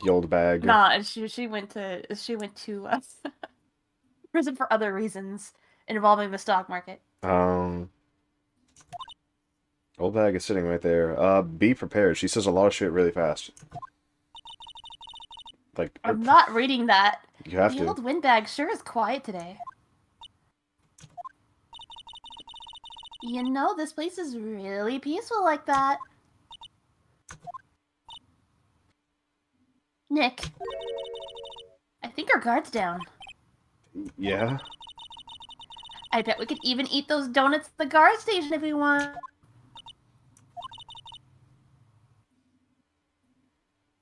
The old bag. Nah, and she went to prison for other reasons involving the stock market. Old bag is sitting right there. Be prepared. She says a lot of shit really fast. Like, I'm not reading that. you have The to. old windbag sure is quiet today. You know, this place is really peaceful like that. Nick, I think our guard's down. Yeah? I bet we could even eat those donuts at the guard station if we want.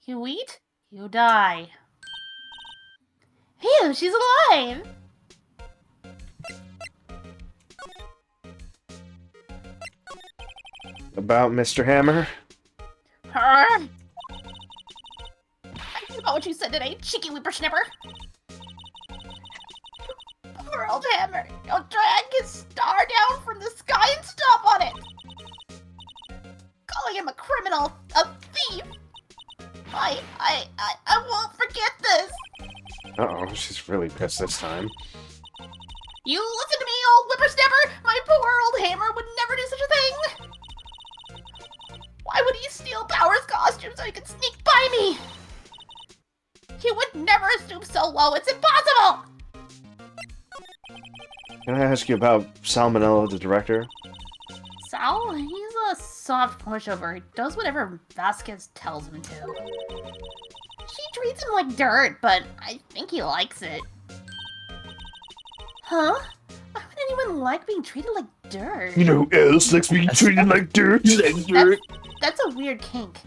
You eat, you die. Phew, she's alive! About Mr. Hammer? Her? That's about what you said today, cheeky whippersnapper. Poor old Hammer. You'll drag his star down from the sky and stomp on it. Calling him a criminal, a thief. I won't forget this. Uh-oh, she's really pissed this time. You listen to me, old whippersnapper! My poor old Hammer would never do such a thing! Why would he steal Power's costume so he could sneak by me? He would never stoop so low, it's impossible! Can I ask you about Salmonella, the director? Sal, he's a soft pushover. He does whatever Vasquez tells him to. She treats him like dirt, but I think he likes it. Huh? Why would anyone like being treated like dirt? You know who else likes being treated like dirt? That's a weird kink.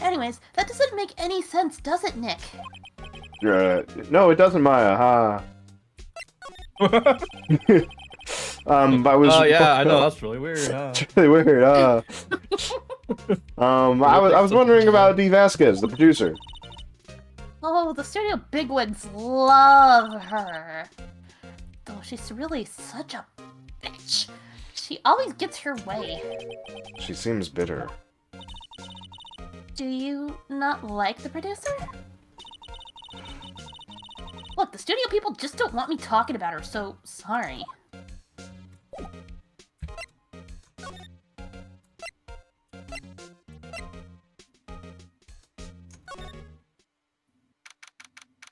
Anyways, that doesn't make any sense, does it, Nick? No, it doesn't, Maya. Ha. I was. Oh yeah, I know, that's really weird, huh? It's really weird. I was wondering about D. Vasquez, the producer. Oh, the studio bigwigs love her. Though she's really such a bitch. She always gets her way. She seems bitter. Do you not like the producer? Look, the studio people just don't want me talking about her, so sorry.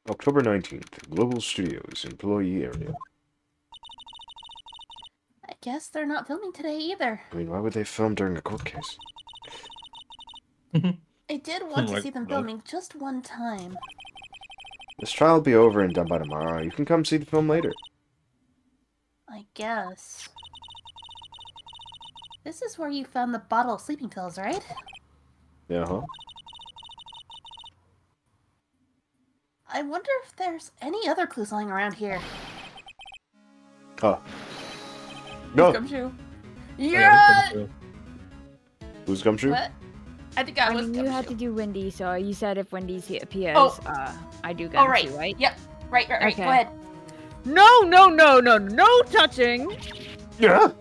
October 19th, Global Studios Employee Area. I guess they're not filming today either. I mean, why would they film during a court case? I did want to Like, see them nope. filming just one time. This trial will be over and done by tomorrow. You can come see the film later. I guess. This is where you found the bottle of sleeping pills, right? Yeah, huh? I wonder if there's any other clues lying around here. Oh. No! Gumshoe. Yeah, Yeah! Who's Gumshoe? What? I think I was You had to Gumshoe. do Wendy, so you said if Wendy's appears, Oh. I do Oh, Gumshoe, right. right? Yep. Right. Okay. Go ahead. No touching! Yeah!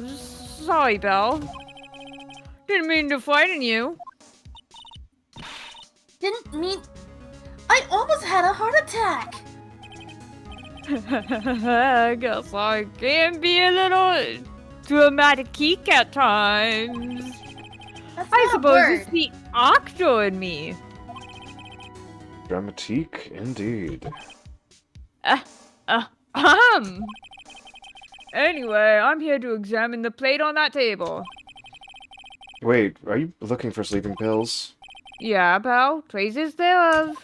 Sorry, Belle. Didn't mean to frighten you. Didn't mean... I almost had a heart attack! I guess I can be a little dramatic at times. That's I not a suppose word. it's the actor in me. Dramatique, indeed. Anyway, I'm here to examine the plate on that table. Wait, are you looking for sleeping pills? Yeah, pal. Traces thereof.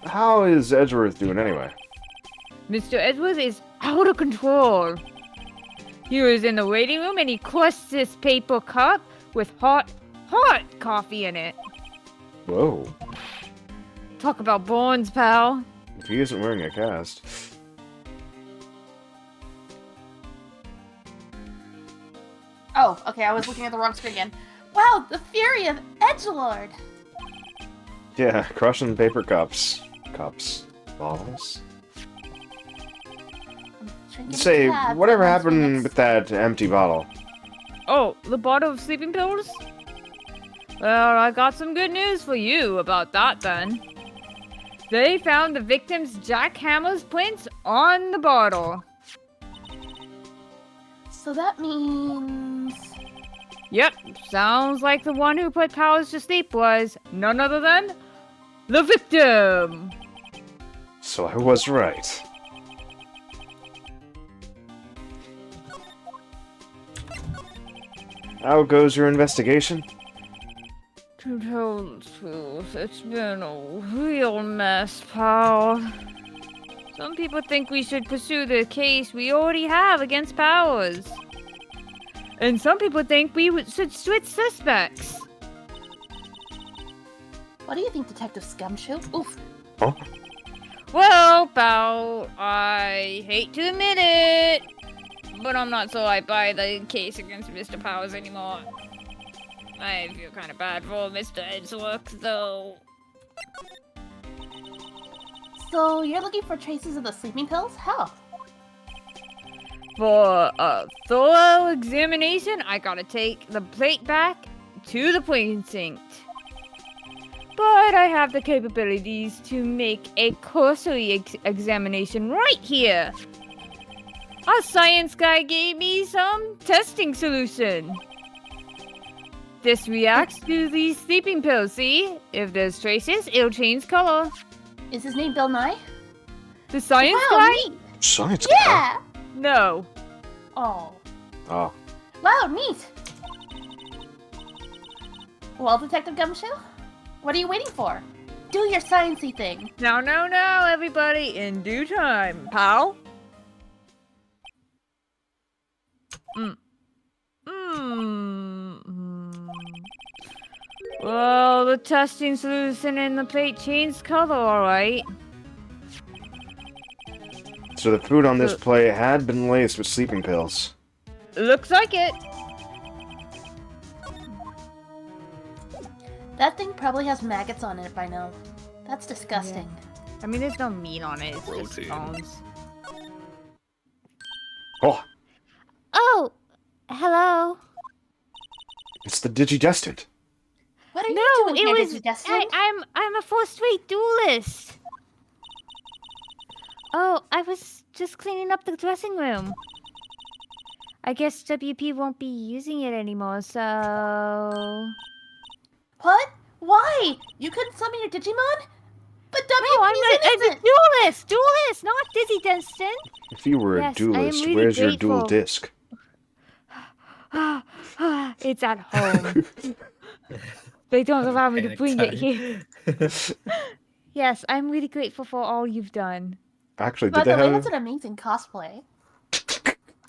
How is Edgeworth doing anyway? Mr. Edwards is out of control. He was in the waiting room and he crushed this paper cup with hot coffee in it. Whoa. Talk about bones, pal. If he isn't wearing a cast. Oh, okay, I was looking at the wrong screen again. Wow, the fury of Edgelord! Yeah, crushing paper cups. Bottles. Drinking a Say, cab whatever for happened minutes. with that empty bottle? Oh, the bottle of sleeping pills? Well, I got some good news for you about that then. They found the victim's jackhammer's prints on the bottle. So that means... Yep, sounds like the one who put Powers to sleep was none other than the victim. So I was right. How goes your investigation? To tell the truth, it's been a real mess, pal. Some people think we should pursue the case we already have against Powers. And some people think should switch suspects. What do you think, Detective Scumshoe? Oof. Huh? Well, pal, I hate to admit it, but I'm not so I buy the case against Mr. Powers anymore. I feel kind of bad for Mr. Edgeworth, though. So you're looking for traces of the sleeping pills? How? For a thorough examination, I gotta take the plate back to the precinct. But I have the capabilities to make a cursory examination right here. Our science guy gave me some testing solution. This reacts to these sleeping pills, see? If there's traces, it'll change color. Is his name Bill Nye? The science Wow, guy? neat! Science guy? Yeah! No. Oh. Oh. Wow, neat! Well, Detective Gumshoe, what are you waiting for? Do your sciencey thing. No, everybody, in due time, pal. Well, the testing solution in the plate changed color, alright. It's So the food on this plate had been laced with sleeping pills. Looks like it. That thing probably has maggots on it by now. That's disgusting. I mean, there's no meat on it. It's just Protein. bones. Oh, Oh, hello. it's the Digidestined. What are No, you doing it here, was. Digidestined? I'm a first-rate duelist. Oh, I was just cleaning up the dressing room. I guess WP won't be using it anymore, so. What? Why? You couldn't summon your Digimon? But No, I'm WP's a innocent! duelist, not Dizzy Dunstan. If you were Yes, a I am duelist, really where's your dual grateful. disc? It's at home. They don't allow me to Panic bring it time. here. Yes, I'm really grateful for all you've done. Actually, By did they the way, have... that's an amazing cosplay.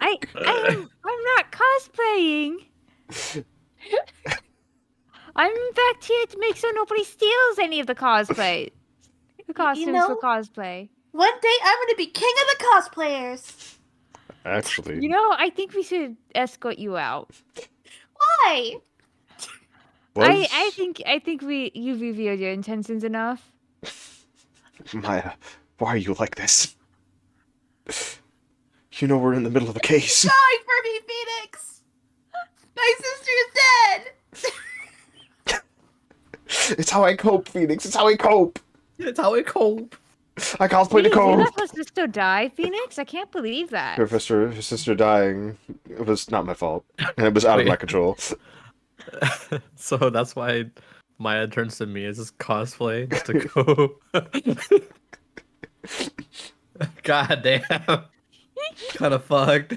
I'm not cosplaying. I'm in fact here to make sure nobody steals any of the cosplay. The costumes know- for cosplay. One day I'm gonna be king of the cosplayers! Actually, You know, I think we should escort you out. Why? was... I think you've revealed your intentions enough. Maya, why are you like this? You know we're in the middle of a case. Sorry for me, Phoenix! My sister is dead! It's how I cope, Phoenix. It's how I cope. It's how I cope. I cosplay to Jeez, you cope. let her sister die, Phoenix? I can't believe that. Her sister dying. It was not my fault, and it was out of Wait. my control. So that's why Maya turns to me as this cosplay just to go. God damn. Kind of fucked.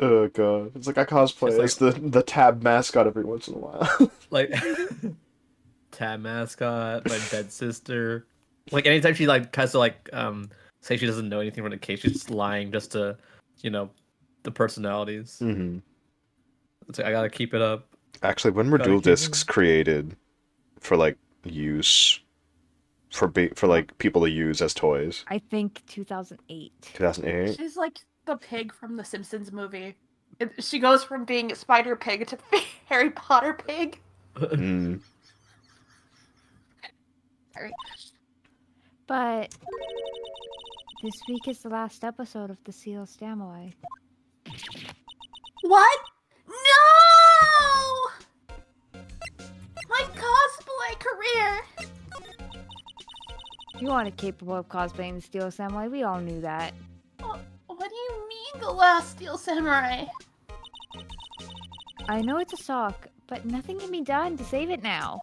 Oh god, it's like I cosplay It's as the tab mascot every once in a while. Like tab mascot, my dead sister. Like anytime she like tries to like say she doesn't know anything from the case, she's just lying just to, you know, the personalities. hmm It's like I gotta keep it up. Actually, when were Gotta dual keep it- discs created for like use for like people to use as toys? I think 2008. 2008. She's like the pig from the Simpsons movie. She goes from being Spider Pig to Harry Potter Pig. Mm. Sorry. But this week is the last episode of the Seal Samurai. What? No! My cosplay career! You aren't capable of cosplaying the Steel Samurai. We all knew that. What do you mean, the last Steel Samurai? I know it's a shock, but nothing can be done to save it now.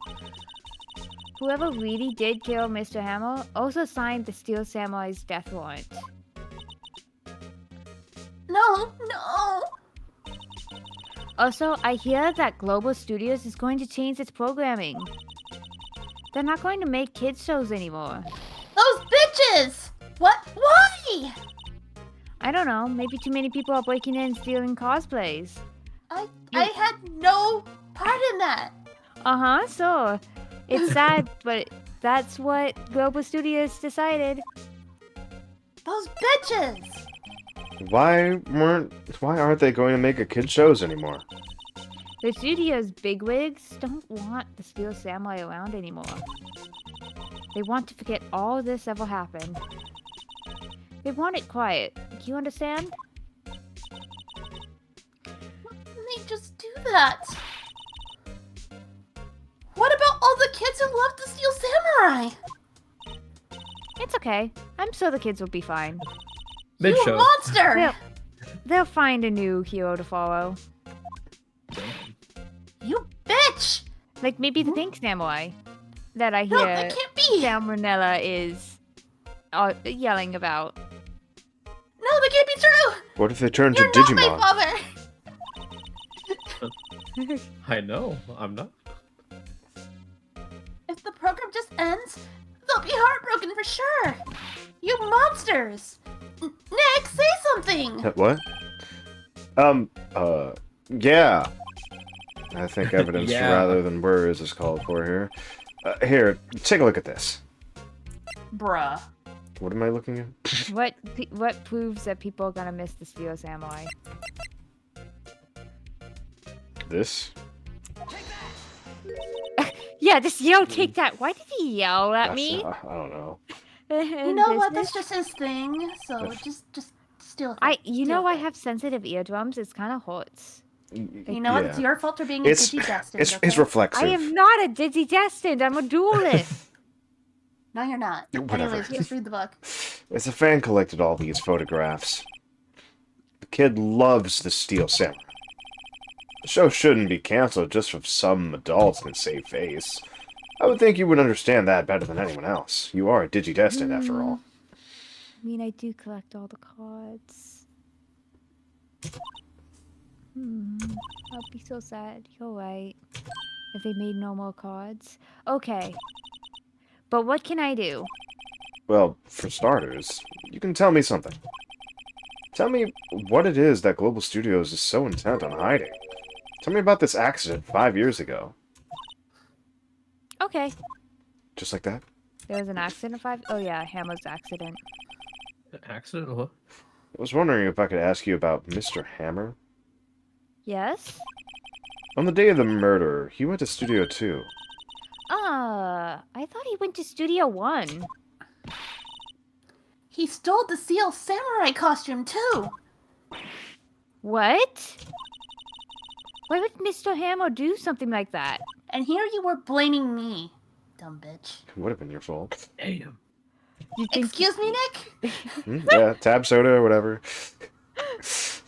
Whoever really did kill Mr. Hamill also signed the Steel Samurai's death warrant. No. Also, I hear that Global Studios is going to change its programming. They're not going to make kids shows anymore. Those bitches! What? Why? I don't know, maybe too many people are breaking in and stealing cosplays. I had no part in that. Uh-huh, so it's sad, but that's what Global Studios decided. Those bitches! Why aren't they going to make a kid shows anymore? The studio's bigwigs don't want the Steel Samurai around anymore. They want to forget all this ever happened. They want it quiet. Do you understand? Why didn't they just do that? What about all the kids who loved the Steel Samurai? It's okay. I'm sure the kids will be fine. You a Mid-show. monster! They'll find a new hero to follow. You bitch! Like maybe the Pink Samurai that I No, hear that can't be! Salmonella is yelling about. No, that can't be true! What if they turn to You're not my Digimon? father! I know, I'm not. If the program just ends, they'll be heartbroken for sure! You monsters! Nick, say something! What? Yeah. I think evidence Yeah. rather than words is called for here. Here, take a look at this. Bruh. What am I looking at? What proves that people are gonna miss the Steel Samurai? This? Yeah, just yell, take that. Why did he yell at That's me? I don't know. You know what? That's just his thing. So just steal it. You know, I have sensitive eardrums. It's kind of hurts. You know what? It's your fault for being It's a destined. it's Okay? reflexive. I am not a digi destined. I'm a duelist. No, you're not. Whatever. Anyways, just read the book. It's a fan collected all these photographs. The kid loves the Steel Samurai. The show shouldn't be canceled just for some adults can save face. I would think you would understand that better than anyone else. You are a Digidestined, after all. I mean, I do collect all the cards. I'd be so sad. You're right. If they made no more cards. Okay. But what can I do? Well, for starters, you can tell me something. Tell me what it is that Global Studios is so intent on hiding. Tell me about this accident 5 years ago. Okay. Just like that? There was an accident 5? Oh yeah, Hammer's accident. Accident? What? I was wondering if I could ask you about Mr. Hammer. Yes? On the day of the murder, he went to Studio 2. I thought he went to Studio 1. He stole the Seal Samurai costume too. What? Why would Mr. Hammer do something like that? And here you were blaming me, dumb bitch. It would have been your fault. Damn. You think Excuse me, Nick? Yeah, tab soda or whatever.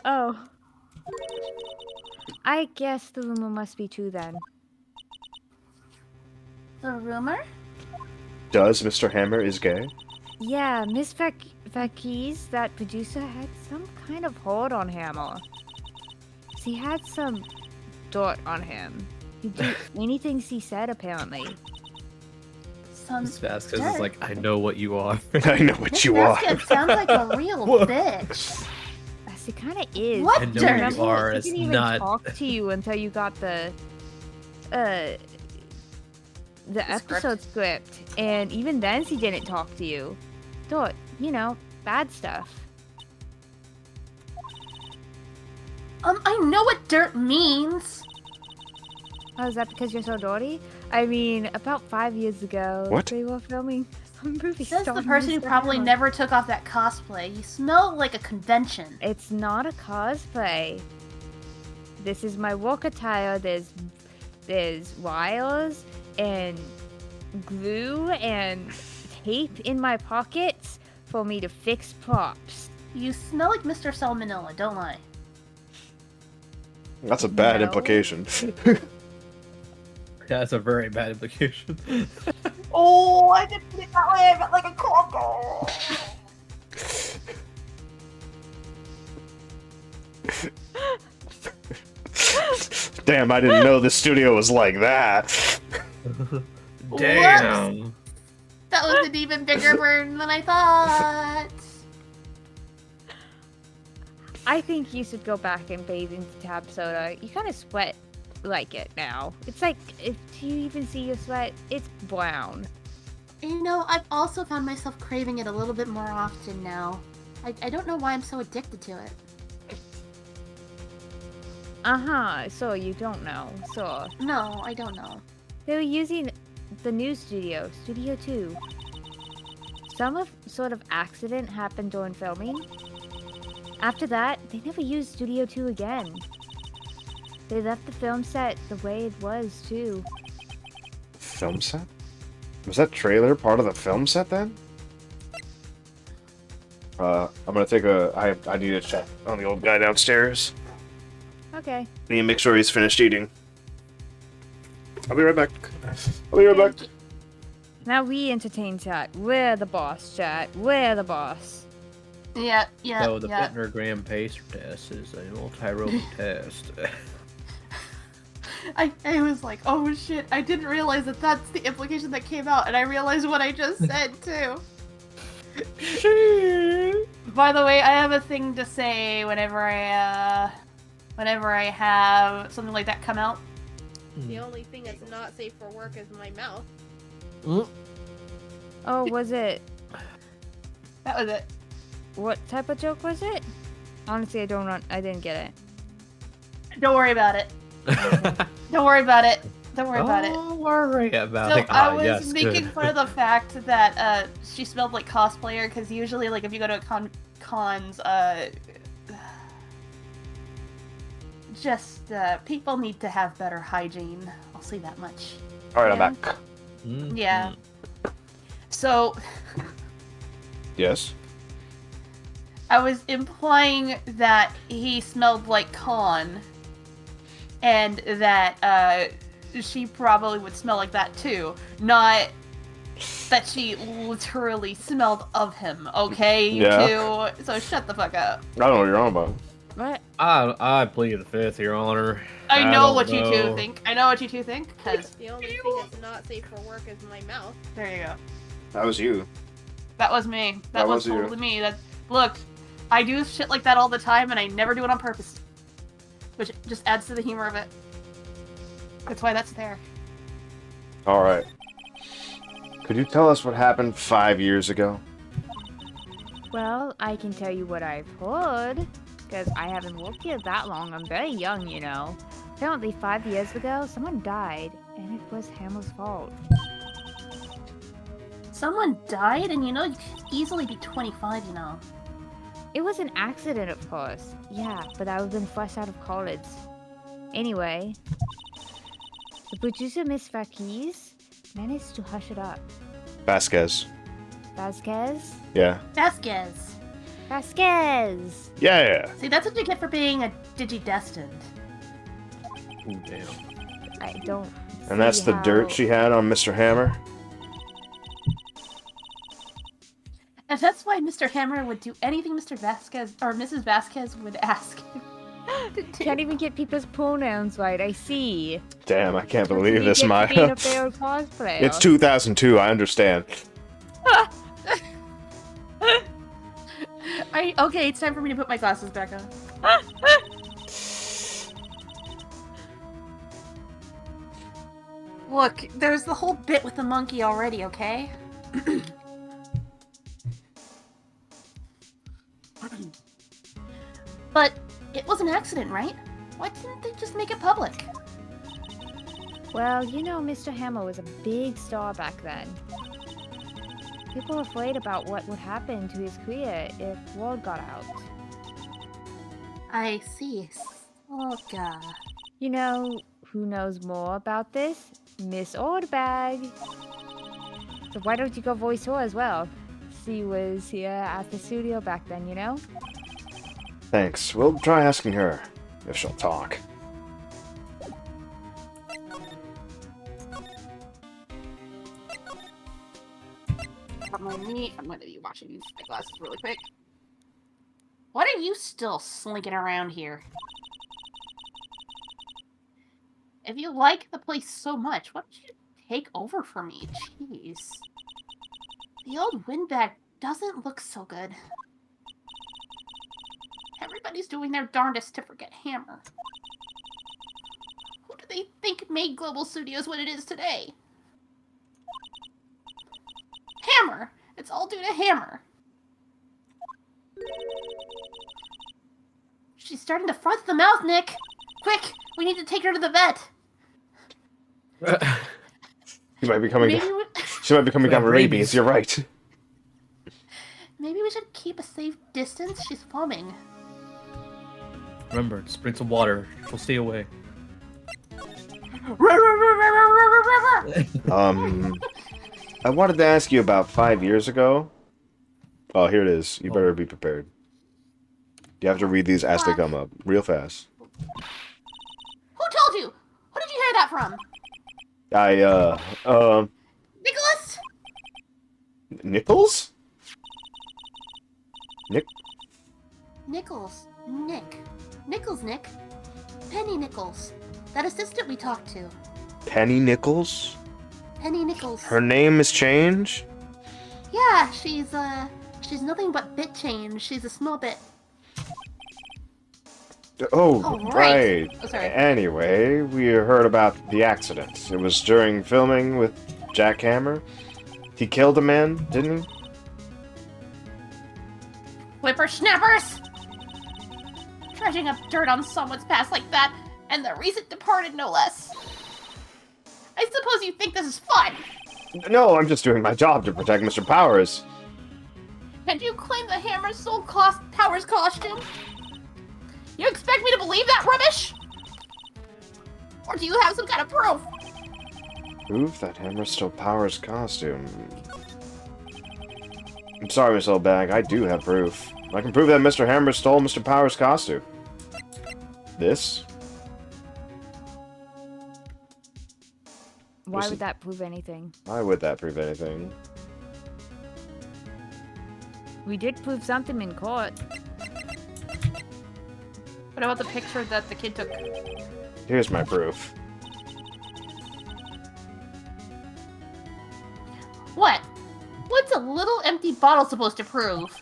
Oh. I guess the rumor must be true then. The rumor? Does Mr. Hammer is gay? Yeah, Miss Vakis, that producer, had some kind of hold on Hammer. He had some dirt on him. He'd do anything he said, apparently. Miss Vasquez is like, I know what you are. I know what you are. Vasquez sounds like a real bitch. Yes, he kind of is. What I know dirt? what you are. He It's didn't even not. talk to you until you got the episode script, and even then he didn't talk to you. Dirt, you know, bad stuff. I know what dirt means. Oh, is that because you're so dirty? I mean, about 5 years ago, What? they were filming some movie. Says the starring person who Mr. probably Hammer. never took off that cosplay. You smell like a convention. It's not a cosplay. This is my work attire. There's wires and glue and tape in my pockets for me to fix props. You smell like Mr. Salmonella, don't lie. That's a bad No. implication. Yeah, that's a very bad implication. Oh, I didn't put it that way. I meant like a cold. Damn, I didn't know the studio was like that. Damn. That was an even bigger burn than I thought. I think you should go back and bathe in tab soda. You kind of sweat like it now. It's like, do you even see your sweat? It's brown. You know, I've also found myself craving it a little bit more often now. I don't know why I'm so addicted to it. Uh-huh, so you don't know. So, No, I don't know. they were using the new studio, Studio 2. Some sort of accident happened during filming. After that, they never used Studio 2 again. They left the film set the way it was, too. Film set? Was that trailer part of the film set then? I'm gonna take I need to check on the old guy downstairs. Okay. I need to make sure he's finished eating. I'll be right back. I'll be right back. Now we entertain chat. We're the boss, chat. We're the boss. Yeah. So the Bittner-Graham pacer test is a multi-rope test. I was like, oh shit, I didn't realize that that's the implication that came out, and I realized what I just said too. By the way, I have a thing to say whenever I have something like that come out. The only thing that's not safe for work is my mouth. Oh, was it? That was it. What type of joke was it? Honestly, I didn't get it. Don't worry about it. Don't worry about it. Don't worry about it. Don't worry about So it. I Ah, was yes, making good. fun of the fact that she smelled like cosplayer because usually like if you go to cons people need to have better hygiene. I'll say that much. Alright, I'm Yeah. back. Yeah. So Yes? I was implying that he smelled like Khan, and that she probably would smell like that too. Not that she literally smelled of him, okay? You Yeah. two? So shut the fuck up. I don't know what you're on about. What? I plead the fifth, Your Honor. I know don't what you two know. think. I know what you two think, because The only thing that's not safe for work is my mouth. there you go. That was you. That was me. That, That was was you. totally me. Look, I do shit like that all the time, and I never do it on purpose. Which just adds to the humor of it. That's why that's there. Alright. Could you tell us what happened 5 years ago? Well, I can tell you what I've heard, because I haven't worked here that long. I'm very young, you know. Apparently 5 years ago, someone died, and it was Hammer's fault. Someone died, and you know, you could easily be 25, you know. It was an accident, of course. Yeah, but I would have been fresh out of college. Anyway, the producer, Miss Vakis, managed to hush it up. Vasquez. Vasquez? Yeah. Vasquez. Vasquez! Yeah! See, that's what you get for being a Digidestined. Ooh, damn. I don't. And that's see the dirt how- she had on Mr. Hammer? And that's why Mr. Hammer would do anything Mr. Vasquez or Mrs. Vasquez would ask him to do. Can't even get people's pronouns right, I see. Damn, I can't What do believe you this, get for Maya. being a failed cosplayer? It's 2002, I understand. Okay, it's time for me to put my glasses back on. Look, there's the whole bit with the monkey already, okay? But it was an accident, right? Why didn't they just make it public? Well, you know, Mr. Hammer was a big star back then. People were afraid about what would happen to his career if word got out. I see. Oh god. You know who knows more about this? Miss Oldbag. So why don't you go voice her as well? She was here at the studio back then, you know? Thanks. We'll try asking her, if she'll talk. I'm going to be watching these my glasses really quick. What are you still slinking around here? If you like the place so much, why don't you take over for me? Jeez. The old windbag doesn't look so good. Everybody's doing their darndest to forget Hammer. Who do they think made Global Studios what it is today? Hammer! It's all due to Hammer. She's starting to froth the mouth, Nick! Quick! We need to take her to the vet! She might be coming. Maybe we, She might be coming down with rabies. You're right. maybe we should keep a safe distance. She's foaming. Remember, just bring some water. She'll stay away. I wanted to ask you about 5 years ago. Oh, here it is. You better be prepared. You have to read these as they come up, real fast. Who told you? Who did you hear that from? Nicholas? Nichols? Nichols. Nick. Nichols, Nick. Penny Nichols. That assistant we talked to. Penny Nichols? Penny Nichols. Her name is changed? Yeah, she's nothing but bit change. She's a small bit. Oh, Oh, right. right. Oh, sorry. Anyway, we heard about the accident. It was during filming with Jack Hammer. He killed a man, didn't he? whippersnappers! Dredging up dirt on someone's past like that, and the recent departed no less. I suppose you think this is fun! No, I'm just doing my job to protect Mr. Powers. And you claim the hammer stole Powers' costume? You expect me to believe that rubbish? Or do you have some kind of proof? Proof that Hammer stole Powers' costume. I'm sorry, Miss Oldbag, I do have proof. I can prove that Mr. Hammer stole Mr. Powers' costume. This? Why would that prove anything? Why would that prove anything? We did prove something in court. What about the picture that the kid took? Here's my proof. What? What's a little empty bottle supposed to prove?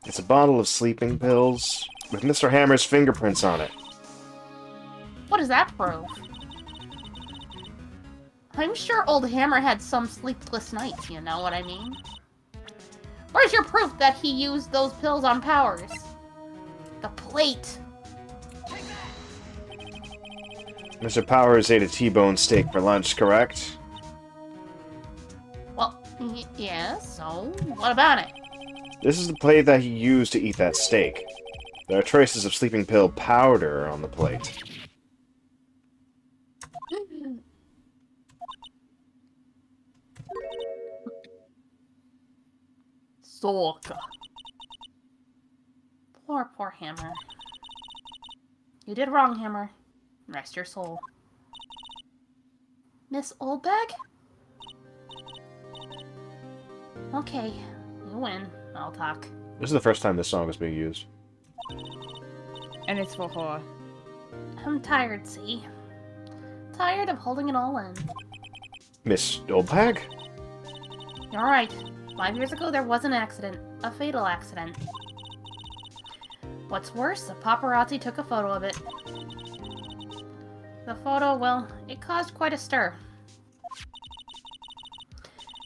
It's a bottle of sleeping pills with Mr. Hammer's fingerprints on it. What does that prove? I'm sure old Hammer had some sleepless nights, you know what I mean? Where's your proof that he used those pills on Powers? The plate. Mr. Powers ate a T-bone steak for lunch, correct? Well, yeah, so what about it? This is the plate that he used to eat that steak. There are traces of sleeping pill powder on the plate. Sorka. Poor Hammer. You did wrong, Hammer. Rest your soul. Miss Oldbag? Okay, you win. I'll talk. This is the first time this song is being used. And it's for horror. I'm tired, see? Tired of holding it all in. Miss Oldbag? You're right. 5 years ago, there was an accident. A fatal accident. What's worse, a paparazzi took a photo of it. The photo, well, it caused quite a stir.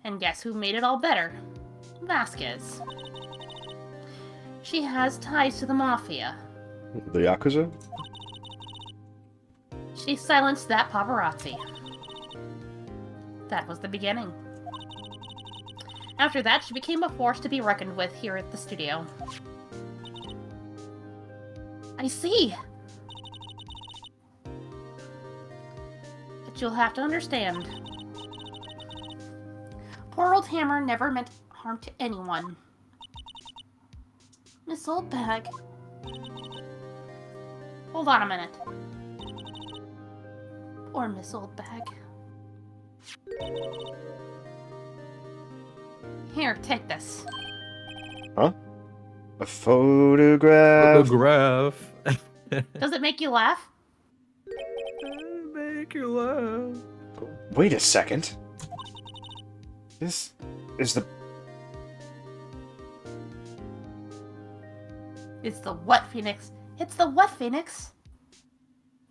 And guess who made it all better? Vasquez. She has ties to the Mafia. The Yakuza? She silenced that paparazzi. That was the beginning. After that, she became a force to be reckoned with here at the studio. I see. But you'll have to understand. Poor old Hammer never meant harm to anyone. Miss Oldbag. Hold on a minute. Poor Miss Oldbag. Here, take this. Huh? A photograph? Photograph. Does it make you laugh? Make you laugh. Wait a second. This is the... It's the what, Phoenix? It's the what, Phoenix?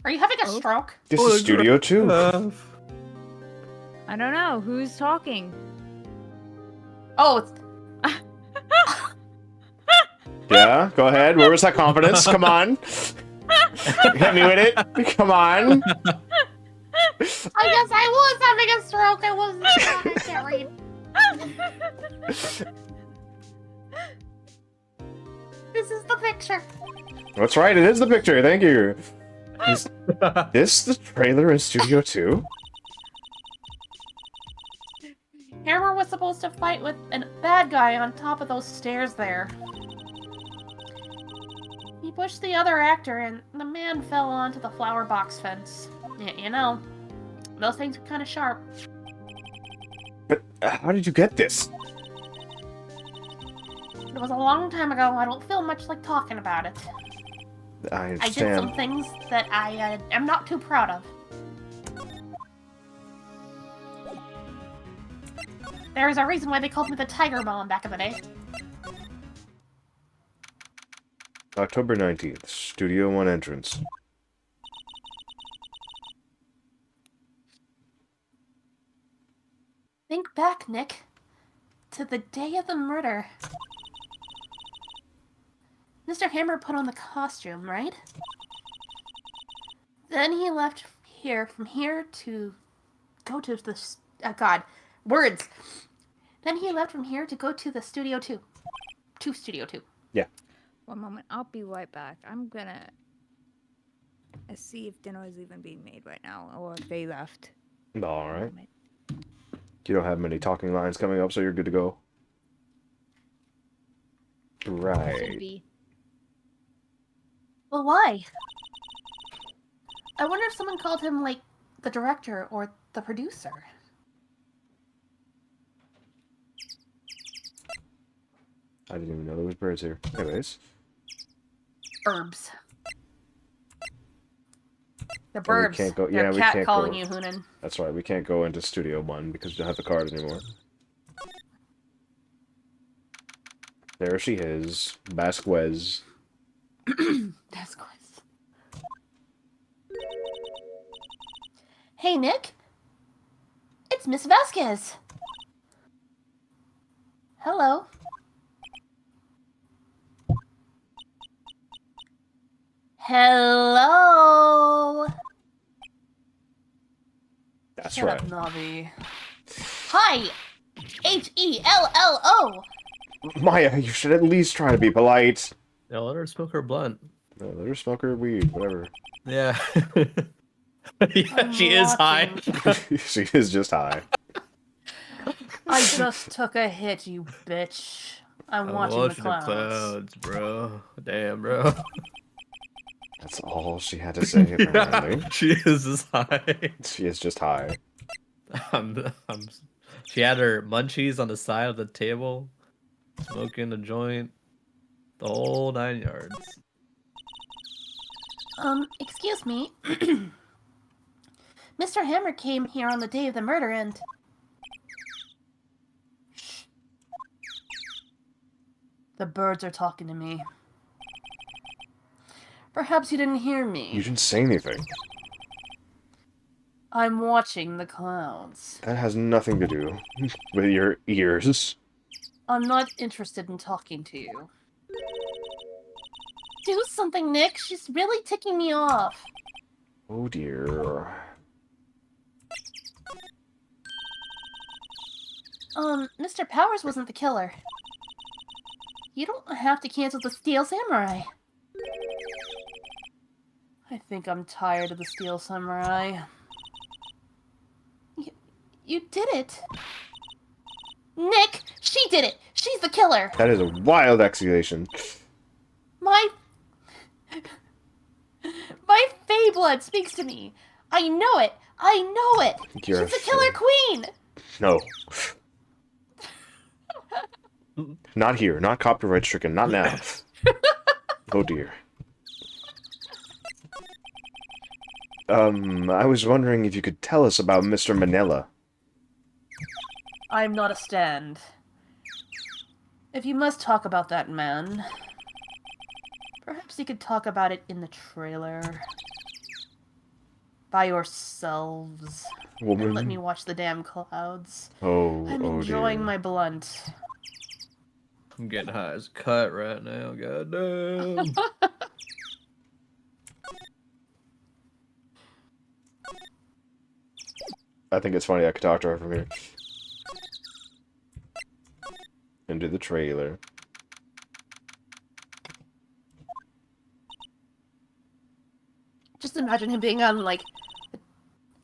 Are you having a stroke? This is Studio 2. I don't know. Who's talking? Oh, it's... Yeah, go ahead. Where was that confidence? Come on. Hit me with it. Come on. I guess I was having a stroke. I wasn't sure. I can't read. This is the picture. That's right, it is the picture. Thank you. Is this the trailer in Studio 2? Hammer was supposed to fight with a bad guy on top of those stairs there. He pushed the other actor and the man fell onto the flower box fence. You know, those things are kind of sharp. But how did you get this? It was a long time ago. I don't feel much like talking about it. I I did understand. some things that I am not too proud of. There's a reason why they called me the Tiger Mom back in the day. October 19th, Studio 1 entrance. Think back, Nick, to the day of the murder. Mr. Hammer put on the costume, right? Then he left from here to go to the... God, words! Then he left from here to go to the Studio 2. To Studio 2. One moment. I'll be right back. I'm gonna see if dinner is even being made right now, or if they left. All One right. moment. You don't have many talking lines coming up, so you're good to go. Right. Should be. Well, why? I wonder if someone called him, like, the director or the producer. I didn't even know there was birds here. Anyways. Herbs. The And we burbs. can't go- They're yeah, we cat can't calling go- you, Hoonan. That's right, we can't go into Studio 1 because we don't have the card anymore. There she is. Vasquez. That's gross. Hey, Nick. It's Miss Vasquez. Hello. Hello. That's Shut right. up, Navi. Hi. Hello. Maya, you should at least try to be polite. Yeah, let her smoke her blunt. No, let her smoke her weed, whatever. Yeah. Yeah, I'm she is high. watching. She is just high. I just took a hit, you bitch. I'm watching the clouds. bro. Damn, bro. That's all she had to say, apparently. Yeah, she is this high. She is just high. She had her munchies on the side of the table, smoking a joint, the whole 9 yards. Excuse me. Mr. Hammer came here on the day of the murder and... Shh. The birds are talking to me. Perhaps you didn't hear me. You didn't say anything. I'm watching the clouds. That has nothing to do with your ears. I'm not interested in talking to you. Do something, Nick. She's really ticking me off. Oh dear. Mr. Powers wasn't the killer. You don't have to cancel the Steel Samurai. I think I'm tired of the Steel Samurai. You did it. Nick, she did it. She's the killer. That is a wild accusation. My Fey blood speaks to me. I know it. You're She's the killer queen. No. Not here. Not copyright stricken. Not now. Oh dear. I was wondering if you could tell us about Mr. Manila. I'm not a stand. If you must talk about that man, perhaps you could talk about it in the trailer. By yourselves. Woman. And let me watch the damn clouds. Oh, I'm oh enjoying dear. my blunt. I'm getting high as a cut right now. Goddamn. I think it's funny I could talk to her from here. Into the trailer. Just imagine him being on, like,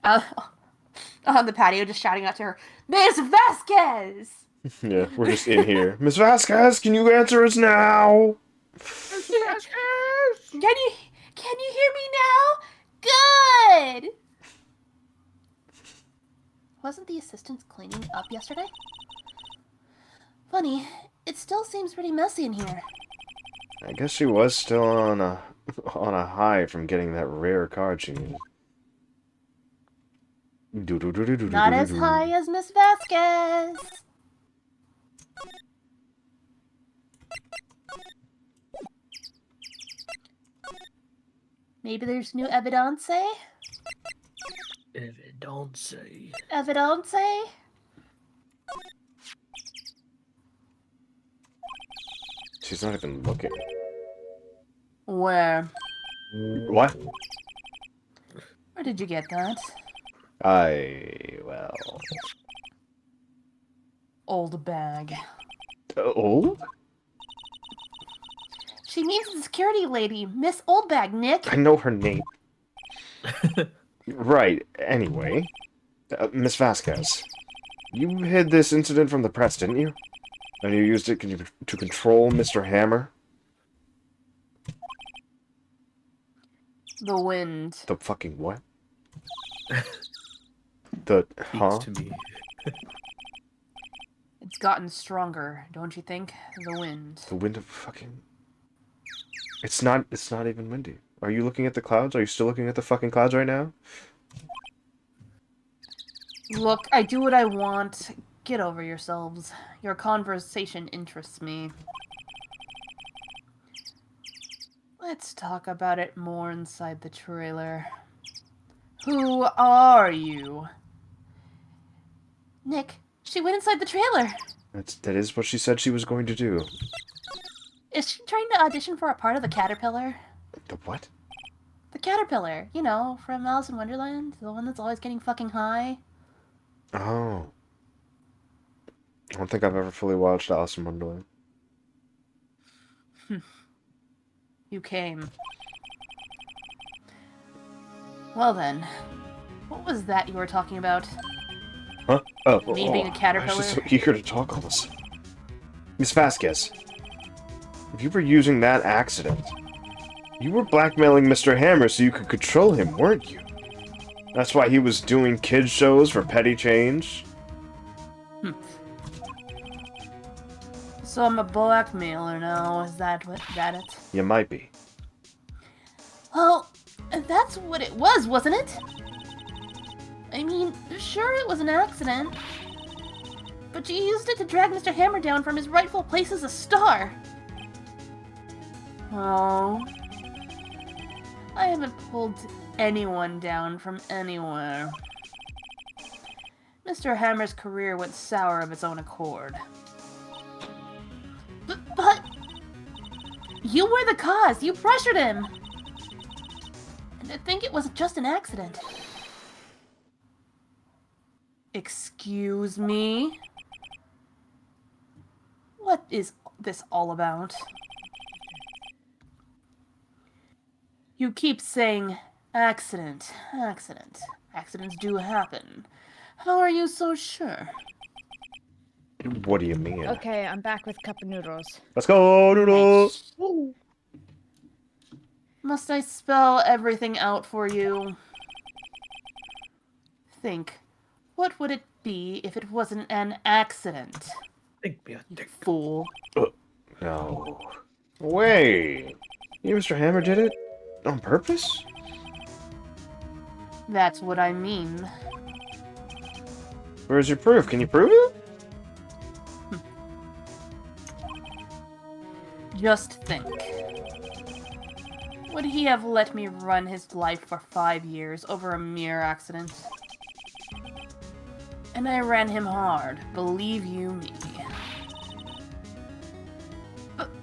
on the patio just shouting out to her, Miss Vasquez! Yeah, we're just in here. Miss Vasquez, can you answer us now? Miss Vasquez! Can you hear me now? Good! Wasn't the assistant cleaning up yesterday? Funny, it still seems pretty messy in here. I guess she was still on a high from getting that rare card she needed. Not as high as Miss Vasquez. Maybe there's new evidence? Evidence. Evidence? She's not even looking. Where? What? Where did you get that? Well... Old bag. Old? She means the security lady, Miss Oldbag, Nick. I know her name. Right, anyway. Miss Vasquez. You hid this incident from the press, didn't you? And you used it to control Mr. Hammer? The wind. The fucking what? The... Speaks Huh? to me. It's gotten stronger, don't you think? The wind. The wind of fucking... It's not even windy. Are you looking at the clouds? Are you still looking at the fucking clouds right now? Look, I do what I want. Get over yourselves. Your conversation interests me. Let's talk about it more inside the trailer. Who are you? Nick, she went inside the trailer. That is what she said she was going to do. Is she trying to audition for a part of the caterpillar? The what? The caterpillar, you know, from Alice in Wonderland. The one that's always getting fucking high. Oh. I don't think I've ever fully watched Alice in Wonderland. You came. Well then, what was that you were talking about? Huh? Oh, Me being a I was caterpillar? just so eager to talk all this. Miss Vasquez, if you were using that accident, you were blackmailing Mr. Hammer so you could control him, weren't you? That's why he was doing kids shows for petty change? So I'm a blackmailer now, is that it? You might be. Well, that's what it was, wasn't it? I mean, sure it was an accident. But you used it to drag Mr. Hammer down from his rightful place as a star. Oh. I haven't pulled anyone down from anywhere. Mr. Hammer's career went sour of its own accord. But you were the cause. You pressured him. And I think it was just an accident. Excuse me? What is this all about? You keep saying accident, accident. Accidents do happen. How are you so sure? What do you mean? Okay, I'm back with cup of noodles. Let's go, Noodles! Must I spell everything out for you? Think. What would it be if it wasn't an accident? Think me a dick. Fool. No. Wait. You, Mr. Hammer, did it? On purpose? That's what I mean. Where's your proof? Can you prove it? Just think. Would he have let me run his life for 5 years over a mere accident? And I ran him hard, believe you me.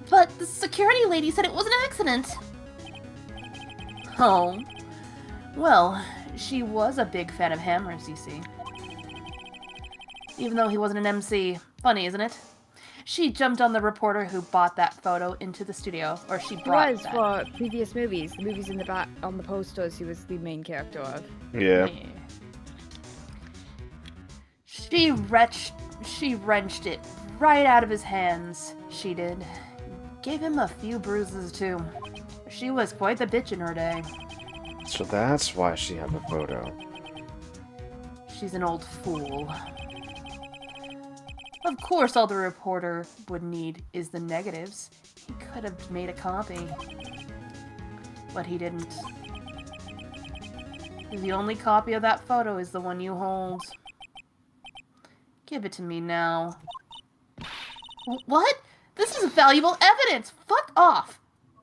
But the security lady said it was an accident! Oh. Well, she was a big fan of Hammer's, you see. Even though he wasn't an MC. Funny, isn't it? She jumped on the reporter who bought that photo into the studio, or she He brought was that. for previous movies. The movies in the back on the posters, he was the main character of. Yeah. She wrenched it right out of his hands. She did. Gave him a few bruises too. She was quite the bitch in her day. So that's why she had the photo. She's an old fool. Of course, all the reporter would need is the negatives. He could have made a copy. But he didn't. The only copy of that photo is the one you hold. Give it to me now. What? This is valuable evidence! Fuck off!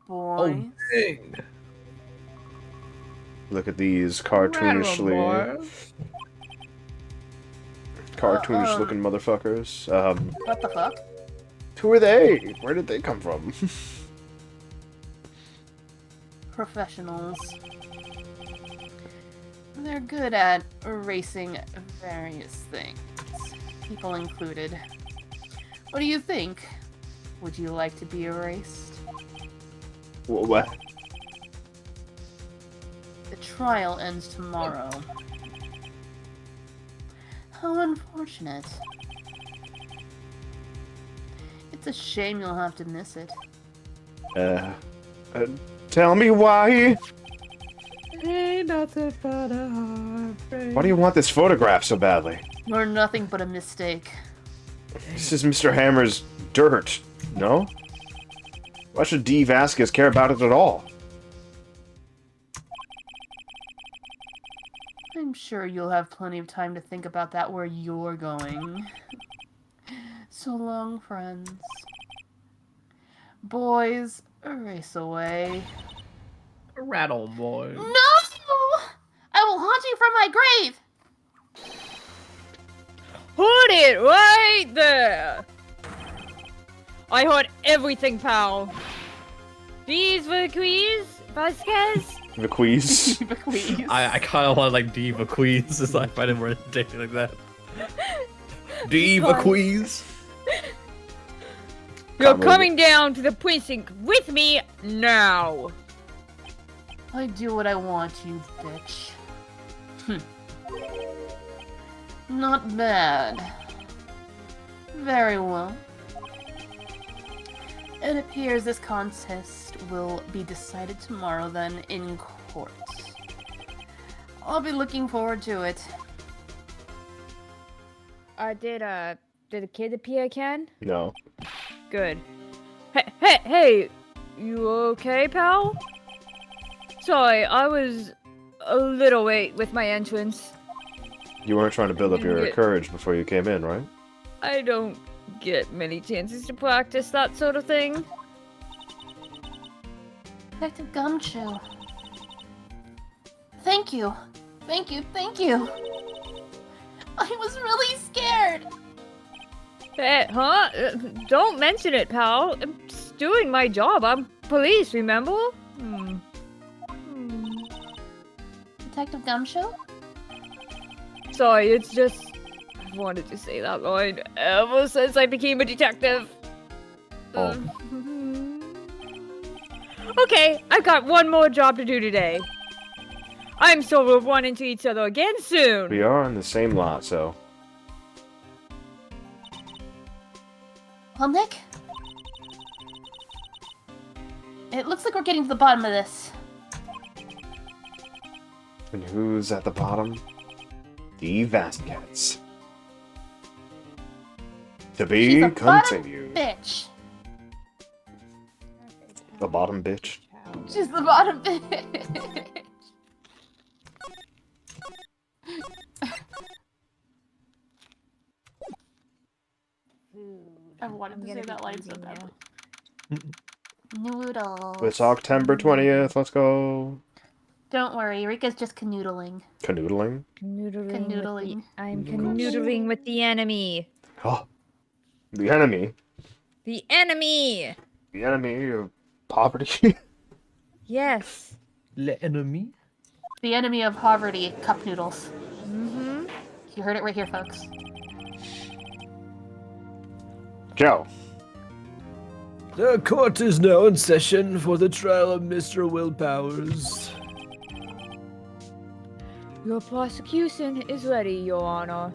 Boy. Oh, dang. Look at these cartoonishly... cartoonish looking motherfuckers. What the fuck? Who are they? Where did they come from? professionals. They're good at erasing various things, people included. What do you think? Would you like to be erased? What? The trial ends tomorrow. How unfortunate. It's a shame you'll have to miss it. Tell me why? Ain't nothing but a heartbreak. Why do you want this photograph so badly? You're nothing but a mistake. This is Mr. Hammer's dirt, no? Why should D. Vasquez care about it at all? I'm sure you'll have plenty of time to think about that where you're going. So long, friends. Boys, erase away. Rattle boy. No! I will haunt you from my grave! Put it right there. I heard everything, pal. These Vasquez? Bequeeze. Bequeeze. I kind of want like Diva Queens. It's like I find it more entertaining like that. Diva Queens. You're Can't coming down to the precinct with me now. I do what I want, you bitch. Not bad. Very well. It appears this contest will be decided tomorrow then in court. I'll be looking forward to it. Did a kid appear, Ken? No. Good. Hey, you okay, pal? Sorry, I was a little late with my entrance. You weren't trying to build up your Yeah. courage before you came in, right? I don't get many chances to practice that sort of thing. Detective Gumshoe. Thank you. Thank you. I was really scared. Huh? Don't mention it, pal. I'm just doing my job. I'm police, remember? Detective Gumshoe? Sorry, it's just... I wanted to say that line ever since I became a detective. Oh. Okay, I've got one more job to do today. I'm sure we'll run into each other again soon. We are on the same lot, so... Well, Nick? It looks like we're getting to the bottom of this. And who's at the bottom? The Vasquez. To be She's a continued. Bitch. The bottom bitch. She's the bottom bitch. I wanted to say that line so badly. Noodles. It's October 20th, let's go. Don't worry, Rika's just canoodling. Canoodling? Canoodling. I'm canoodling with the enemy. Oh. The enemy. The enemy! The enemy of poverty. Yes. L'ennemi. The enemy of poverty, cup noodles. Mm-hmm. You heard it right here, folks. Joe. The court is now in session for the trial of Mr. Will Powers. Your prosecution is ready, Your Honor.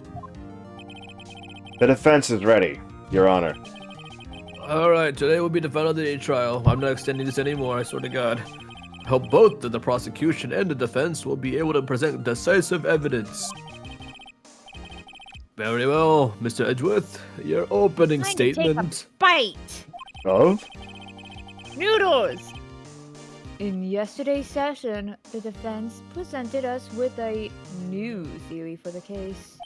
The defense is ready, Your Honor. Alright, today will be the final day of trial. I'm not extending this anymore, I swear to God. I hope both the prosecution and the defense will be able to present decisive evidence. Very well, Mr. Edgeworth, your opening Time to take statement. a bite. Of? Noodles! In yesterday's session, the defense presented us with a new theory for the case.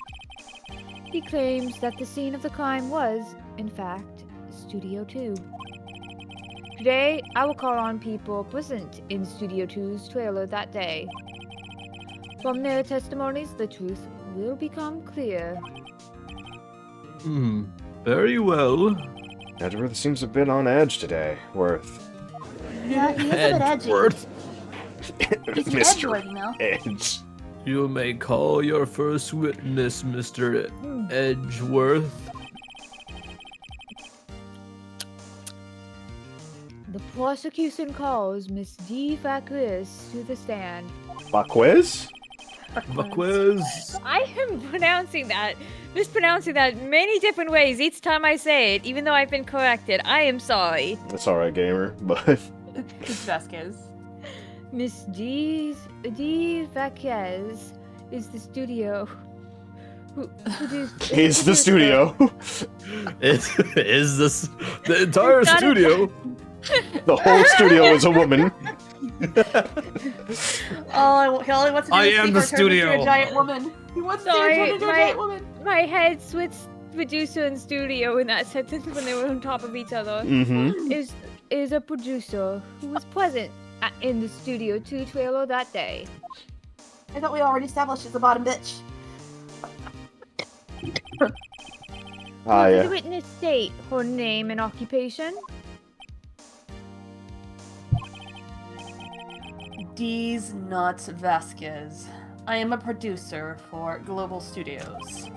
He claims that the scene of the crime was, in fact, Studio 2. Today, I will call on people present in Studio 2's trailer that day. From their testimonies, the truth will become clear. Very well. Edgeworth seems a bit on edge today, Worth. Yeah, he is a bit edgy. Edgeworth. He's your Mr. Edward, you know. Edge. You may call your first witness, Mr. Edgeworth. The prosecution calls Miss D. Facris to the stand. Baquez? Baquez. I am mispronouncing that many different ways each time I say it, even though I've been corrected. I am sorry. That's alright, gamer, but... It's Vasquez. Miss D. Facris is the studio. Who produced... Is the studio. Is this the entire Not a- studio? The whole studio is a woman. Oh, he only wants to do I is am see the her turn into studio. a giant woman. He wants to Sorry, turn into a giant woman. My head switched producer and studio in that sentence when they were on top of each other. Mm-hmm. Is a producer who was present in the Studio 2 trailer that day. I thought we already established she's a bottom bitch. Ah, Did the yeah. witness state her name and occupation? D's not Vasquez. I am a producer for Global Studios.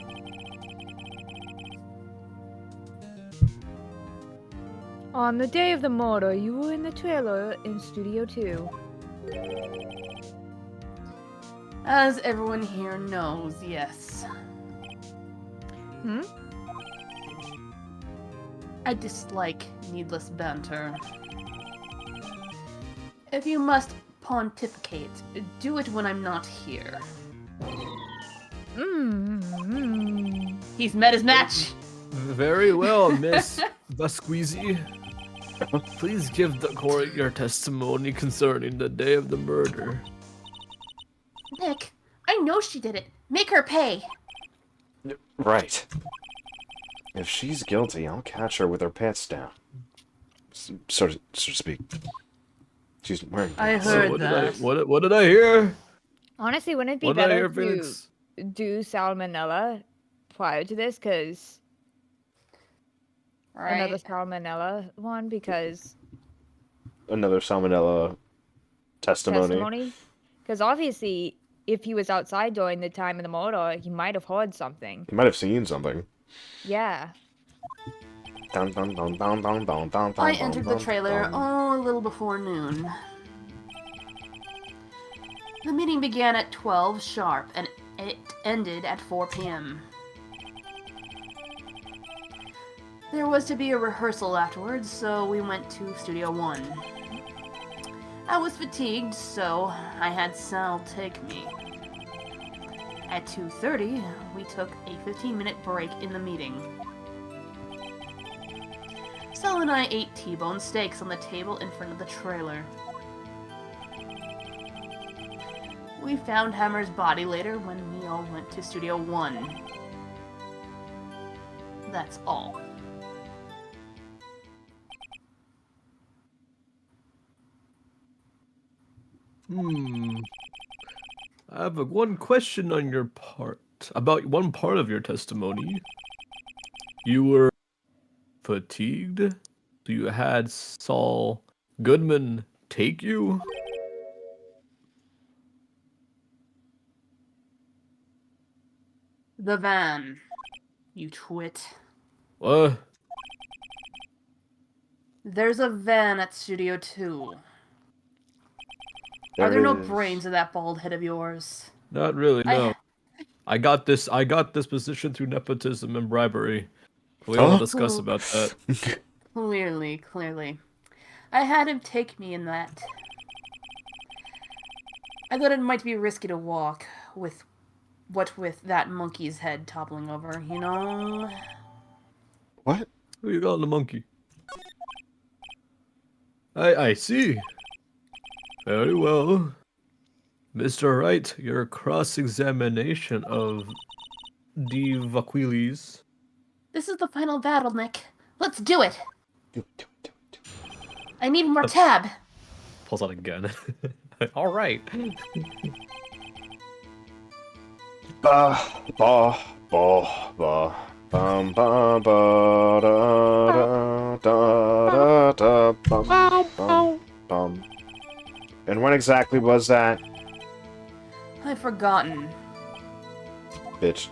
On the day of the murder, you were in the trailer in Studio 2. As everyone here knows, yes. Hmm? I dislike needless banter. If you must pontificate, do it when I'm not here. He's met his match! Very well, Miss Vasqueezy. Please give the court your testimony concerning the day of the murder. Nick, I know she did it. Make her pay. Right. If she's guilty, I'll catch her with her pants down. So to speak. She's wearing I pants. heard what that. What did I hear? Honestly, wouldn't it be What did I better hear, to Phoenix? do salmonella prior to this? Because another salmonella one, because Another salmonella testimony. Because obviously, if he was outside during the time of the murder, he might have heard something. You might have seen something. Yeah. Dun, dun, dun, dun, dun, dun, dun, I dun, entered dun, the trailer, dun. a little before noon. The meeting began at 12 sharp, and it ended at 4 p.m. There was to be a rehearsal afterwards, so we went to Studio 1. I was fatigued, so I had Sal take me. At 2:30, we took a 15-minute break in the meeting. Sal and I ate T-bone steaks on the table in front of the trailer. We found Hammer's body later when we all went to Studio 1. That's all. I have one question on your part. About one part of your testimony. You were fatigued? So you had Saul Goodman take you? The van. You twit. What? There's a van at Studio 2. Are there no is. brains in that bald head of yours? Not really, I- no. I got this position through nepotism and bribery. We all Huh? discuss about that. Clearly. I had him take me in that. I thought it might be risky to walk with that monkey's head toppling over, you know? What? Who you calling the monkey? I see. Very well. Mr. Wright, your cross-examination of D. Vaquiles. This is the final battle, Nick. Let's do it! Do it. I need more tab! Pulls out a gun. All right. Ba ba ba ba bum ba ba da da da da da bum bum bum. And when exactly was that? I've forgotten. Bitch.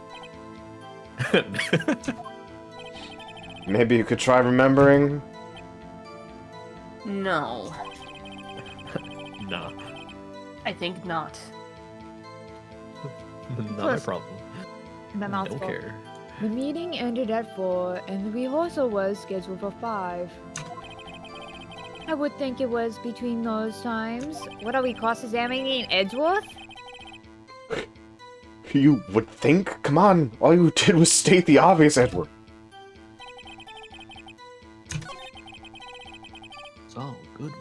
Maybe you could try remembering? No, Nah, I think not. not my Plus- problem. The I mouth's don't full. care. The meeting ended at 4, and the rehearsal was scheduled for 5. I would think it was between those times. What are we cross-examining Edgeworth? You would think? Come on, all you did was state the obvious, Edward. Saul Goodman.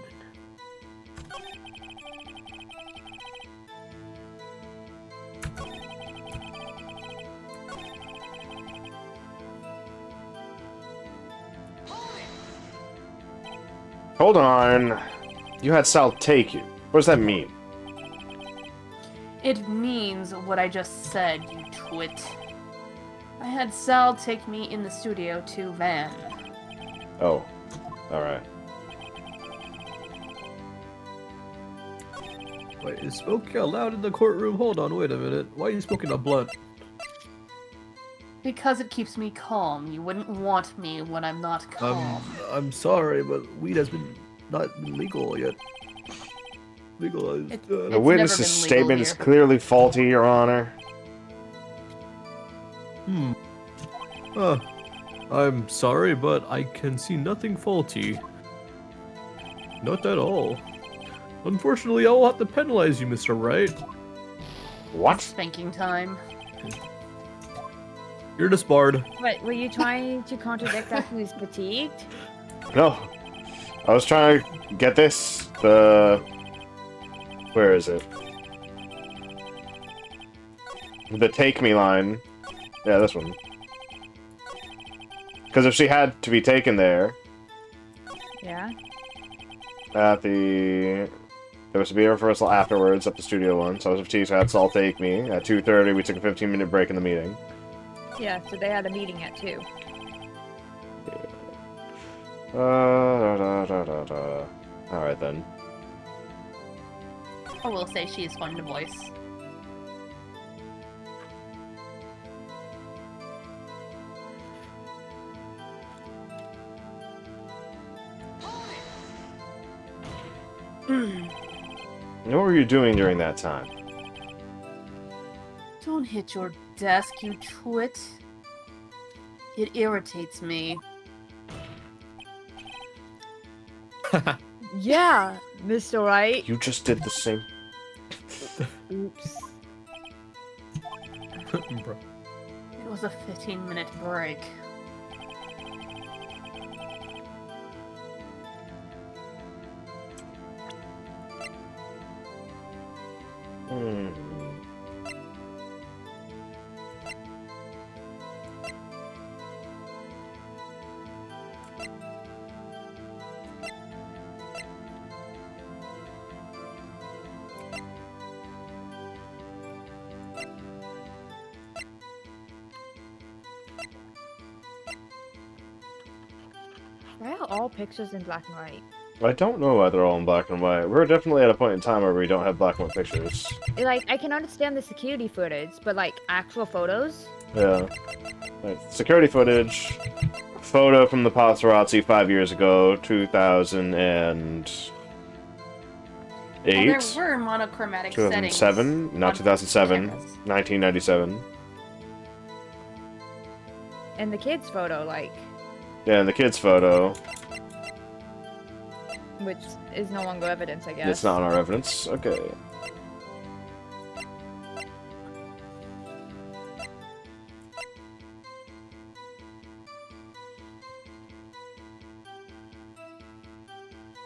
Hold on. You had Sal take you. What does that mean? It means what I just said, you twit. I had Sal take me in the studio to Van. Oh. Alright. Wait, is smoking loud in the courtroom? Hold on, wait a minute. Why are you smoking a blunt? Because it keeps me calm. You wouldn't want me when I'm not calm. I'm sorry, but weed has not been legal yet. Legalized. It- The It's never witness's been legal statement is here. clearly faulty, Your Honor. I'm sorry, but I can see nothing faulty. Not at all. Unfortunately, I will have to penalize you, Mr. Wright. What? Spanking time. You're disbarred. What, were you trying to contradict that he was fatigued? No. I was trying to get this. Where is it? The take me line. Yeah, this one. Because if she had to be taken there, Yeah. at the... There was to be a rehearsal afterwards at the Studio One, so I was fatigued, so I had Saul take me. At 2:30, we took a 15-minute break in the meeting. Yeah, so they had a meeting at 2. Alright then. I will say she is fun to voice. What were you doing during that time? Don't hit your desk, you twit. It irritates me. Yeah, Mr. Wright. You just did the same. Oops. Bro. It was a 15-minute break. Hmm. Why are all pictures in black and white? I don't know why they're all in black and white. We're definitely at a point in time where we don't have black and white pictures. Like, I can understand the security footage, but like actual photos? Yeah. Like, security footage. Photo from the paparazzi 5 years ago, 2008. Well, there were monochromatic settings. 2007? Not on 2007. cameras. 1997. And the kids' photo, like, Yeah, and the kid's photo. which is no longer evidence, I guess. It's not on our evidence. Okay.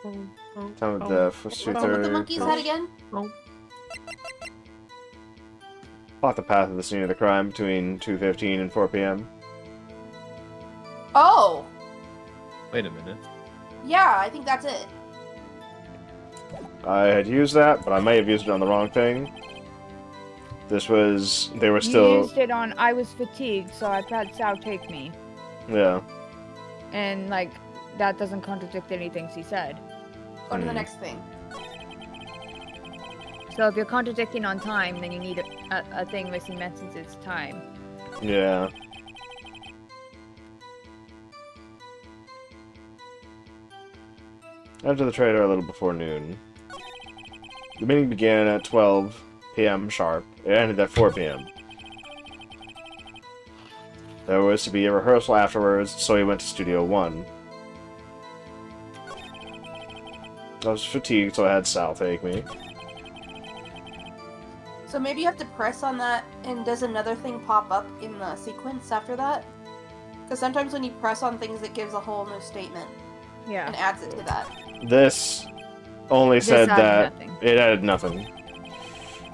Time of death was What with the 2:30. monkey's head again? Plot the path of the scene of the crime between 2:15 and 4 p.m. Oh! Wait a minute. Yeah, I think that's it. I had used that, but I may have used it on the wrong thing. They were You still, used it on I was fatigued, so I had Sal take me. yeah. And, like, that doesn't contradict anything she said. Go to the Hmm. next thing. So if you're contradicting on time, then you need a thing missing mentions time. Yeah. After the trailer, a little before noon. The meeting began at 12 p.m. sharp. It ended at 4 p.m. There was to be a rehearsal afterwards, so we went to Studio 1. I was fatigued, so I had Sal take me. So maybe you have to press on that, and does another thing pop up in the sequence after that? Because sometimes when you press on things, it gives a whole new statement and Yeah. adds it to that. This only This said added that nothing. it added nothing.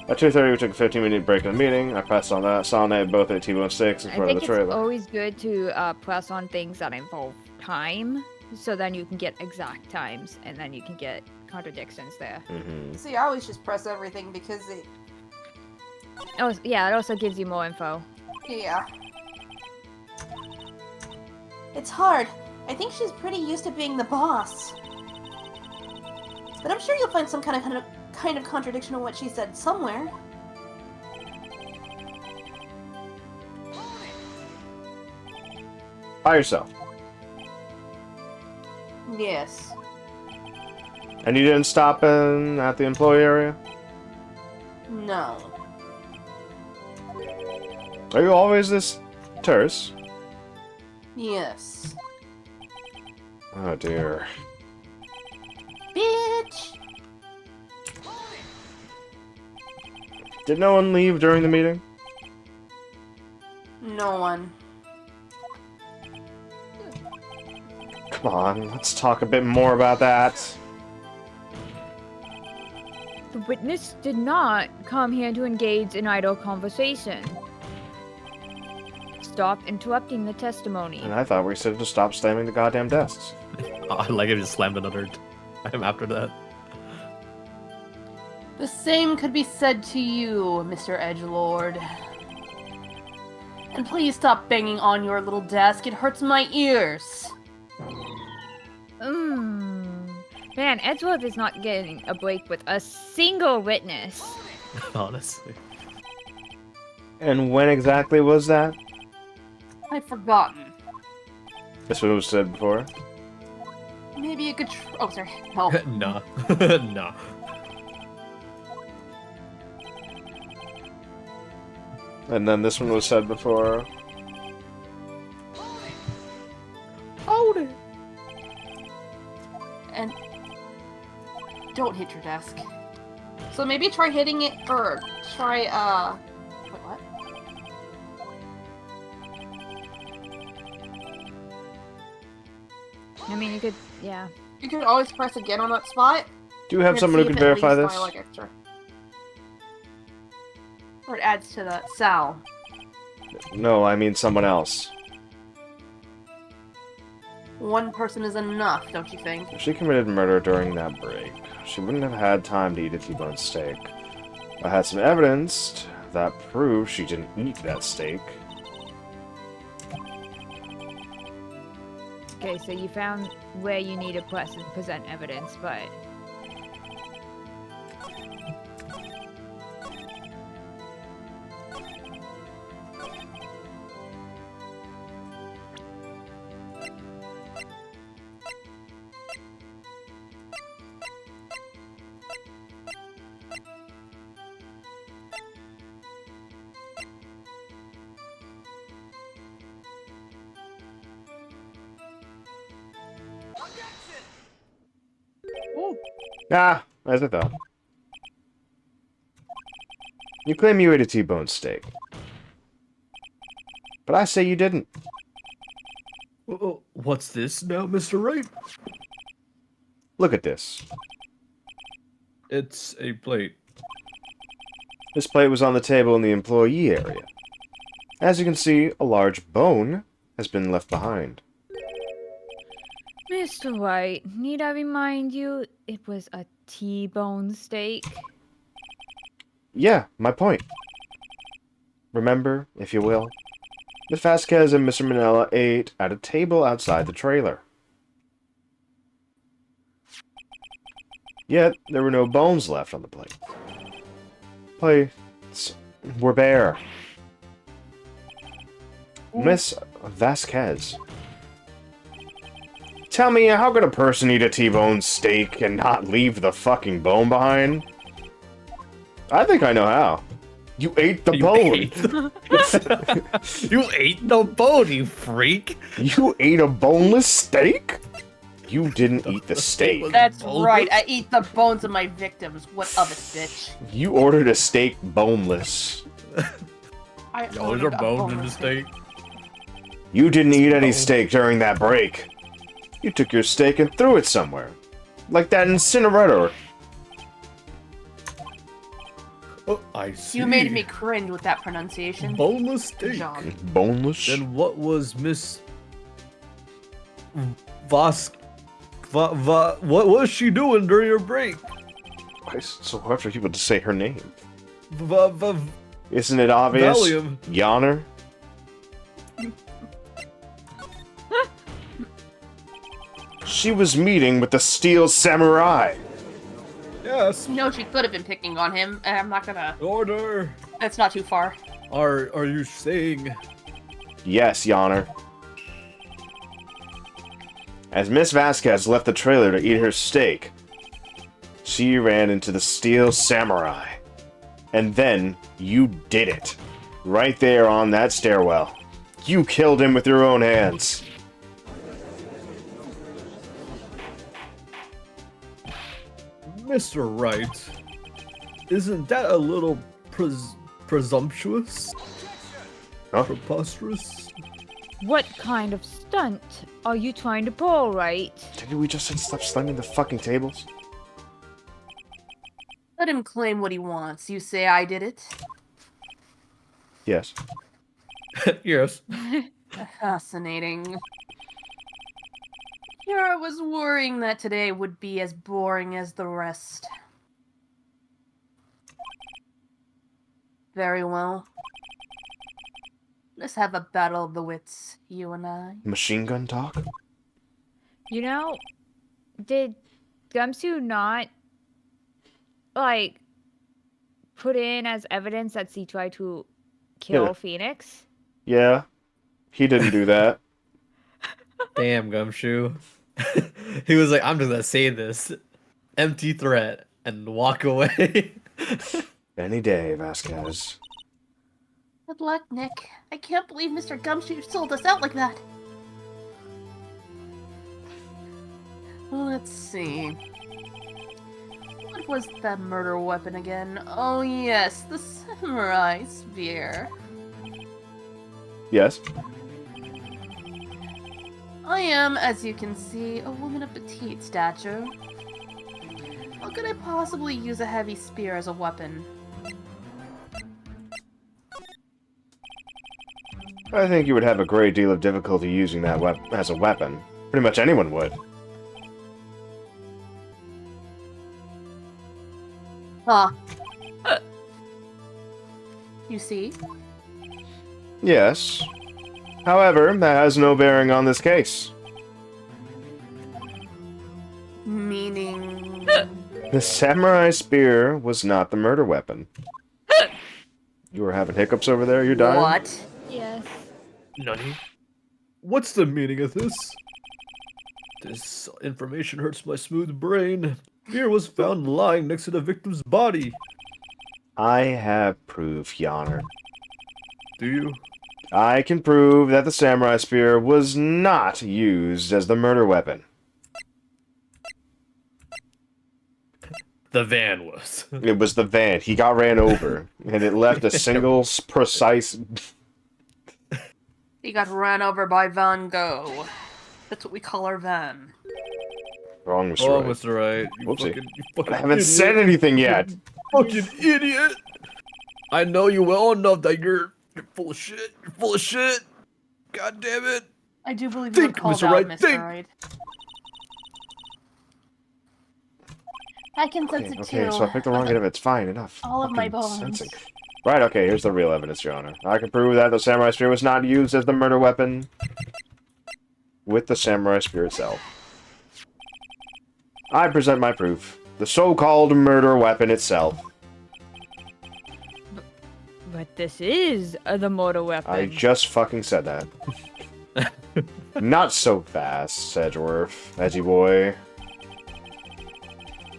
At 2:30, we took a 15-minute break in the meeting. I pressed on that. Sal and I both ate T-bone steaks as I part of think the it's trailer. always good to press on things that involve time, so then you can get exact times, and then you can get contradictions there. Mm-hmm. See, I always just press everything because it. Oh, yeah, it also gives you more info. Yeah. It's hard. I think she's pretty used to being the boss. But I'm sure you'll find some kind of contradiction in what she said somewhere. By yourself. Yes. And you didn't stop at the employee area? No. Are you always this terse? Yes. Oh dear. Bitch! Did no one leave during the meeting? No one. Come on, let's talk a bit more about that. The witness did not come here to engage in idle conversation. Stop interrupting the testimony. And I thought we said to stop slamming the goddamn desks. I like it just slammed another time after that. The same could be said to you, Mr. Edgelord. And please stop banging on your little desk. It hurts my ears. Man, Edgeworth is not getting a break with a single witness. Honestly. And when exactly was that? I've forgotten. This one was said before. Maybe you could oh, sorry. Help. Nah. Nah. And then this one was said before. Hold it. And don't hit your desk. So maybe try hitting it, or try, wait, what? I mean, you could, yeah. You could always press again on that spot. Do you have and someone who see can if it verify leaves this? dialogue extra. Or it adds to the Sal. No, I mean someone else. One person is enough, don't you think? If she committed murder during that break, she wouldn't have had time to eat a T-bone steak. I had some evidence that proved she didn't eat that steak. Okay, so you found where you need to press and present evidence, but Ah, as I thought. You claim you ate a T-bone steak. But I say you didn't. What's this now, Mr. Wright? Look at this. It's a plate. This plate was on the table in the employee area. As you can see, a large bone has been left behind. Mr. White, need I remind you, it was a T-bone steak? Yeah, my point. Remember, if you will, Ms. Vasquez and Mr. Manella ate at a table outside the trailer. Yet, there were no bones left on the plate. We're bare. Miss Vasquez. Tell me, how could a person eat a T-bone steak and not leave the fucking bone behind? I think I know how. You ate the bone! You ate the bone, you freak! You ate a boneless steak? You didn't eat the steak. That's Boneless? right. I eat the bones of my victims. What of it, bitch? You ordered a steak boneless. I Those ordered are a bones in the boneless steak. You didn't eat any bone. steak during that break. You took your steak and threw it somewhere. Like that incinerator. Oh, I see. You made me cringe with that pronunciation. Boneless Good steak. job. Boneless? Then what was Miss what was she doing during her break? Why is it so hard for people to say her name? Valium. Isn't it obvious? Yonner? She was meeting with the Steel Samurai. Yes. No, she could have been picking on him, and I'm not gonna. Order. That's not too far. Are you saying? Yes, Yonner. As Miss Vasquez left the trailer to eat her steak, she ran into the Steel Samurai. And then you did it. Right there on that stairwell. You killed him with your own hands. Mr. Wright, isn't that a little presumptuous? Huh? Preposterous? What kind of stunt are you trying to pull, right? Didn't we just say stop slamming the fucking tables? Let him claim what he wants. You say I did it? Yes. Yes. Fascinating. Here I was worrying that today would be as boring as the rest. Very well. Let's have a battle of the wits, you and I. Machine gun talk? You know, did Gumshoe not, like, put in as evidence that he tried to kill Yeah. Phoenix? Yeah. He didn't do that. Damn, Gumshoe. He was like, I'm just gonna say this empty threat and walk away. Any day, Vasquez. Good luck, Nick. I can't believe Mr. Gumshoe sold us out like that. Let's see. What was that murder weapon again? Oh yes, the samurai spear. Yes? I am, as you can see, a woman of petite stature. How could I possibly use a heavy spear as a weapon? I think you would have a great deal of difficulty using that as a weapon. Pretty much anyone would. Huh. You see? Yes. However, that has no bearing on this case. Meaning... The samurai spear was not the murder weapon. You were having hiccups over there? You're dying? What? Yes. Nani? What's the meaning of this? This information hurts my smooth brain. Spear was found lying next to the victim's body. I have proof, Yonner. Do you? I can prove that the samurai spear was not used as the murder weapon. The van was. It was the van. He got ran over, and it left a single precise... He got ran over by Van Gogh. That's what we call our van. Wrong, Mr. Oh, Wright. Mr. Wright. You Whoopsie. fucking I haven't idiot. said anything yet. Fucking idiot. I know you well enough that you're full of shit. You're full of shit. God damn it. I do believe you were Think, called Mr. out, Wright, Mr. think. Wright. I can sense it Okay, too. so I picked the wrong end of it. It's fine, enough. All of my Fucking bones. sensing. Right, okay, here's the real evidence, Your Honor. I can prove that the samurai spear was not used as the murder weapon with the samurai spear itself. I present my proof. The so-called murder weapon itself. But this is the mortal weapon. I just fucking said that. Not so fast, Sedgeworth, edgy boy.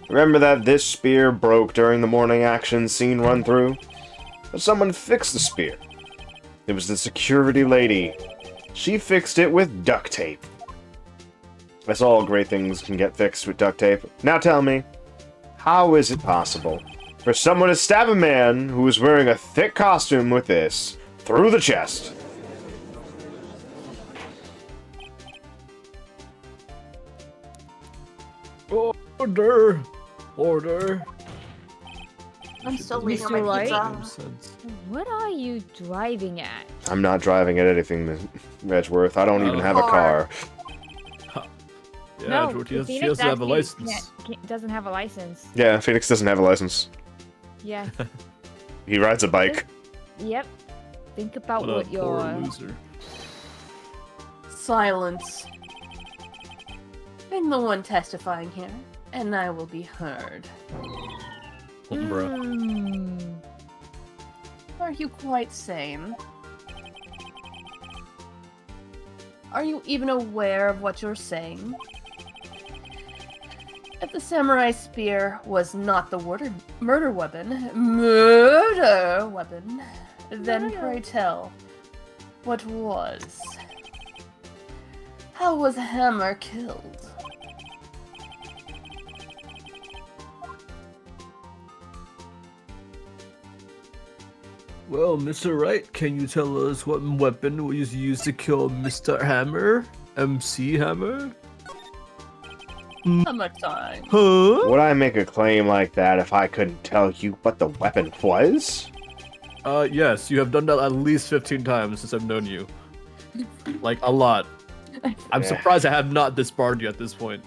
Remember that this spear broke during the morning action scene run-through? But someone fixed the spear. It was the security lady. She fixed it with duct tape. That's all great things can get fixed with duct tape. Now tell me, how is it possible for someone to stab a man who was wearing a thick costume with this through the chest? Order! Order! I'm still Mr. waiting on my Wright? pizza. What are you driving at? I'm not driving at anything, Edgeworth. I don't even have a car. Yeah, no, George, he Phoenix doesn't have a actually license. doesn't have a license. Yeah, Phoenix doesn't have a license. Yeah. He rides a bike. Yep. Think about What a what poor you're. loser. Silence. I'm the one testifying here, and I will be heard. Bruh. Hmm. Are you quite sane? Are you even aware of what you're saying? If the samurai spear was not the murder weapon, then pray tell, what was? How was Hammer killed? Well, Mr. Wright, can you tell us what weapon was used to kill Mr. Hammer? MC Hammer? Summertime. Huh? Would I make a claim like that if I couldn't tell you what the weapon was? Yes, you have done that at least 15 times since I've known you. Like, a lot. I'm Yeah. surprised I have not disbarred you at this point.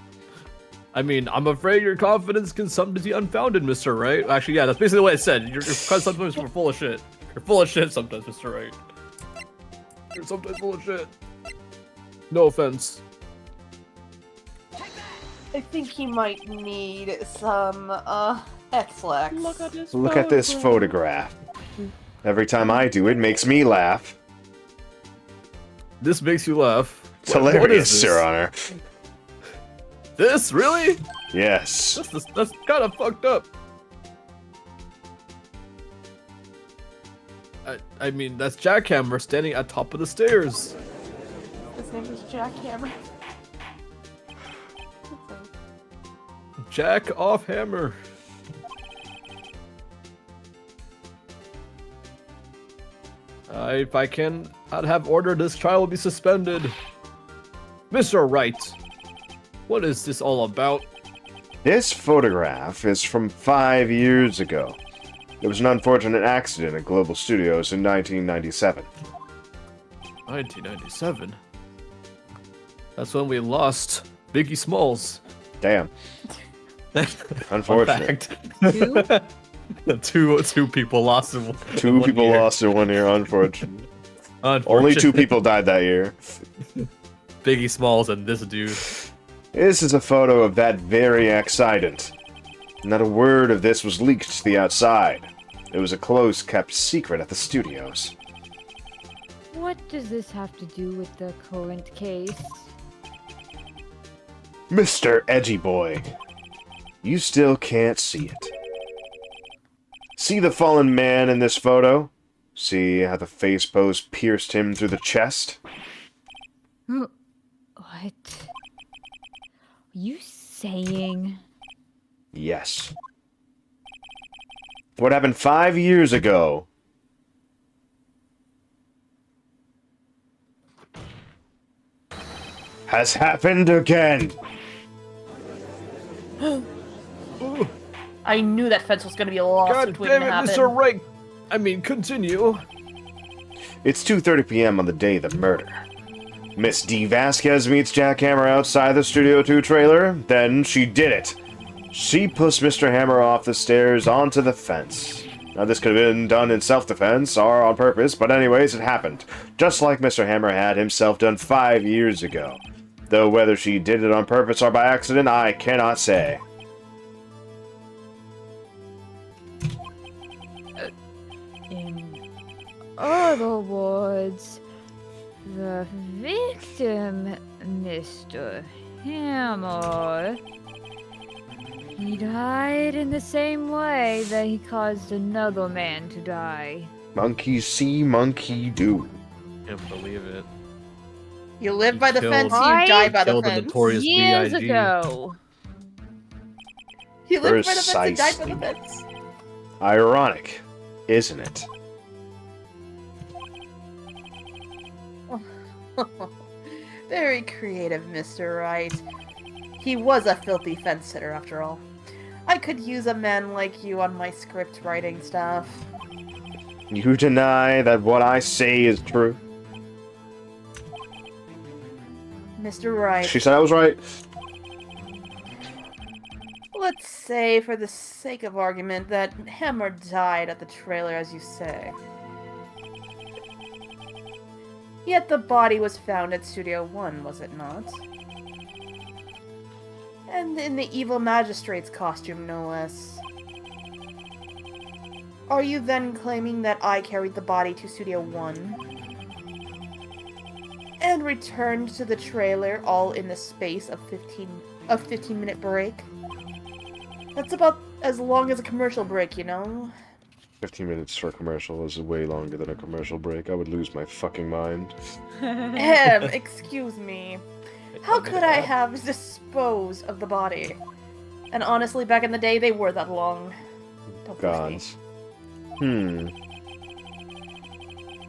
I mean, I'm afraid your confidence can sometimes be unfounded, Mr. Wright. Actually, yeah, that's basically what I said. You're sometimes full of shit. You're full of shit sometimes, Mr. Wright. You're sometimes full of shit. No offense. I think he might need some, X-Lax. Look at this photograph. Every time I do, it makes me laugh. This makes you laugh. It's What is hilarious, this? Your Honor. This? Really? Yes. That's kind of fucked up. I mean, that's Jackhammer standing at top of the stairs. His name is Jackhammer. Jack off hammer. If I can, I'd have ordered this trial will be suspended. Mr. Wright, what is this all about? This photograph is from 5 years ago. There was an unfortunate accident at Global Studios in 1997. 1997? That's when we lost Biggie Smalls. Damn. Unfortunate. Two people lost in Two one people year. lost in 1 year, unfortunately. Only 2 Unfortunate. people died that year. Biggie Smalls and this dude. This is a photo of that very accident. Not a word of this was leaked to the outside. It was a close-kept secret at the studios. What does this have to do with the current case? Mr. Edgy Boy, you still can't see it. See the fallen man in this photo? See how the face post pierced him through the chest? What? Are you saying? Yes. What happened 5 years ago has happened again. I knew that fence was gonna be a lawsuit God waiting damn to it, happen. Mr. Wright. I mean, continue. It's 2:30 p.m. on the day of the murder. Miss D. Vasquez meets Jack Hammer outside the Studio 2 trailer. Then she did it. She pushed Mr. Hammer off the stairs onto the fence. Now, this could have been done in self-defense or on purpose, but anyways, it happened. Just like Mr. Hammer had himself done 5 years ago. Though whether she did it on purpose or by accident, I cannot say. other words, the victim, Mr. Hammer, he died in the same way that he caused another man to die. Monkey see, monkey do. Can't believe it. You live He by the killed- fence, you Right? die by the Killed the fence. notorious Years B.I.G. ago. You live by the fence, you die by Precisely. the fence. Ironic, isn't it? Very creative, Mr. Wright. He was a filthy fence sitter, after all. I could use a man like you on my script writing stuff. You deny that what I say is true? Mr. Wright, She said I was right. let's say, for the sake of argument, that Hammer died at the trailer, as you say. Yet the body was found at Studio 1, was it not? And in the evil magistrate's costume, no less. Are you then claiming that I carried the body to Studio 1? And returned to the trailer all in the space of 15-minute break? That's about as long as a commercial break, you know? 15 minutes for a commercial is way longer than a commercial break. I would lose my fucking mind. Excuse me. How could I have disposed of the body? And honestly, back in the day, they were that long. Don't push me. Gods. Hmm.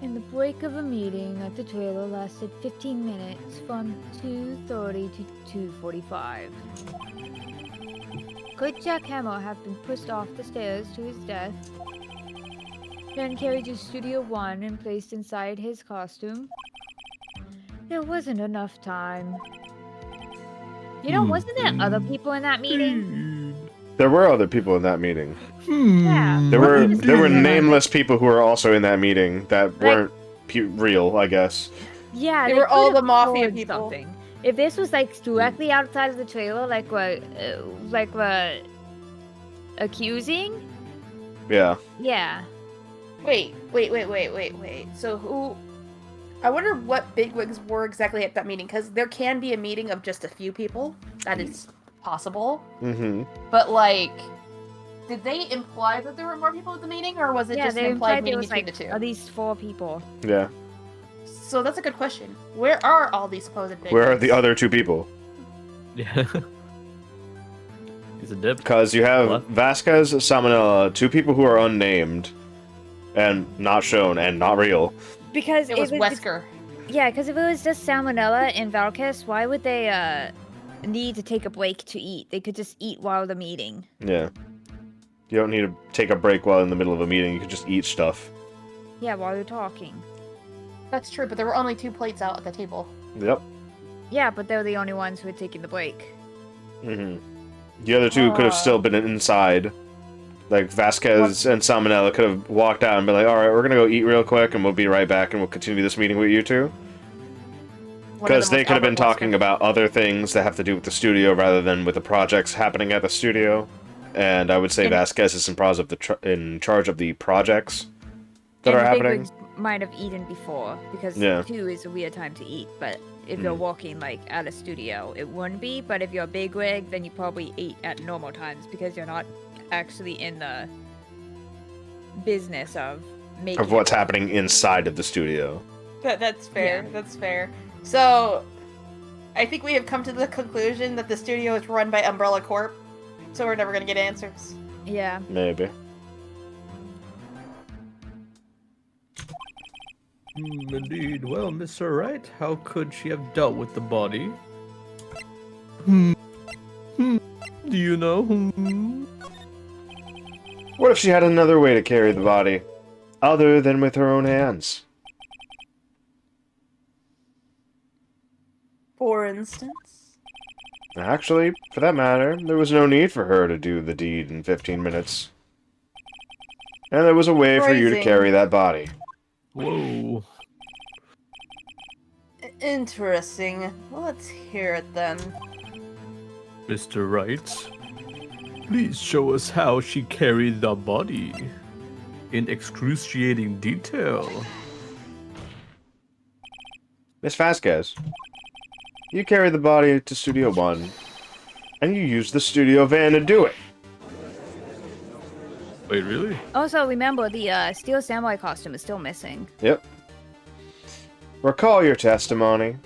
And the break of a meeting at the trailer lasted 15 minutes from 2:30 to 2:45. Could Jack Hammer have been pushed off the stairs to his death, then carried to Studio 1 and placed inside his costume? There wasn't enough time. You know, wasn't there other people in that meeting? There were other people in that meeting. Yeah. There were Wasn't there were there- nameless people who were also in that meeting that weren't real, I guess. Yeah, They were all could've the mafia poured people. Something. If this was like directly outside of the trailer, like we're accusing, Yeah. yeah. Wait. So who... I wonder what bigwigs were exactly at that meeting, because there can be a meeting of just a few people. That is possible. Mm-hmm. But, like... Did they imply that there were more people at the meeting, or was it Yeah, just they an implied implied there meeting was between like the two? at least 4 people. Yeah. So that's a good question. Where are all these supposed bigwigs? Where are the other 2 people? Yeah. He's a dip. Because you have What? Vasquez, Salmonella, 2 people who are unnamed and not shown and not real. Because It was Wesker. Yeah, because if it was just Salmonella and Valkis, why would they need to take a break to eat? They could just eat while the meeting. Yeah. You don't need to take a break while in the middle of a meeting. You can just eat stuff. Yeah, while you're talking. That's true, but there were only 2 plates out at the table. Yep. Yeah, but they're the only ones who were taking the break. Mm-hmm. The other 2 could have still been inside. Like, Vasquez and Salmonella could have walked out and been like, alright, we're gonna go eat real quick and we'll be right back and we'll continue this meeting with you 2. One of Because them they was could have been Albert talking Wesker. about other things that have to do with the studio rather than with the projects happening at the studio. And I would say And- Vasquez is in charge of the projects that And are the happening. bigwigs might have eaten before, because Yeah. 2 is a weird time to eat, but if you're walking, like, at a studio, it wouldn't be, but if you're a bigwig, then you probably eat at normal times, because you're not actually in the business of making Of what's happening inside of the studio. That's fair. That's fair. So, I think we have come to the conclusion that the studio is run by Umbrella Corp, so we're never gonna get answers. Yeah. Maybe. Indeed. Well, Mr. Wright, how could she have dealt with the body? Do you know? What if she had another way to carry the body? Other than with her own hands? For instance? Actually, for that matter, there was no need for her to do the deed in 15 minutes. And there was a way for you to Phrasing. carry that body. Whoa. Interesting. Well, let's hear it then. Mr. Wright, please show us how she carried the body. In excruciating detail. Miss Vasquez, you carry the body to Studio 1, and you use the studio van to do it. Wait, really? Also, remember the steel samurai costume is still missing. Yep. Recall your testimony.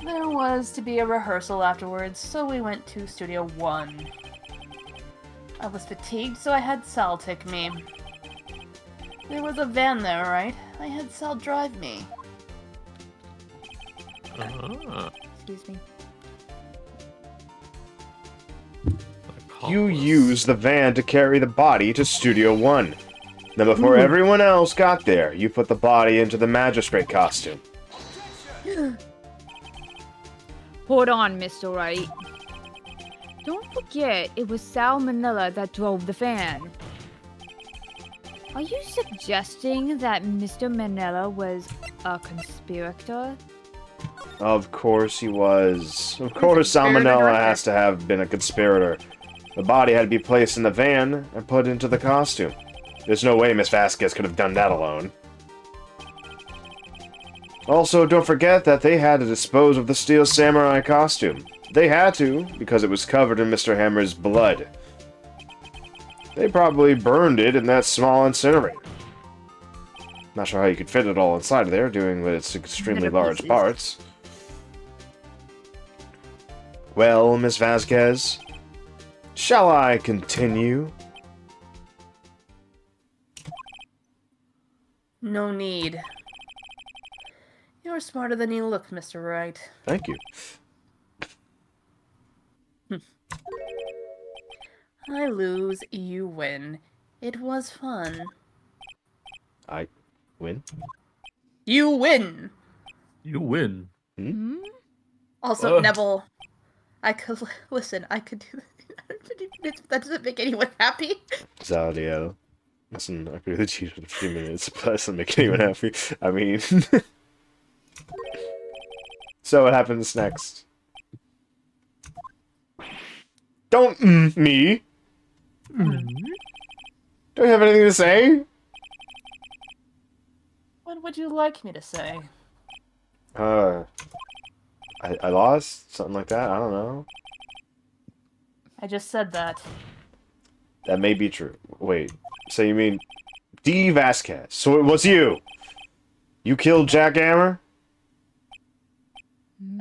There was to be a rehearsal afterwards, so we went to Studio 1. I was fatigued, so I had Sal take me. There was a van there, right? I had Sal drive me. Excuse me. You use the van to carry the body to Studio 1. Then before everyone else got there, you put the body into the magistrate costume. Hold on, Mr. Wright. Don't forget, it was Sal Manila that drove the van. Are you suggesting that Mr. Manila was a conspirator? Of course he was. Of course Salmonella has to have been a conspirator. The body had to be placed in the van and put into the costume. There's no way Miss Vasquez could have done that alone. Also, don't forget that they had to dispose of the Steel Samurai costume. They had to, because it was covered in Mr. Hammer's blood. They probably burned it in that small incinerator. Not sure how you could fit it all inside of there, doing with its extremely large parts. Well, Miss Vasquez, shall I continue? No need. You're smarter than you look, Mr. Wright. Thank you. I lose, you win. It was fun. I win? You win! You win. Hmm? Also, Neville, I could... Listen, I could do... That doesn't make anyone happy. Zadiel. Listen, I could have cheated in a few minutes, but that doesn't make anyone happy. I mean... So what happens next? Don't me! Do you have anything to say? What would you like me to say? I lost? Something like that? I don't know. I just said that. That may be true. Wait, so you mean D. Vasquez? So it was you? You killed Jack Hammer?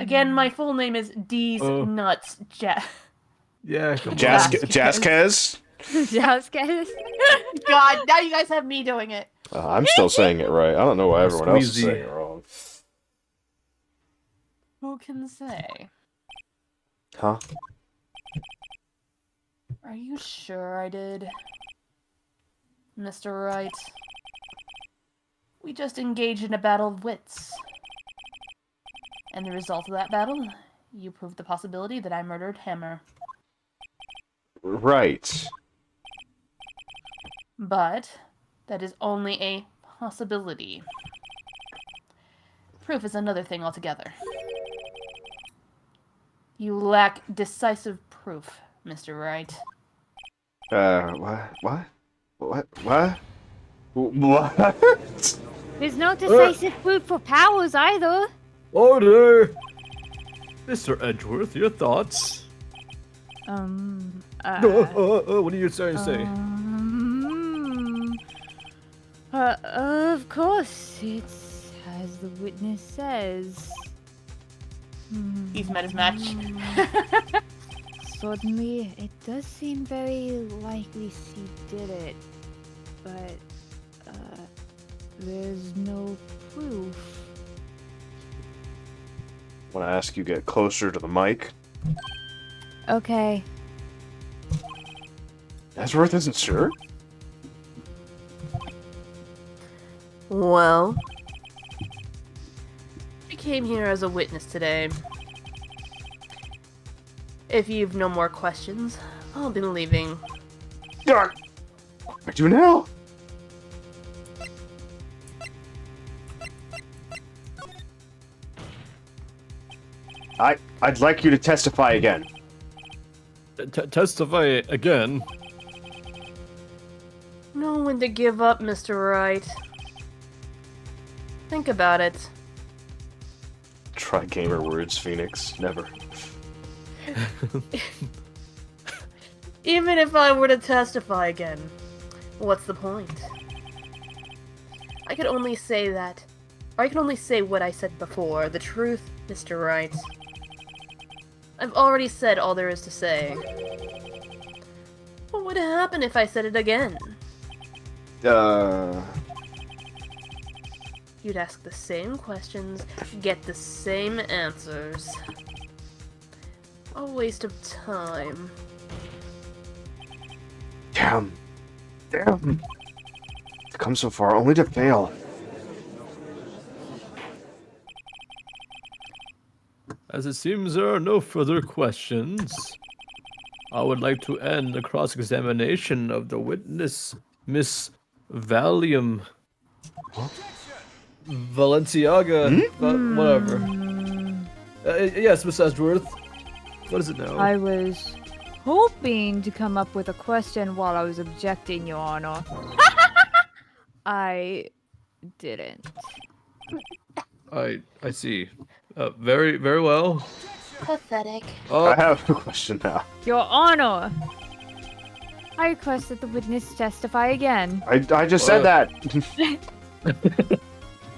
Again, my full name is D's Nuts Jack. Yeah, come on. Jazzkez? Jasquez? God, now you guys have me doing it. I'm still saying it right. I don't know why everyone else is Squeezy. saying it wrong. Who can say? Huh? Are you sure I did? Mr. Wright. We just engaged in a battle of wits. And the result of that battle, you proved the possibility that I murdered Hammer. Right. But that is only a possibility. Proof is another thing altogether. You lack decisive proof, Mr. Wright. What? What? There's no decisive proof for Powers either. Order! Mr. Edgeworth, your thoughts? What are you trying to say? Of course, it's as the witness says. He's met his match. Certainly, it does seem very likely she did it, but there's no proof. Want to ask you to get closer to the mic? Okay. Edgeworth isn't sure? Well, I came here as a witness today. If you've no more questions, I'll be leaving. What do I do now? I'd like you to testify again. Testify again. Know when to give up, Mr. Wright. Think about it. Try gamer words, Phoenix. Never. Even if I were to testify again, what's the point? I can only say that. Or I can only say what I said before. The truth, Mr. Wright. I've already said all there is to say. What would happen if I said it again? You'd ask the same questions, get the same answers. A waste of time. Damn. Damn. To come so far, only to fail. As it seems there are no further questions, I would like to end the cross-examination of the witness, Miss Valium. Valenciaga, whatever. Yes, Miss Edgeworth. What is it now? I was hoping to come up with a question while I was objecting, Your Honor. I didn't. I see. Very, very well. Pathetic. I have a question now. Your Honor, I request that the witness testify again. I just said that.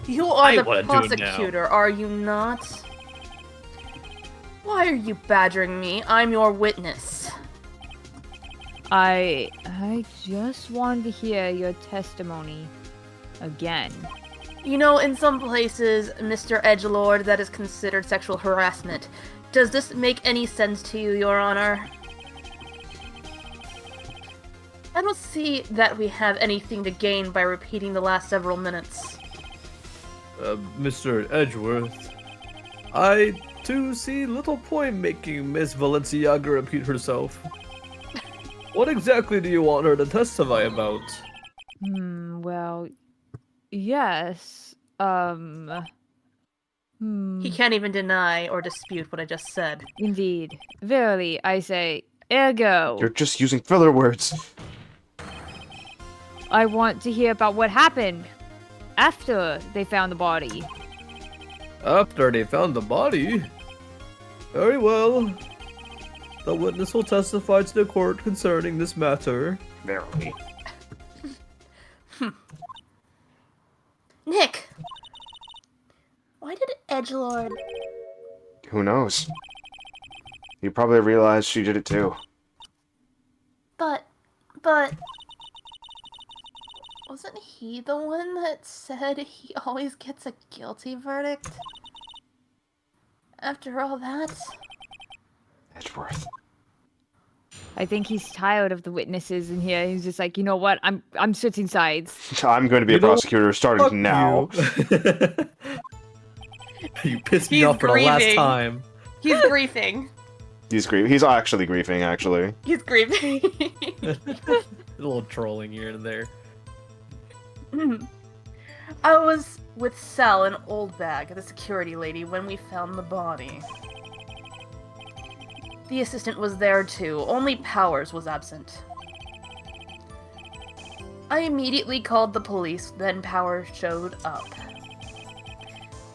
You are I the wanna do it now. prosecutor, are you not? Why are you badgering me? I'm your witness. I just wanted to hear your testimony again. You know, in some places, Mr. Edgelord, that is considered sexual harassment. Does this make any sense to you, Your Honor? I don't see that we have anything to gain by repeating the last several minutes. Mr. Edgeworth, I too see little point making Miss Valenciaga repeat herself. What exactly do you want her to testify about? Well, yes. He can't even deny or dispute what I just said. Indeed. Verily, I say, ergo. You're just using filler words. I want to hear about what happened after they found the body. After they found the body? Very well. The witness will testify to the court concerning this matter. Verily. Nick! Why did Edgelord... Who knows? You probably realized she did it too. But... Wasn't he the one that said he always gets a guilty verdict? After all that? Edgeworth. I think he's tired of the witnesses in here. He's just like, you know what? I'm switching sides. I'm going to be a prosecutor starting now. You pissed me He's off for the last grieving. time. He's griefing. He's grieving. He's actually grieving, actually. He's grieving. A little trolling here and there. I was with Sal and Old Bag, the security lady, when we found the body. The assistant was there too, only Powers was absent. I immediately called the police, then Powers showed up.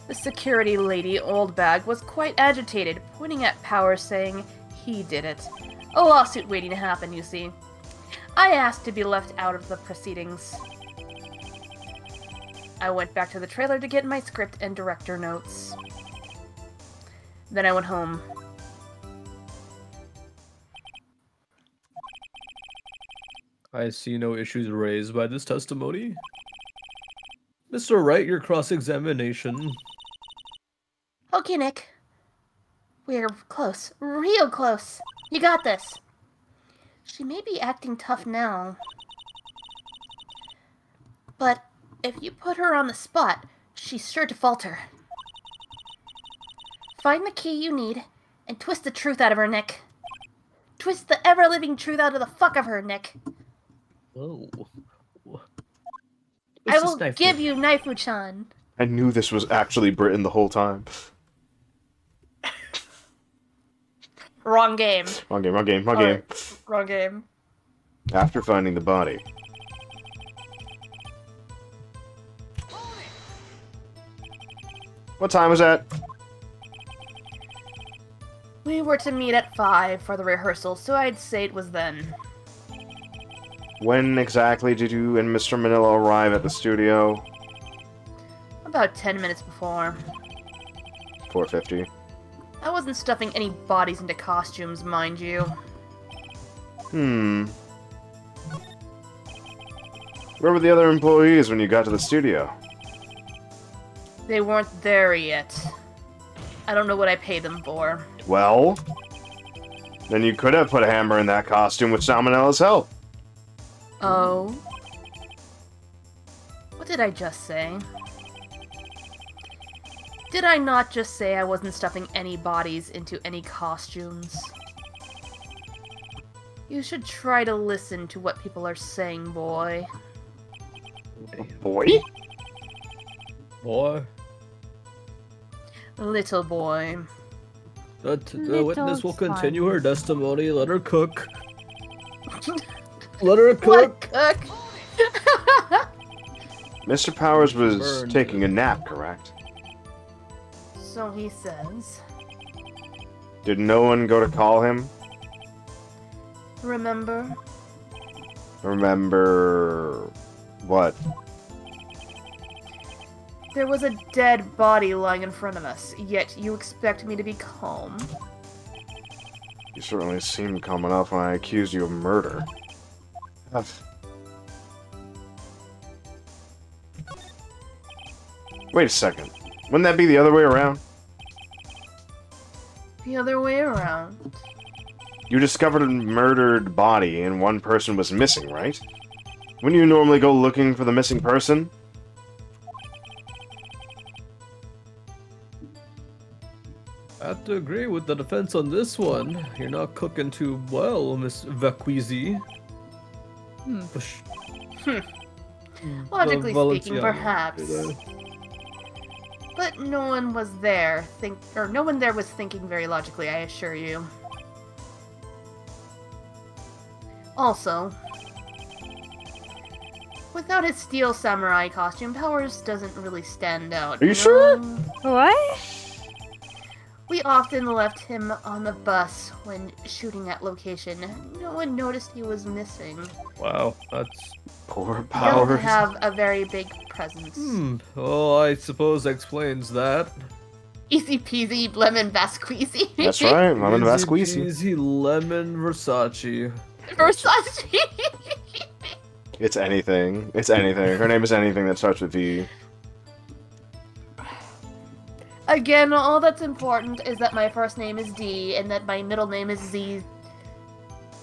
The security lady, Old Bag, was quite agitated, pointing at Powers saying he did it. A lawsuit waiting to happen, you see. I asked to be left out of the proceedings. I went back to the trailer to get my script and director notes. Then I went home. I see no issues raised by this testimony. Mr. Wright, your cross-examination. Okay, Nick. We're close. Real close. You got this. She may be acting tough now. But if you put her on the spot, she's sure to falter. Find the key you need and twist the truth out of her, Nick. Twist the ever-living truth out of the fuck of her, Nick. Whoa. I will give you Naifu-chan. I knew this was actually Britain the whole time. Wrong game. Wrong game, wrong game, wrong Alright. game. Wrong game. After finding the body. What time was that? We were to meet at 5 for the rehearsal, so I'd say it was then. When exactly did you and Mr. Manila arrive at the studio? About 10 minutes before. 4:50. I wasn't stuffing any bodies into costumes, mind you. Where were the other employees when you got to the studio? They weren't there yet. I don't know what I paid them for. Well, then you could have put a hammer in that costume with Salmonella's help. Oh? What did I just say? Did I not just say I wasn't stuffing any bodies into any costumes? You should try to listen to what people are saying, boy. Boy? Boy. Little boy. The Little witness will fun. continue her testimony. Let her cook. Let her cook. What cook? Mr. Powers was Burned. taking a nap, correct? So he says. Did no one go to call him? Remember? Remember... what? There was a dead body lying in front of us, yet you expect me to be calm? You certainly seemed calm enough when I accused you of murder. Wait a second. Wouldn't that be the other way around? The other way around. You discovered a murdered body and one person was missing, right? Wouldn't you normally go looking for the missing person? I have to agree with the defense on this one. You're not cooking too well, Miss Vaquizi. Logically speaking, Valenciano. perhaps. But no one was there no one there was thinking very logically, I assure you. Also, without his steel samurai costume, Powers doesn't really stand out. Are you sure? What? We often left him on the bus when shooting at location. No one noticed he was missing. Wow, that's... Poor He doesn't Powers. have a very big presence. Oh, I suppose that explains that. Easy peasy lemon basqueezy. That's right, Lemon Easy Vasquisi. peasy lemon Versace. Versace. It's anything. It's anything. Her name is anything that starts with V. Again, all that's important is that my first name is D and that my middle name is Z.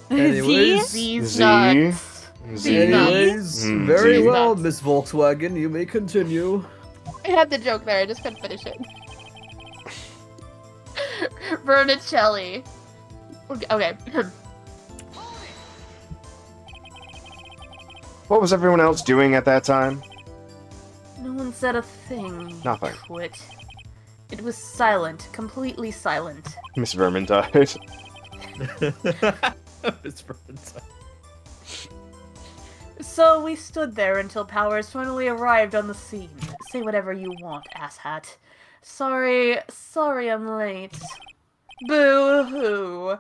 Anyways, Z's Z. nuts. Z. anyways, Mm, very Z. well, Miss Volkswagen, you may continue. I had the joke there, I just couldn't finish it. Vermicelli. Okay. What was everyone else doing at that time? No one said a thing. Nothing. Quit. It was silent, completely silent. Miss Vermintide. Miss Vermintide. So we stood there until Powers finally arrived on the scene. Say whatever you want, asshat. Sorry I'm late. Boo-hoo.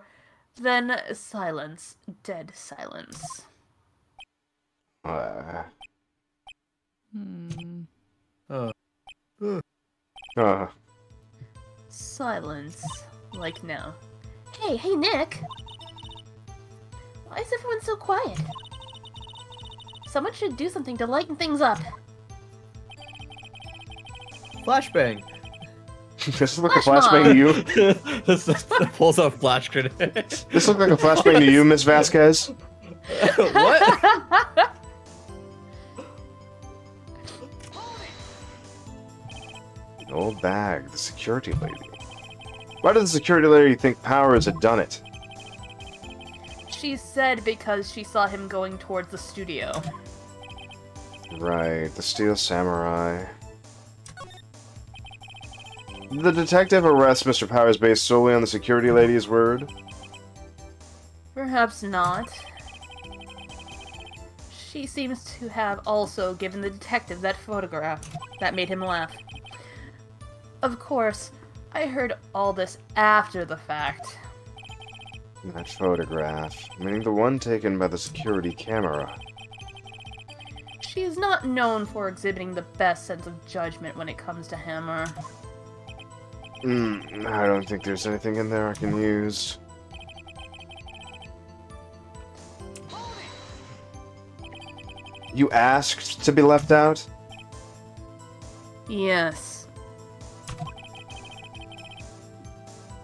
Then silence. Dead silence. Silence. Like now. Hey, Nick! Why is everyone so quiet? Someone should do something to lighten things up. Flashbang. This look like a Flash flashbang mob. to you. This pulls out flash grenade. This look like a flashbang to you, Miss Vasquez. What? An old bag, the security lady. Why did the security lady think Powers had done it? She said because she saw him going towards the studio. Right, the Steel Samurai. Did the detective arrest Mr. Powers based solely on the security lady's word? Perhaps not. She seems to have also given the detective that photograph. That made him laugh. Of course, I heard all this after the fact. That photograph, meaning the one taken by the security camera. She is not known for exhibiting the best sense of judgment when it comes to Hammer. I don't think there's anything in there I can use. You asked to be left out? Yes.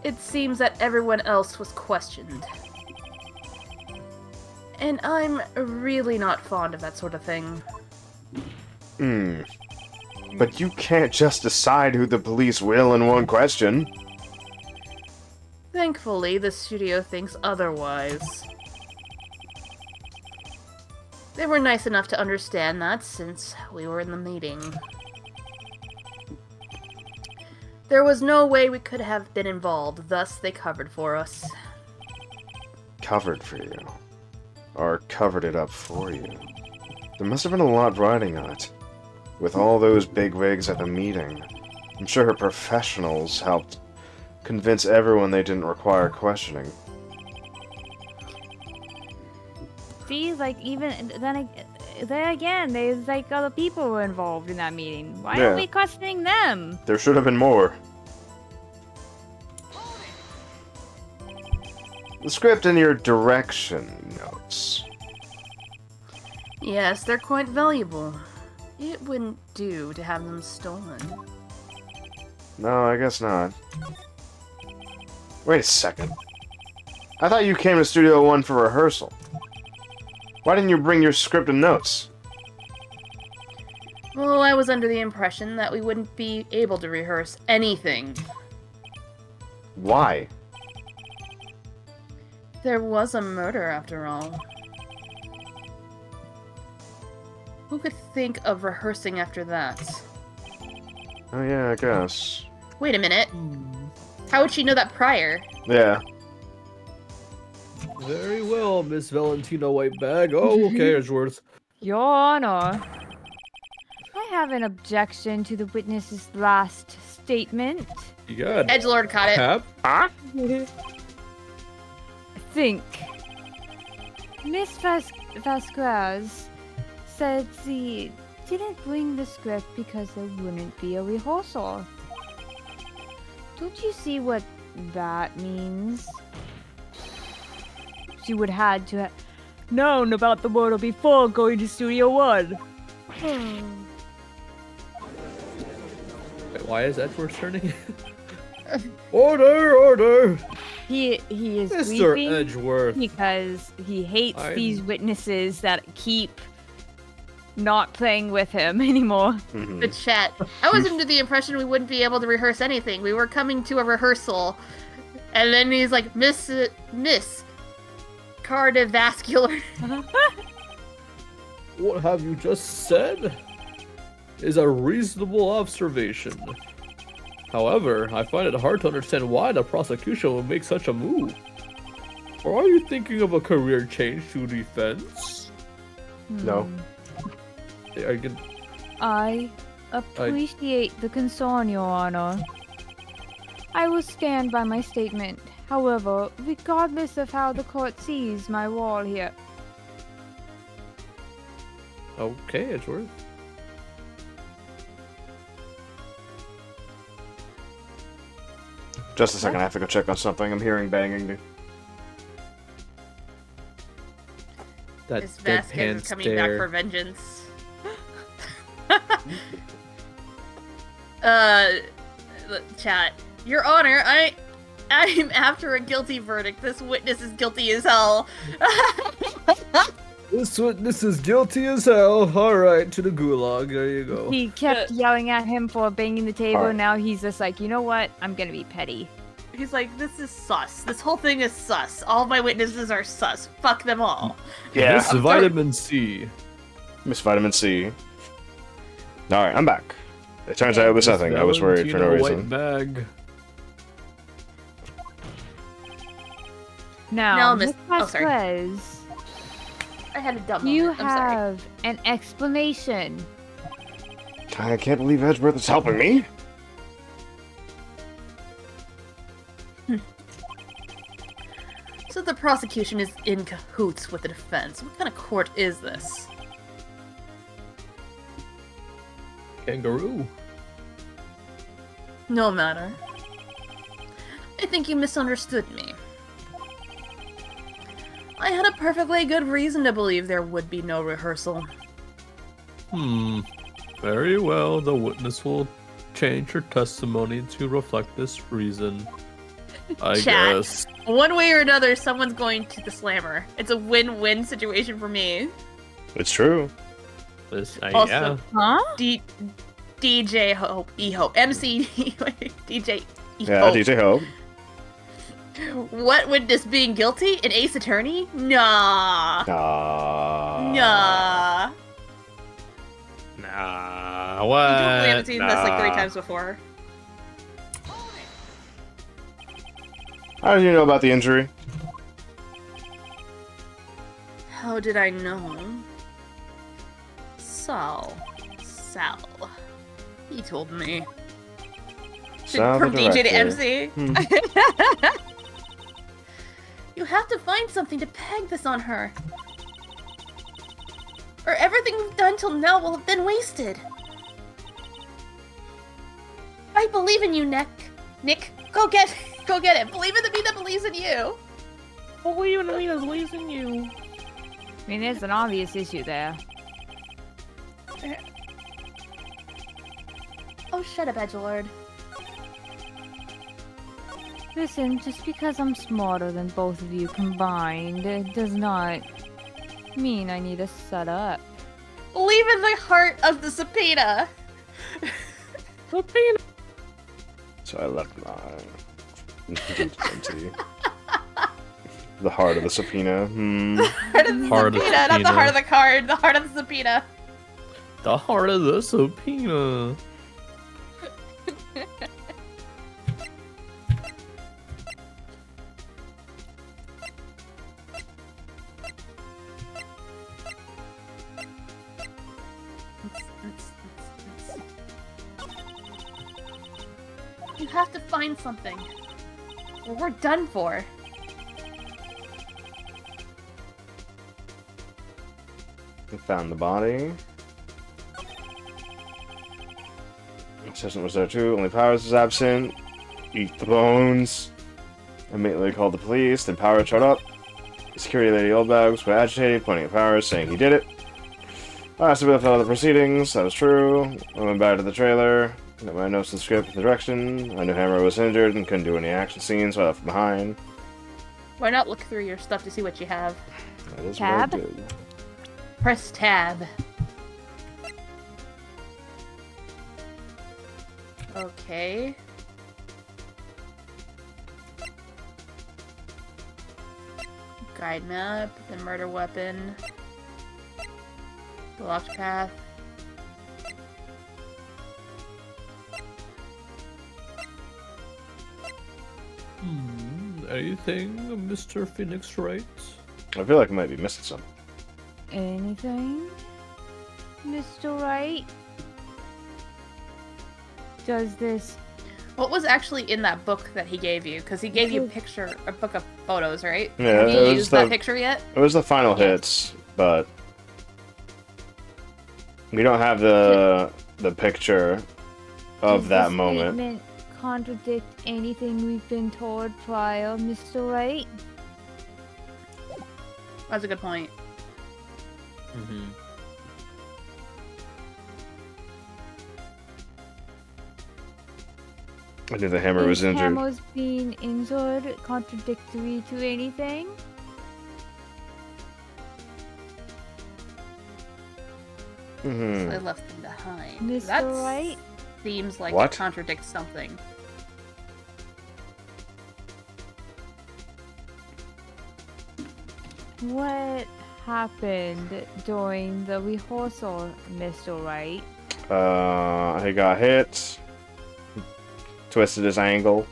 It seems that everyone else was questioned. And I'm really not fond of that sort of thing. But you can't just decide who the police will in one question. Thankfully, the studio thinks otherwise. They were nice enough to understand that since we were in the meeting. There was no way we could have been involved, thus they covered for us. Covered for you. Or covered it up for you. There must have been a lot riding on it. With all those bigwigs at the meeting. I'm sure her professionals helped convince everyone they didn't require questioning. See, like, even then again, there's like other people were involved in that meeting. Why Yeah. aren't we questioning them? There should have been more. The script and your direction notes. Yes, they're quite valuable. It wouldn't do to have them stolen. No, I guess not. Wait a second. I thought you came to Studio One for rehearsal. Why didn't you bring your script and notes? Well, I was under the impression that we wouldn't be able to rehearse anything. Why? There was a murder, after all. Who could think of rehearsing after that? Oh yeah, I guess. Wait a minute. How would she know that prior? Yeah. Very well, Miss Valentina Whitebag. Oh, okay, Edgeworth. Your Honor, I have an objection to the witness's last statement. You got Edgelord caught it. Cap? I think Miss Vasquez said she didn't bring the script because there wouldn't be a rehearsal. Don't you see what that means? She would had to have known about the murder before going to Studio One. Wait, why is Edgeworth turning? Order, order! He is Mr. weeping Edgeworth. because he hates I'm- these witnesses that keep not playing with him anymore. The chat. I was under the impression we wouldn't be able to rehearse anything. We were coming to a rehearsal. And then he's like, Miss Cardiovascular. What have you just said is a reasonable observation. However, I find it hard to understand why the prosecution would make such a move. Or are you thinking of a career change to defense? No. I appreciate the concern, Your Honor. I will stand by my statement. However, regardless of how the court sees my role here, Okay, Edgeworth. Just a second, I have to go check on something. I'm hearing banging. That Miss Vasquez is coming back for vengeance. Chat. Your Honor, I'm after a guilty verdict. This witness is guilty as hell. This witness is guilty as hell. Alright, to the gulag. There you go. he kept yelling at him for banging the table. Alright. Now he's just like, you know what? I'm gonna be petty. He's like, this is sus. This whole thing is sus. All my witnesses are sus. Fuck them all. Yeah. Miss Vitamin C. Miss Vitamin C. Alright, I'm back. It turns out it was nothing. I was worried for no reason. Bag. Now, No, Miss oh, sorry. Vasquez, I had a dumb you moment. I'm sorry. have an explanation. I can't believe Edgeworth is helping me. So the prosecution is in cahoots with the defense. What kind of court is this? Kangaroo. No matter. I think you misunderstood me. I had a perfectly good reason to believe there would be no rehearsal. Very well, the witness will change her testimony to reflect this reason. I Chat. guess. One way or another, someone's going to the slammer. It's a win-win situation for me. It's true. Also, Huh? DJ Hope, E-Hope, MC, DJ E-Hope. Yeah, DJ Hope. What witness being guilty? An ace attorney? Nah. Nah. Nah, You what? totally haven't seen this like 3 Nah. times before. How did you know about the injury? How did I know? Sal. He told me. Sal From the DJ to director. MC. You have to find something to peg this on her. Or everything we've done till now will have been wasted. I believe in you, Nick. Nick, go get it. Believe in the me that believes in you. Believe in me that believes in you. I mean, there's an obvious issue there. Oh, shut up, Edgelord. Listen, just because I'm smarter than both of you combined, it does not mean I need to shut up. Believe in the heart of the subpoena. Subpoena. So I left my empty. The heart of the subpoena. Heart of the Heart of subpoena, not the subpoena. heart of the card. The heart of the subpoena. The heart of the subpoena. You have to find something. Or we're done for. We found the body. Assistant was there too, only Powers was absent. Eat the bones. Immediately called the police, then Powers showed up. The security lady Oldbag was quite agitated, pointing at Powers, saying he did it. I asked about the proceedings, that was true. I went back to the trailer, got my notes and script and the direction. I knew Hammer was injured and couldn't do any action scenes, so I left him behind. Why not look through your stuff to see what you have? That is Tab? what I did. Press tab. Okay. Guide map, the murder weapon, the locked path. Anything, Mr. Phoenix Wright? I feel like I might be missing something. Anything, Mr. Wright? Does this... What was actually in that book that he gave you? Because he gave you a book of photos, right? Yeah, Have you it was used that the- picture yet? It was the final hits, but we don't have the picture of Does that this moment. statement contradict anything we've been told prior, Mr. Wright? That's a good point. Mm-hmm. I knew the hammer was Is injured. Hammer's being injured contradictory to anything? So Hmm. I left them behind. Mr. That Wright? seems like What? it contradicts something. What happened during the rehearsal, Mr. Wright? He got hit. Twisted his ankle.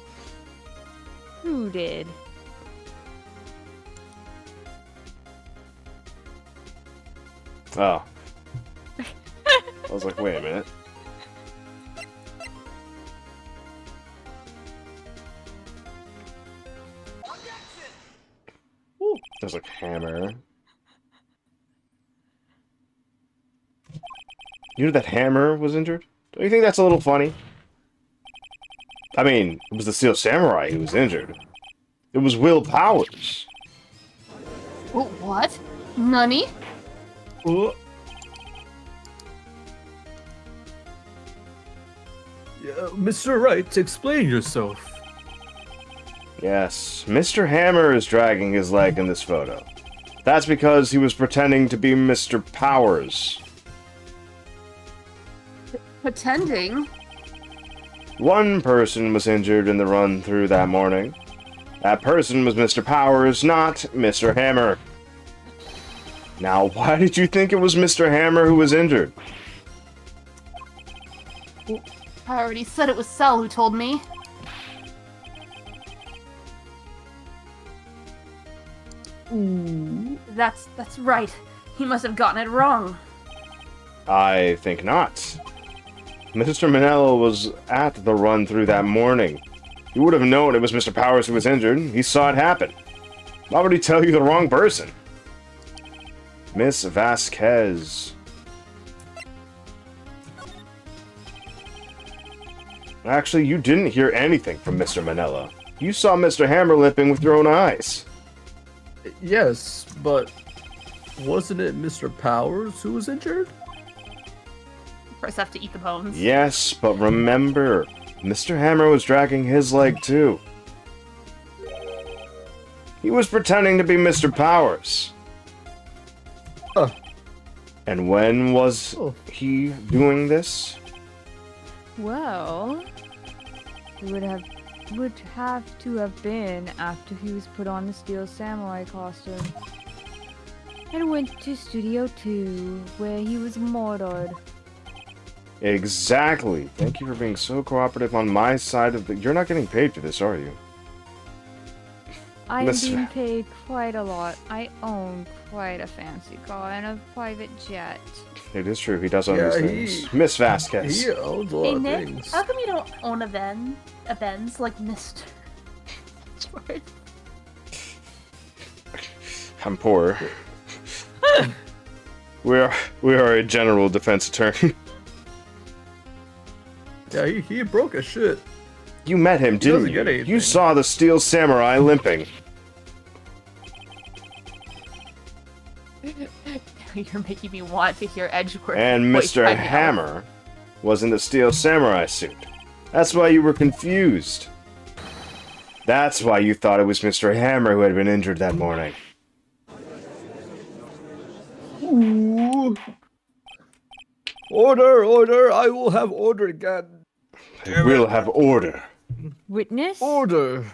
Who did? Oh. I was like, wait a minute. There's like Hammer. You know that Hammer was injured? Don't you think that's a little funny? I mean, it was the Steel Samurai who was injured. It was Will Powers. Oh, what? Nani? Oh. Yeah, Mr. Wright, explain yourself. Yes, Mr. Hammer is dragging his leg in this photo. That's because he was pretending to be Mr. Powers. Pretending? One person was injured in the run-through that morning. That person was Mr. Powers, not Mr. Hammer. Now, why did you think it was Mr. Hammer who was injured? I already said it was Cell who told me. Ooh, that's right. He must have gotten it wrong. I think not. Mr. Manella was at the run-through that morning. He would have known it was Mr. Powers who was injured. He saw it happen. Why would he tell you the wrong person? Miss Vasquez. Actually, you didn't hear anything from Mr. Manella. You saw Mr. Hammer limping with your own eyes. Yes, but wasn't it Mr. Powers who was injured? First, have to eat the bones. Yes, but remember, Mr. Hammer was dragging his leg too. He was pretending to be Mr. Powers. And when was he doing this? Well, it would have to have been after he was put on the Steel Samurai costume and went to Studio 2, where he was murdered. Exactly. Thank you for being so cooperative on my side of the... You're not getting paid for this, are you? I am Miss- being paid quite a lot. I own quite a fancy car and a private jet. It is true, he does own Yeah, these things. Miss Vasquez. He owns a lot Hey, of Nick, things. how come you don't own a Benz like Mr. George? I'm poor. we are a general defense attorney. Yeah, he broke as shit. You met him, didn't doesn't get you? anything. You saw the Steel Samurai limping. You're making me want to hear Edgeworth. And voice Mr. right now. Hammer was in the Steel Samurai suit. That's why you were confused. That's why you thought it was Mr. Hammer who had been injured that morning. Ooh. Order, order! I will have order again. We'll have order. Witness? Order!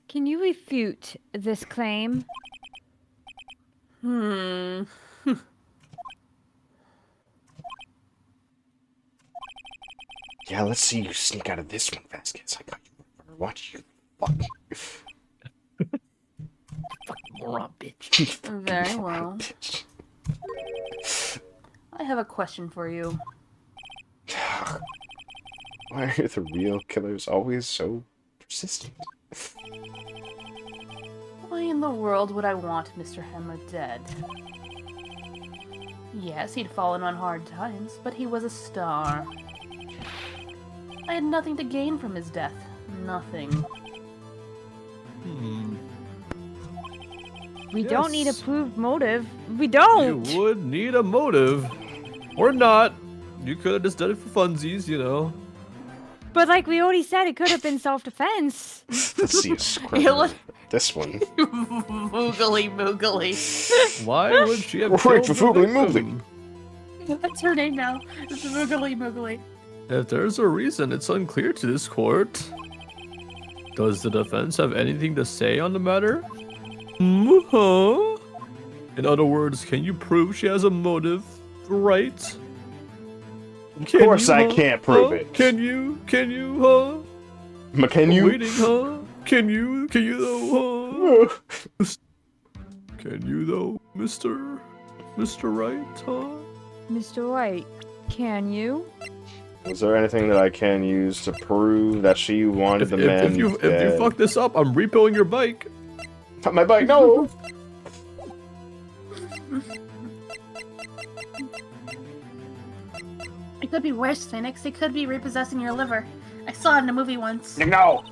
Can you refute this claim? Hmm. Yeah, let's see you sneak out of this one, Vasquez. I got you. Watch you. Fuck. Fucking moron, bitch. Very well. I have a question for you. Why are the real killers always so persistent? Why in the world would I want Mr. Hammer dead? Yes, he'd fallen on hard times, but he was a star. I had nothing to gain from his death. Nothing. We don't need a Yes. proved motive. We don't! You would need a motive. Or not. You could have just done it for funsies, you know. But like we already said, it could have been self-defense. Let's see you You scribble look- this one. Moogly moogly. Why would she have Wait killed for the Foogly victim? Moogly. That's her name now. It's Moogly moogly. If there's a reason, it's unclear to this court. Does the defense have anything to say on the matter? Huh? In other words, can you prove she has a motive, right? Of course I can't prove huh? it. Can you, huh? But can I'm you? waiting, huh? Can you though, huh? Can you though, Mr. Wright, huh? Mr. White, can you? Is there anything that I can use to prove that she wanted If the man you dead? fuck this up, I'm repoing your bike. Not my bike, no! It could be worse, Phoenix. It could be repossessing your liver. I saw it in a movie once. No!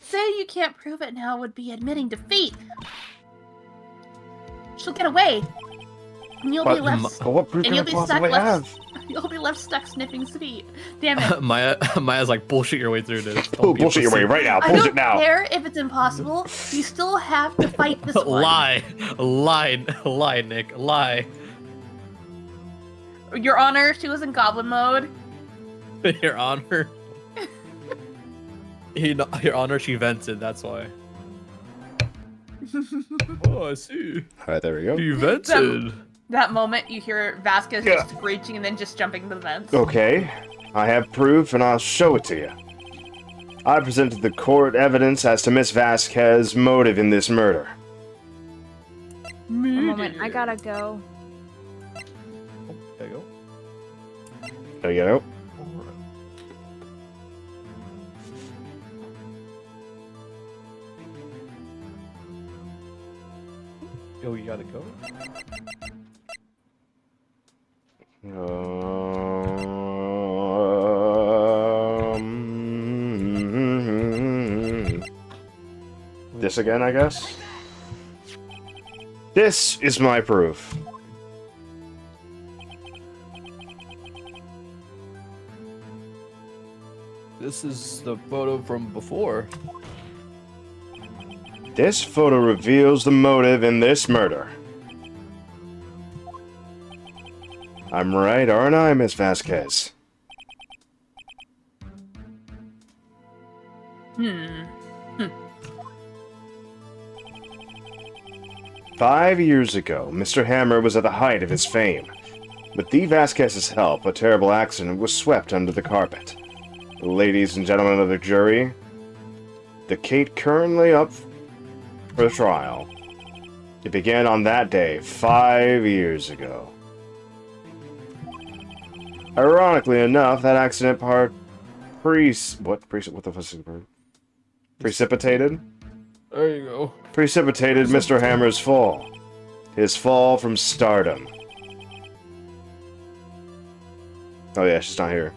Saying you can't prove it now would be admitting defeat. She'll get away. And you'll be left. What proof and can I you'll be stuck possibly left. have? You'll be left stuck sniffing sweet. Damn it. Maya's like, bullshit your way through this. Oh, bullshit your way right now. I Bullshit don't now. care if it's impossible. You still have to fight this one. Lie, Nick, lie. Your Honor, she was in goblin mode. Your Honor. Your Honor, she vented. That's why. Oh, I see. All right, there we go. You vented. That moment, you hear Vasquez just screeching and then just jumping the vents. Okay, I have proof and I'll show it to you. I presented the court evidence as to Miss Vasquez's motive in this murder. A moment, I gotta go. There you go. There you go. Yo, you gotta go. This again, I guess? This is my proof. This is the photo from before. This photo reveals the motive in this murder. I'm right, aren't I, Miss Vasquez? 5 years ago, Mr. Hammer was at the height of his fame. With Dee Vasquez's help, a terrible accident was swept under the carpet. Ladies and gentlemen of the jury, the case currently up for trial. It began on that day, 5 years ago. Ironically enough, that accident precipitated There you go. precipitated Mr. Hammer's fall. His fall from stardom. Oh yeah, she's not here.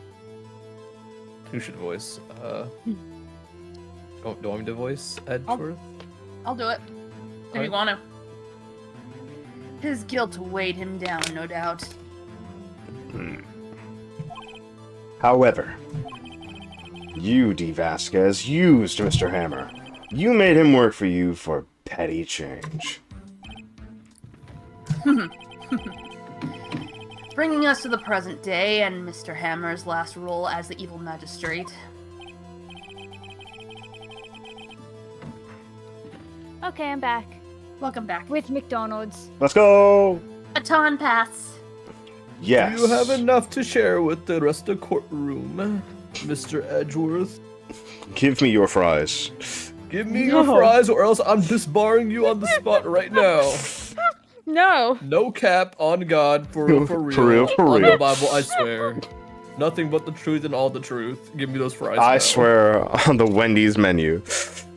Who should voice? Do you want me to voice Edgeworth? I'll do it. If you want to. His guilt weighed him down, no doubt. However, you, Dee Vasquez, used Mr. Hammer. You made him work for you for petty change. Bringing us to the present day and Mr. Hammer's last role as the evil magistrate. Okay, I'm back. Welcome back. With McDonald's. Let's go! Baton pass. Yes. Do you have enough to share with the rest of the courtroom, Mr. Edgeworth? Give me your fries. Give me your fries or else I'm disbarring you on the spot right now. No. No cap, on God, for real, for real. For real, for On real. the Bible, I swear. Nothing but the truth and all the truth. Give me those fries I now. swear on the Wendy's menu.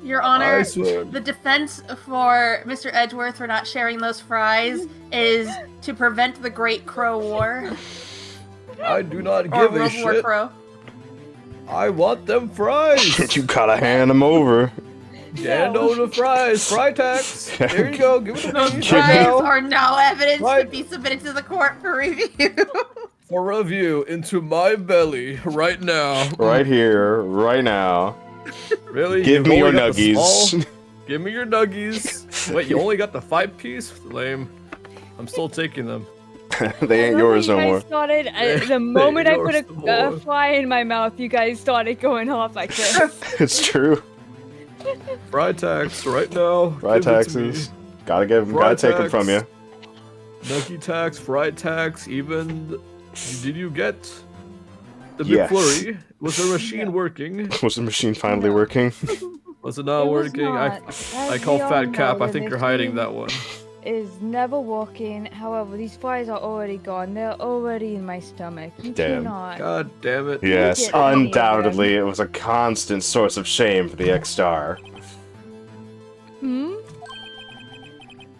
Your Honor, I swear. the defense for Mr. Edgeworth for not sharing those fries is to prevent the Great Crow War. I do not Or give a World War shit. Crow. I want them fries. You gotta hand them over. Hand over the fries. Fry tax. There you go. Give it to Those me. Give me- fries Now. are now evidence to Right. be submitted to the court for review. For review into my belly right now. Right here, right now. Really? Give You've me your only got the nuggies. small? Give me your nuggies. Wait, you only got the 5-piece? Lame. I'm still taking them. They ain't yours no more. Started, They the moment I yours put no a more. fly in my mouth, you guys started going off like this. It's true. Fry tax right now. Fry Give it to me. taxes. Gotta give them, Fry gotta take them from you. tax. Nuggie tax, fry tax, even. Did you get the Yes. McFlurry? Was the machine working? Was the machine finally working? Was it not It was working? not. I As call we all Fat Cap. know, I the think you're hiding machine- that one. is never working. However, these flies are already gone. They're already in my stomach. You Damn. cannot. God damn it. Yes, get any of undoubtedly, it was a constant source of shame for the X-Star. Hmm?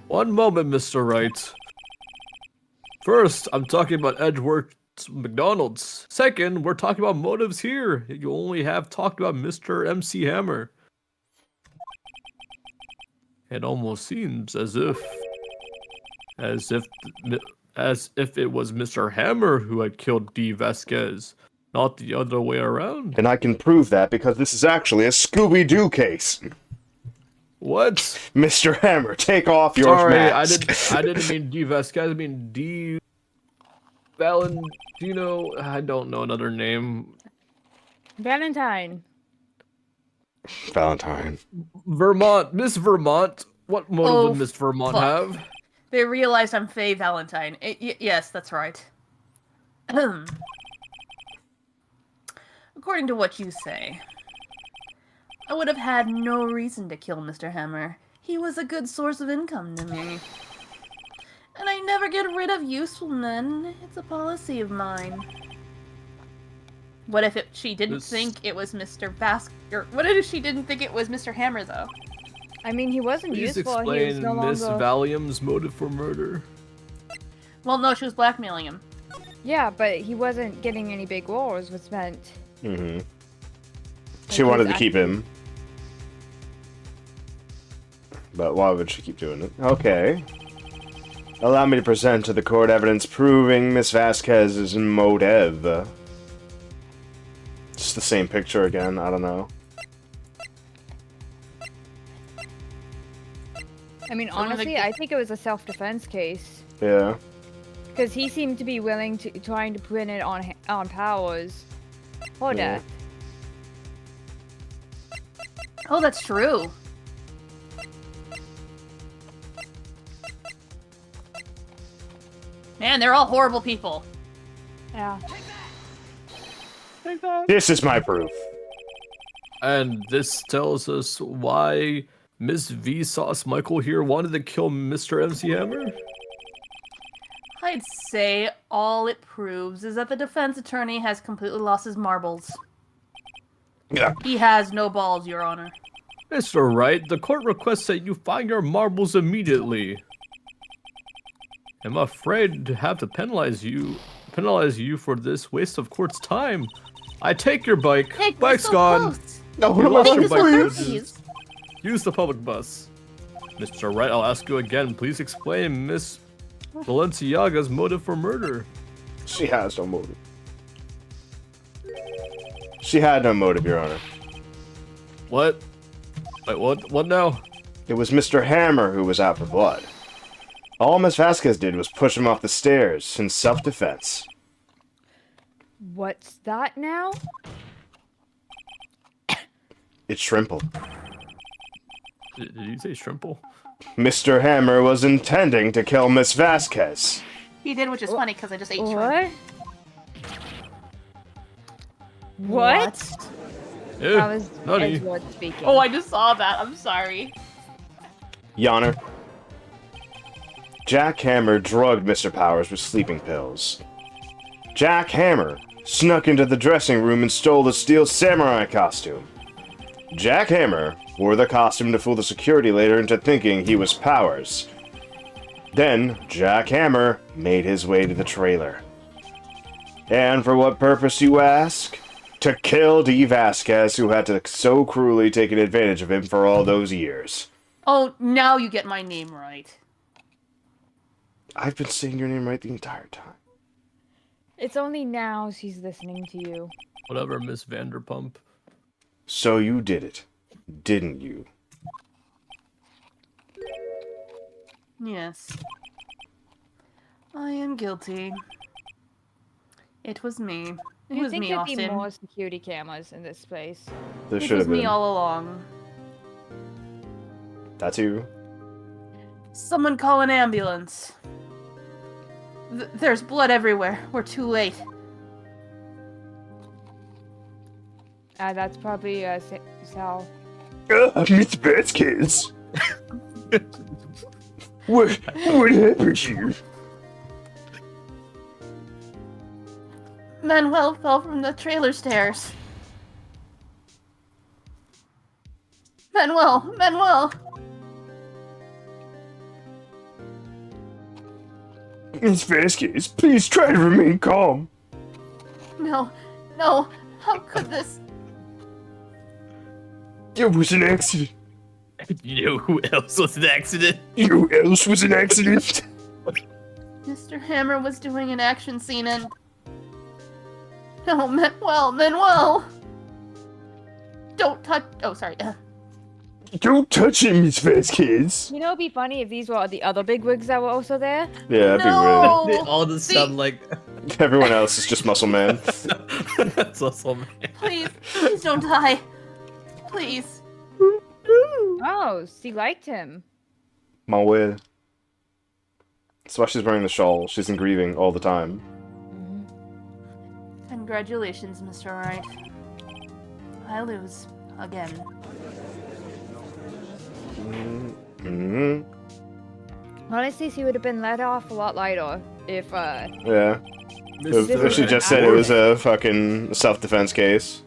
One moment, Mr. Wright. First, I'm talking about Edgeworth McDonald's. Second, we're talking about motives here. You only have talked about Mr. MC Hammer. It almost seems as if it was Mr. Hammer who had killed D. Vasquez, not the other way around. And I can prove that because this is actually a Scooby-Doo case. What? Mr. Hammer, take off your Sorry, mask. I didn't mean D. Vasquez. I mean D. Valentino. I don't know another name. Valentine. Valentine. Vermont, Miss Vermont. What motive Oh, would Miss Vermont fuck. have? They realized I'm Faye Valentine. Yes, that's right. According to what you say, I would have had no reason to kill Mr. Hammer. He was a good source of income to me. And I never get rid of useful men. It's a policy of mine. What if she didn't think it was Mr. What if she didn't think it was Mr. Hammer, though? I mean, he wasn't Please useful. He was explain no Miss longer. Valium's motive for murder. Well, no, she was blackmailing him. Yeah, but he wasn't getting any big roles, which meant. Mm-hmm. Like, She wanted to he's keep him. But why would she keep doing it? Okay. Allow me to present to the court evidence proving Miss Vasquez's motive. Just the same picture again, I don't know. I mean, Someone honestly, like- I think it was a self-defense case Yeah. because he seemed to be willing to trying to pin it on Powers for Yeah. death. Oh, that's true. Man, they're all horrible people. Yeah. This is my proof. And this tells us why Miss Vsauce Michael here wanted to kill Mr. MC Hammer? I'd say all it proves is that the defense attorney has completely lost his marbles. Yeah. He has no balls, Your Honor. Mr. Wright, the court requests that you find your marbles immediately. I'm afraid to have to penalize you for this waste of court's time. I take your bike. Hey, we're Bike's so gone. close. No, You lost Make your this bike so privileges. close. Use the public bus. Mr. Wright, I'll ask you again. Please explain Miss Balenciaga's motive for murder. She has no motive. She had no motive, Your Honor. What? Wait, what? What now? It was Mr. Hammer who was out for blood. All Miss Vasquez did was push him off the stairs in self-defense. What's that now? It's Shrimple. Did you say Shrimple? Mr. Hammer was intending to kill Miss Vasquez. He did, which is funny because I just ate shrimp. What? Eh, That was nutty. Edgeworth speaking. Oh, I just saw that. I'm sorry. Your Honor. Jack Hammer drugged Mr. Powers with sleeping pills. Jack Hammer snuck into the dressing room and stole the steel samurai costume. Jack Hammer wore the costume to fool the security later into thinking he was Powers. Then, Jack Hammer made his way to the trailer. And for what purpose, you ask? To kill D. Vasquez, who had to so cruelly taken advantage of him for all those years. Oh, now you get my name right. I've been saying your name right the entire time. It's only now she's listening to you. Whatever, Miss Vanderpump. So you did it, didn't you? Yes. I am guilty. It was me. It You was think me, there'd be Austin. more security cameras in this place? There It should was have me been. all along. That's you. Someone call an ambulance. There's blood everywhere. We're too late. That's probably Sal. Miss Vasquez. What happened here? Manuel fell from the trailer stairs. Manuel! Miss Vasquez, please try to remain calm. No, how could this? It was an accident. You know who else was an accident? You know who else was an accident? Mr. Hammer was doing an action scene and... No, Manuel! Don't touch... Oh, sorry. Don't touch him, Miss Vasquez. You know, it'd be funny if these were the other bigwigs that were also there. Yeah, that'd No! They all just See- sound like be weird. Everyone else is just muscle man. that's also man. Please don't die. Please. Oh, she liked him. My way. That's why she's wearing the shawl. She's in grieving all the time. Congratulations, Mr. Wright. I lose. Again. Mm-hmm. Honestly, she would have been let off a lot lighter if, Yeah. Mr. If she just said it was a fucking self-defense case.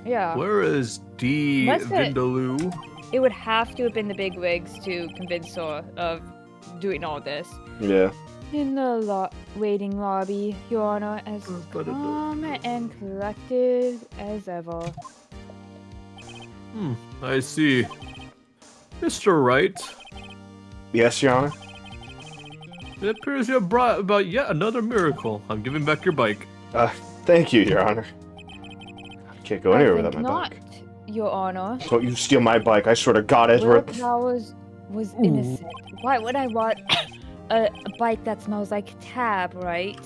yeah. Where is D. What's it? Vindaloo? It would have to have been the bigwigs to convince her of doing all this. Yeah. In the waiting lobby, Your Honor, as calm and collected as ever. I see. Mr. Wright, Yes, Your Honor? it appears you have brought about yet another miracle. I'm giving back your bike. Thank you, Your Honor. I can't go anywhere without my not, bike. Your Honor. Don't you steal my bike, I swear to God, Will Edward. Powers was innocent. Why would I want a bike that smells like tab, right?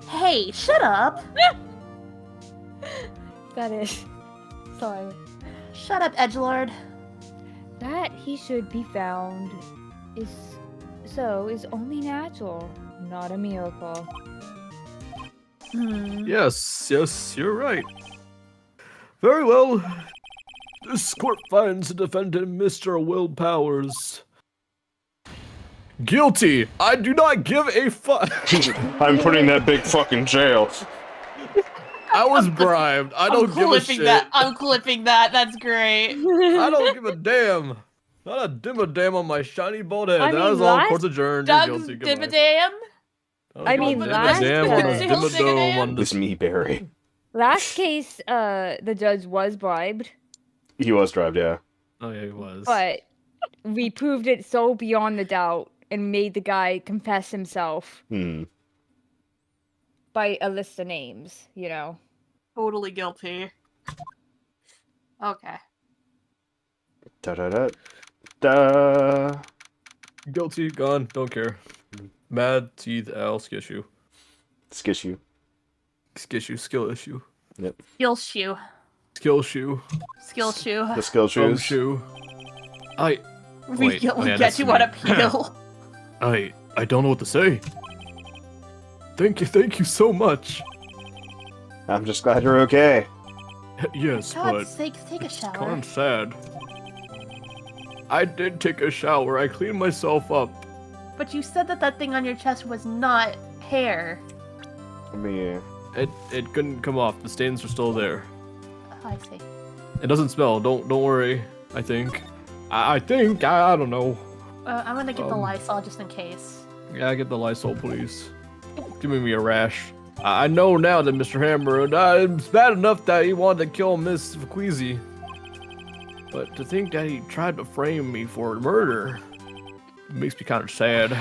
Hey, shut up! That is. Sorry. Shut up, edgelord. That he should be found is only natural, not a miracle. Yes, you're right. Very well. This court finds the defendant, Mr. Will Powers, guilty. I do not give a fuck. I'm putting that big fucking jail. I was bribed. I don't give a shit. I'm clipping that. That's great. I don't give a damn. Not a dim a damn on my shiny bald head. I That mean, was all last- court's adjourned. You're Doug's guilty. Goodbye. Dividam. I mean, last damn on time- a dim a dome on It this. was me, Barry. Last case, the judge was bribed, He was bribed, yeah. Oh yeah, he was. but we proved it so beyond the doubt and made the guy confess himself by a list of names, you know. Totally guilty. Okay. Da-da-da-da. Guilty, gone, don't care. Mad teeth, L, skishu. Skishu. Skishu, skill issue. Skill shoe. Skill shoe. Skill shoe. The skill Thumb shoes. shoe. I We Wait, get, oh we yeah, get that's you me. on appeal. I don't know what to say. Thank you so much. I'm just glad you're okay. Yes, For but God's sake, take a shower. kind of sad. I did take a shower. I cleaned myself up. But you said that thing on your chest was not hair. I mean, It couldn't come off. The stains are still there. Oh, I see. It doesn't smell. Don't worry. I think. I think. I don't know. I'm gonna get the Lysol just in case. Yeah, get the Lysol, please. Giving me a rash. I know now that Mr. Hammer, it's bad enough that he wanted to kill Miss Queasy. But to think that he tried to frame me for murder makes me kind of sad.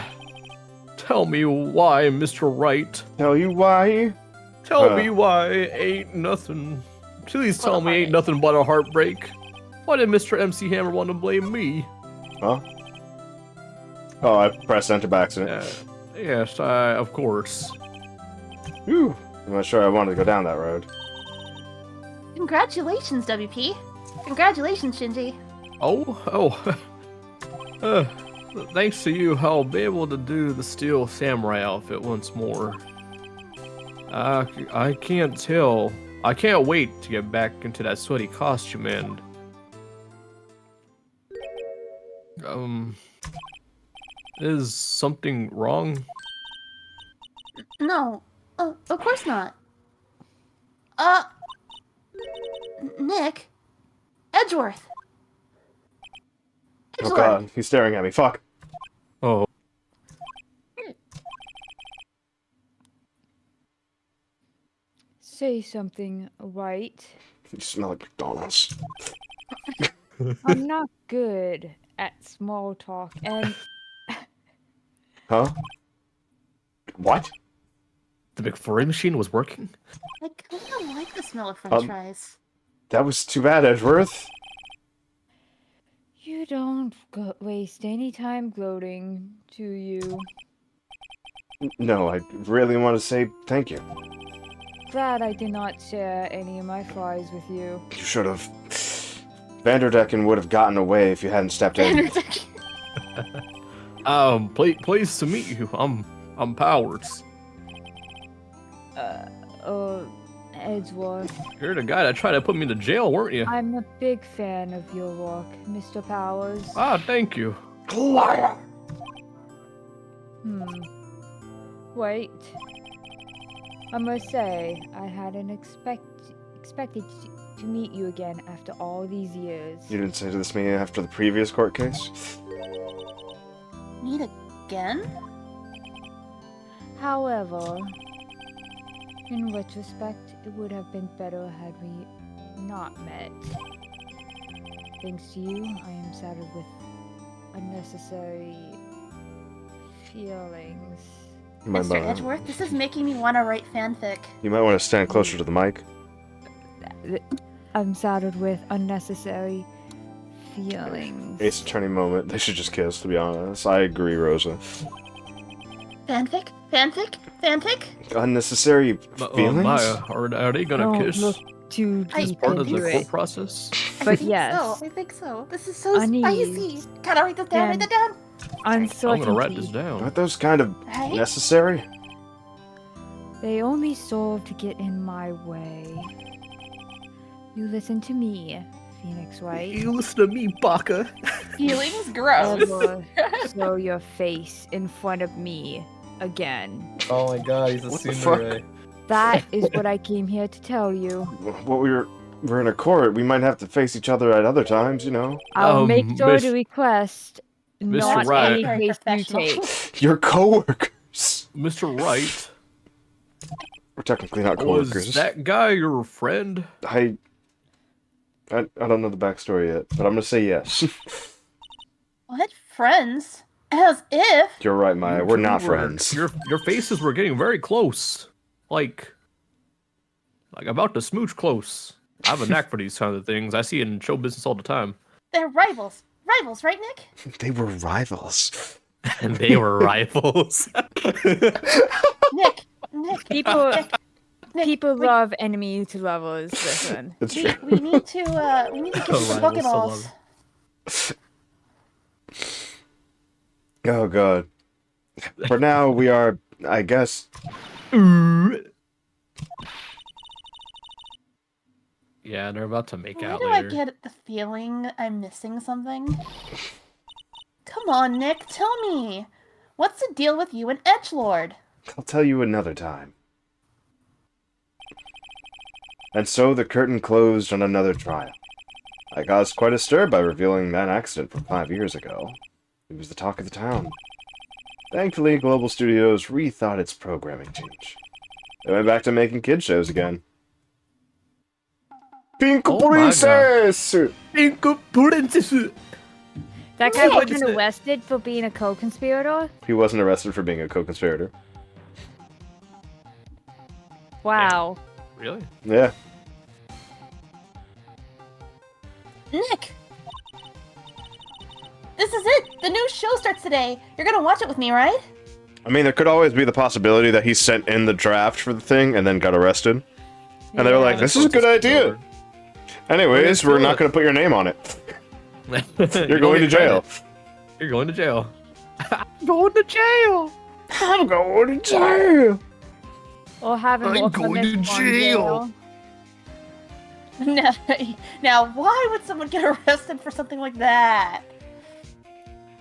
Tell me why, Mr. Wright. tell you why? Tell me why ain't nothing. Please tell me ain't nothing but a heartbreak. Why did Mr. MC Hammer want to blame me? Huh? Oh, I pressed enter by accident. Yes, of course. Whew. I'm not sure I wanted to go down that road. Congratulations, WP. Congratulations, Shinji. Thanks to you, I'll be able to do the Steel Samurai outfit once more. I can't tell. I can't wait to get back into that sweaty costume and... Is something wrong? No, of course not. Nick, Edgeworth. Oh god, he's staring at me. Fuck. Oh. Say something, Wright. You smell like McDonald's. I'm not good at small talk, and Huh? What? The McFlurry machine was working? I kind of like the smell of French Um, fries. That was too bad, Edgeworth. you don't waste any time gloating, do you? No, I really want to say thank you. Glad I did not share any of my fries with you. You should have. Vanderdecken would have gotten away if you hadn't stepped in. Pleased to meet you. I'm Powers. Edgeworth. You're the guy that tried to put me to jail, weren't you? I'm a big fan of your work, Mr. Powers. Ah, thank you. Liar! Wait. I must say, I hadn't expected to meet you again after all these years. You didn't say this to me after the previous court case? Meet again? However, in retrospect, it would have been better had we not met. Thanks to you, I am saddled with unnecessary feelings. Mr. Edgeworth, this is making me want to write fanfic. You might want to stand closer to the mic. I'm saddled with unnecessary feelings. Ace Attorney moment. They should just kiss, to be honest. I agree, Rosa. Fanfic? Fanfic? Fanfic? Unnecessary feelings? Maya, are they gonna Don't kiss look too I- deep part of the into court it. process? But yes, I think so. This is so Honey. spicy. Can I write this down? Write that down? I'm gonna write this uncertainty. down. Aren't those kind of Right? necessary? They only serve to get in my way. You listen to me, Phoenix Wright. You listen to me, Baka. Feelings? Gross. Ever show your face in front of me again. Oh my god, he's a What the fuck? tsundere. That is what I came here to tell you. Well, we're in a court. We might have to face each other at other times, you know. I'll make sure Miss- to request not Wright. any case you Professional. take. Your coworkers. Mr. Wright, We're technically not was coworkers. that guy your friend? I don't know the backstory yet, but I'm gonna say yes. What? Friends? As if? You're right, Maya. You We're two not were- friends. Your faces were getting very close. Like about to smooch close. I have a knack for these kind of things. I see it in show business all the time. They're rivals. Rivals, right, Nick? They were rivals. And they were rivals. Nick. People, Nick, people we, love enemy to lovers. Listen. It's true. we need to get some Rivals to Pokeballs. Oh god. For now, we are, I guess. Yeah, they're about to make Why out do later. I get the feeling I'm missing something? Come on, Nick, tell me. What's the deal with you and Edgelord? I'll tell you another time. And so the curtain closed on another trial. I caused quite a stir by revealing that accident from 5 years ago. It was the talk of the town. Thankfully, Global Studios rethought its programming change. They went back to making kids shows again. Pink Oh my Princess! That guy What wasn't is it? arrested for being a co-conspirator? He wasn't arrested for being a co-conspirator. Wow. Really? Yeah. Nick! This is it! The new show starts today! You're gonna watch it with me, right? I mean, there could always be the possibility that he sent in the draft for the thing and then got arrested. And they were like, this is a good idea. Anyways, we're not going to put your name on it. You're going to jail. You're going to jail. Going to jail. I'm going to jail. Or having I'm more fun going than to one jail. Now, why would someone get arrested for something like that?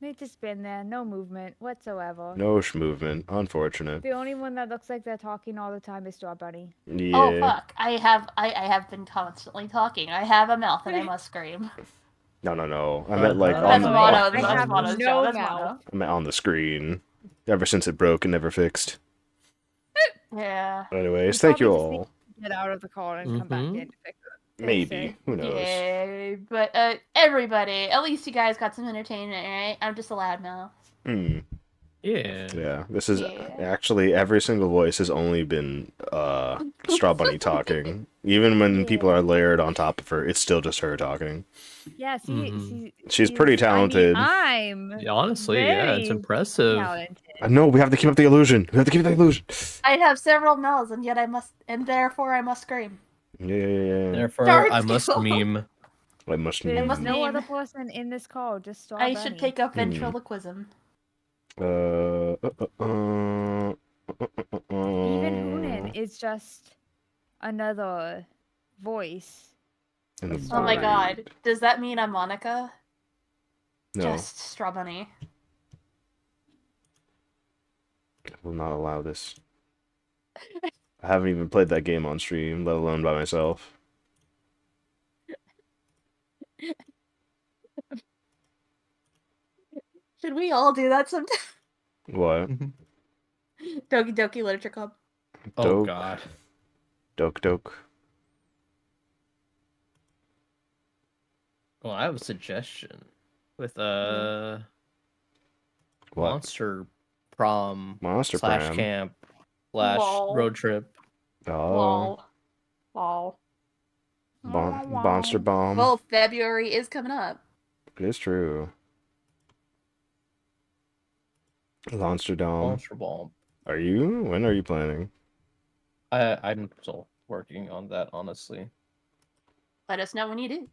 They just been there, no movement whatsoever. No movement. Unfortunate. The only one that looks like they're talking all the time is Strawberry. Yeah. Oh fuck! I have been constantly talking. I have a mouth and I must scream. No. I meant like That's on That's the. Mono. I That's have Mono's no job. That's mouth. Mono. I meant on the screen. Ever since it broke and never fixed. Yeah. Anyways, We thank you probably just need all. to get out of the car and come back Mhm. in to fix it. Maybe. Who knows? Yay! But everybody, at least you guys got some entertainment, right? I'm just a loudmouth. Yeah. Yeah. This is Yeah. actually every single voice has only been Straw Bunny talking. Even when people are layered on top of her, it's still just her talking. Yeah, She's pretty talented. I mean, Yeah, honestly, yeah, it's very impressive. talented. No, we have to keep up the illusion. I have several mouths, and yet therefore I must scream. Yeah. Therefore, Darn I must skill. meme. I must There's must no meme. other person in this call, just Straw I Bunny. should take up ventriloquism. Even Hoonin is just another voice. in the Oh my void. god. Does that mean I'm Monica? No, Just Straw Bunny. I will not allow this. I haven't even played that game on stream, let alone by myself. Should we all do that sometime? What? Doki Doki Literature Club. Oh Doke. god. Doke. Well, I have a suggestion with What? monster prom Monster / prom. camp / Lol. road trip. Oh. Lol. Monster bomb. Well, February is coming up. It is true. Monster Dom. Monster bomb. Are you? When are you planning? I'm still working on that, honestly. Let us know when you do.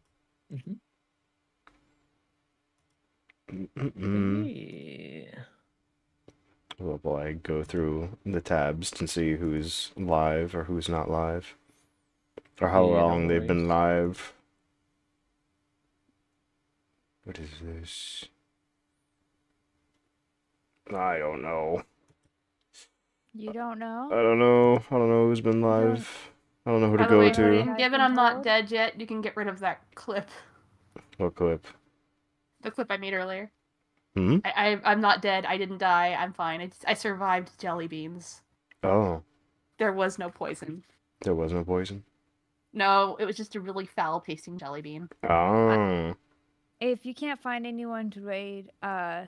Yeah. Well, boy, go through the tabs to see who's live or who's not live. Or how Yeah, no long they've been worries. live. What is this? I don't know. You don't know? I don't know who's been live. I don't know who to By the go way, to. Hoonin, given I'm not told? dead yet, you can get rid of that clip. What clip? The clip I made earlier. Hmm? I'm not dead. I didn't die. I'm fine. I survived jelly beans. Oh, There was no poison. there was no poison. No, it was just a really foul tasting jelly bean. Oh. If you can't find anyone to raid, I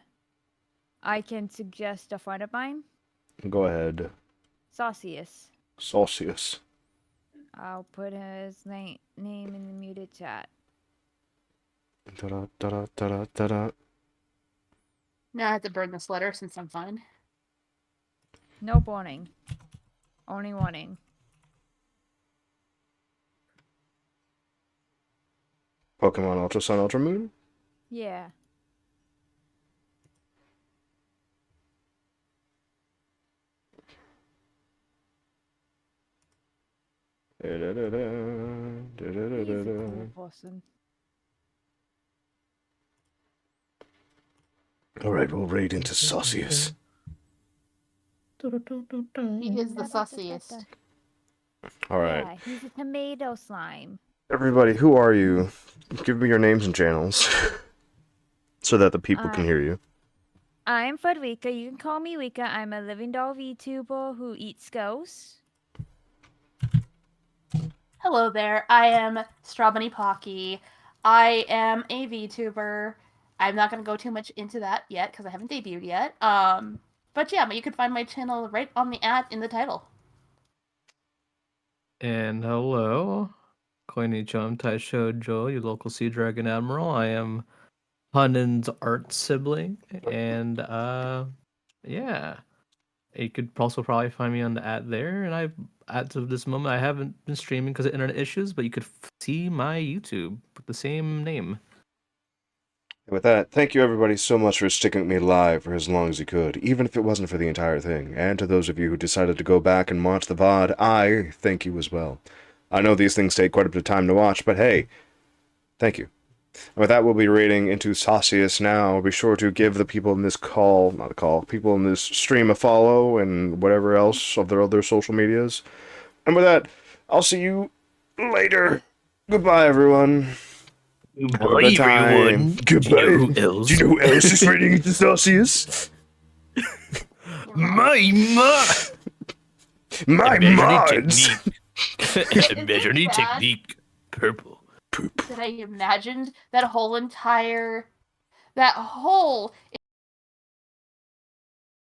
can suggest a friend of mine, Go ahead. Saucius. Celsius. I'll put his name in the muted chat. Da-da. Now I have to burn this letter since I'm fine. No warning. Only warning. Pokemon Ultra Sun, Ultra Moon? Yeah. He's a cool person. Alright, we'll raid into Celsius. He is the sussiest. Alright. Yeah, he's a tomato slime. Everybody, who are you? Give me your names and channels. So that the people can hear you. I'm Fredrica. You can call me Rika. I'm a living doll VTuber who eats ghosts. Hello there. I am Strawbunny Pocky. I am a VTuber. I'm not going to go too much into that yet because I haven't debuted yet. But yeah, you can find my channel right on the ad in the title. And hello, Konnichiwa, I'm Taishoujyo, your local Sea Dragon Admiral. I am Hunin's art sibling, and yeah, you could also probably find me on the ad there. And as of this moment, I haven't been streaming because of internet issues, but you could see my YouTube with the same name. With that, thank you everybody so much for sticking with me live for as long as you could, even if it wasn't for the entire thing. And to those of you who decided to go back and watch the VOD, I thank you as well. I know these things take quite a bit of time to watch, but hey, thank you. With that, we'll be raiding into Saucius now. Be sure to give the people in this people in this stream a follow and whatever else of their other social medias. And with that, I'll see you later. Goodbye, everyone. Have a good time. Goodbye. Do you know who else? Do you know who else is raiding into Celsius? My mod! My mods! Measuring bad? technique. Purple. Poop. That I imagined that whole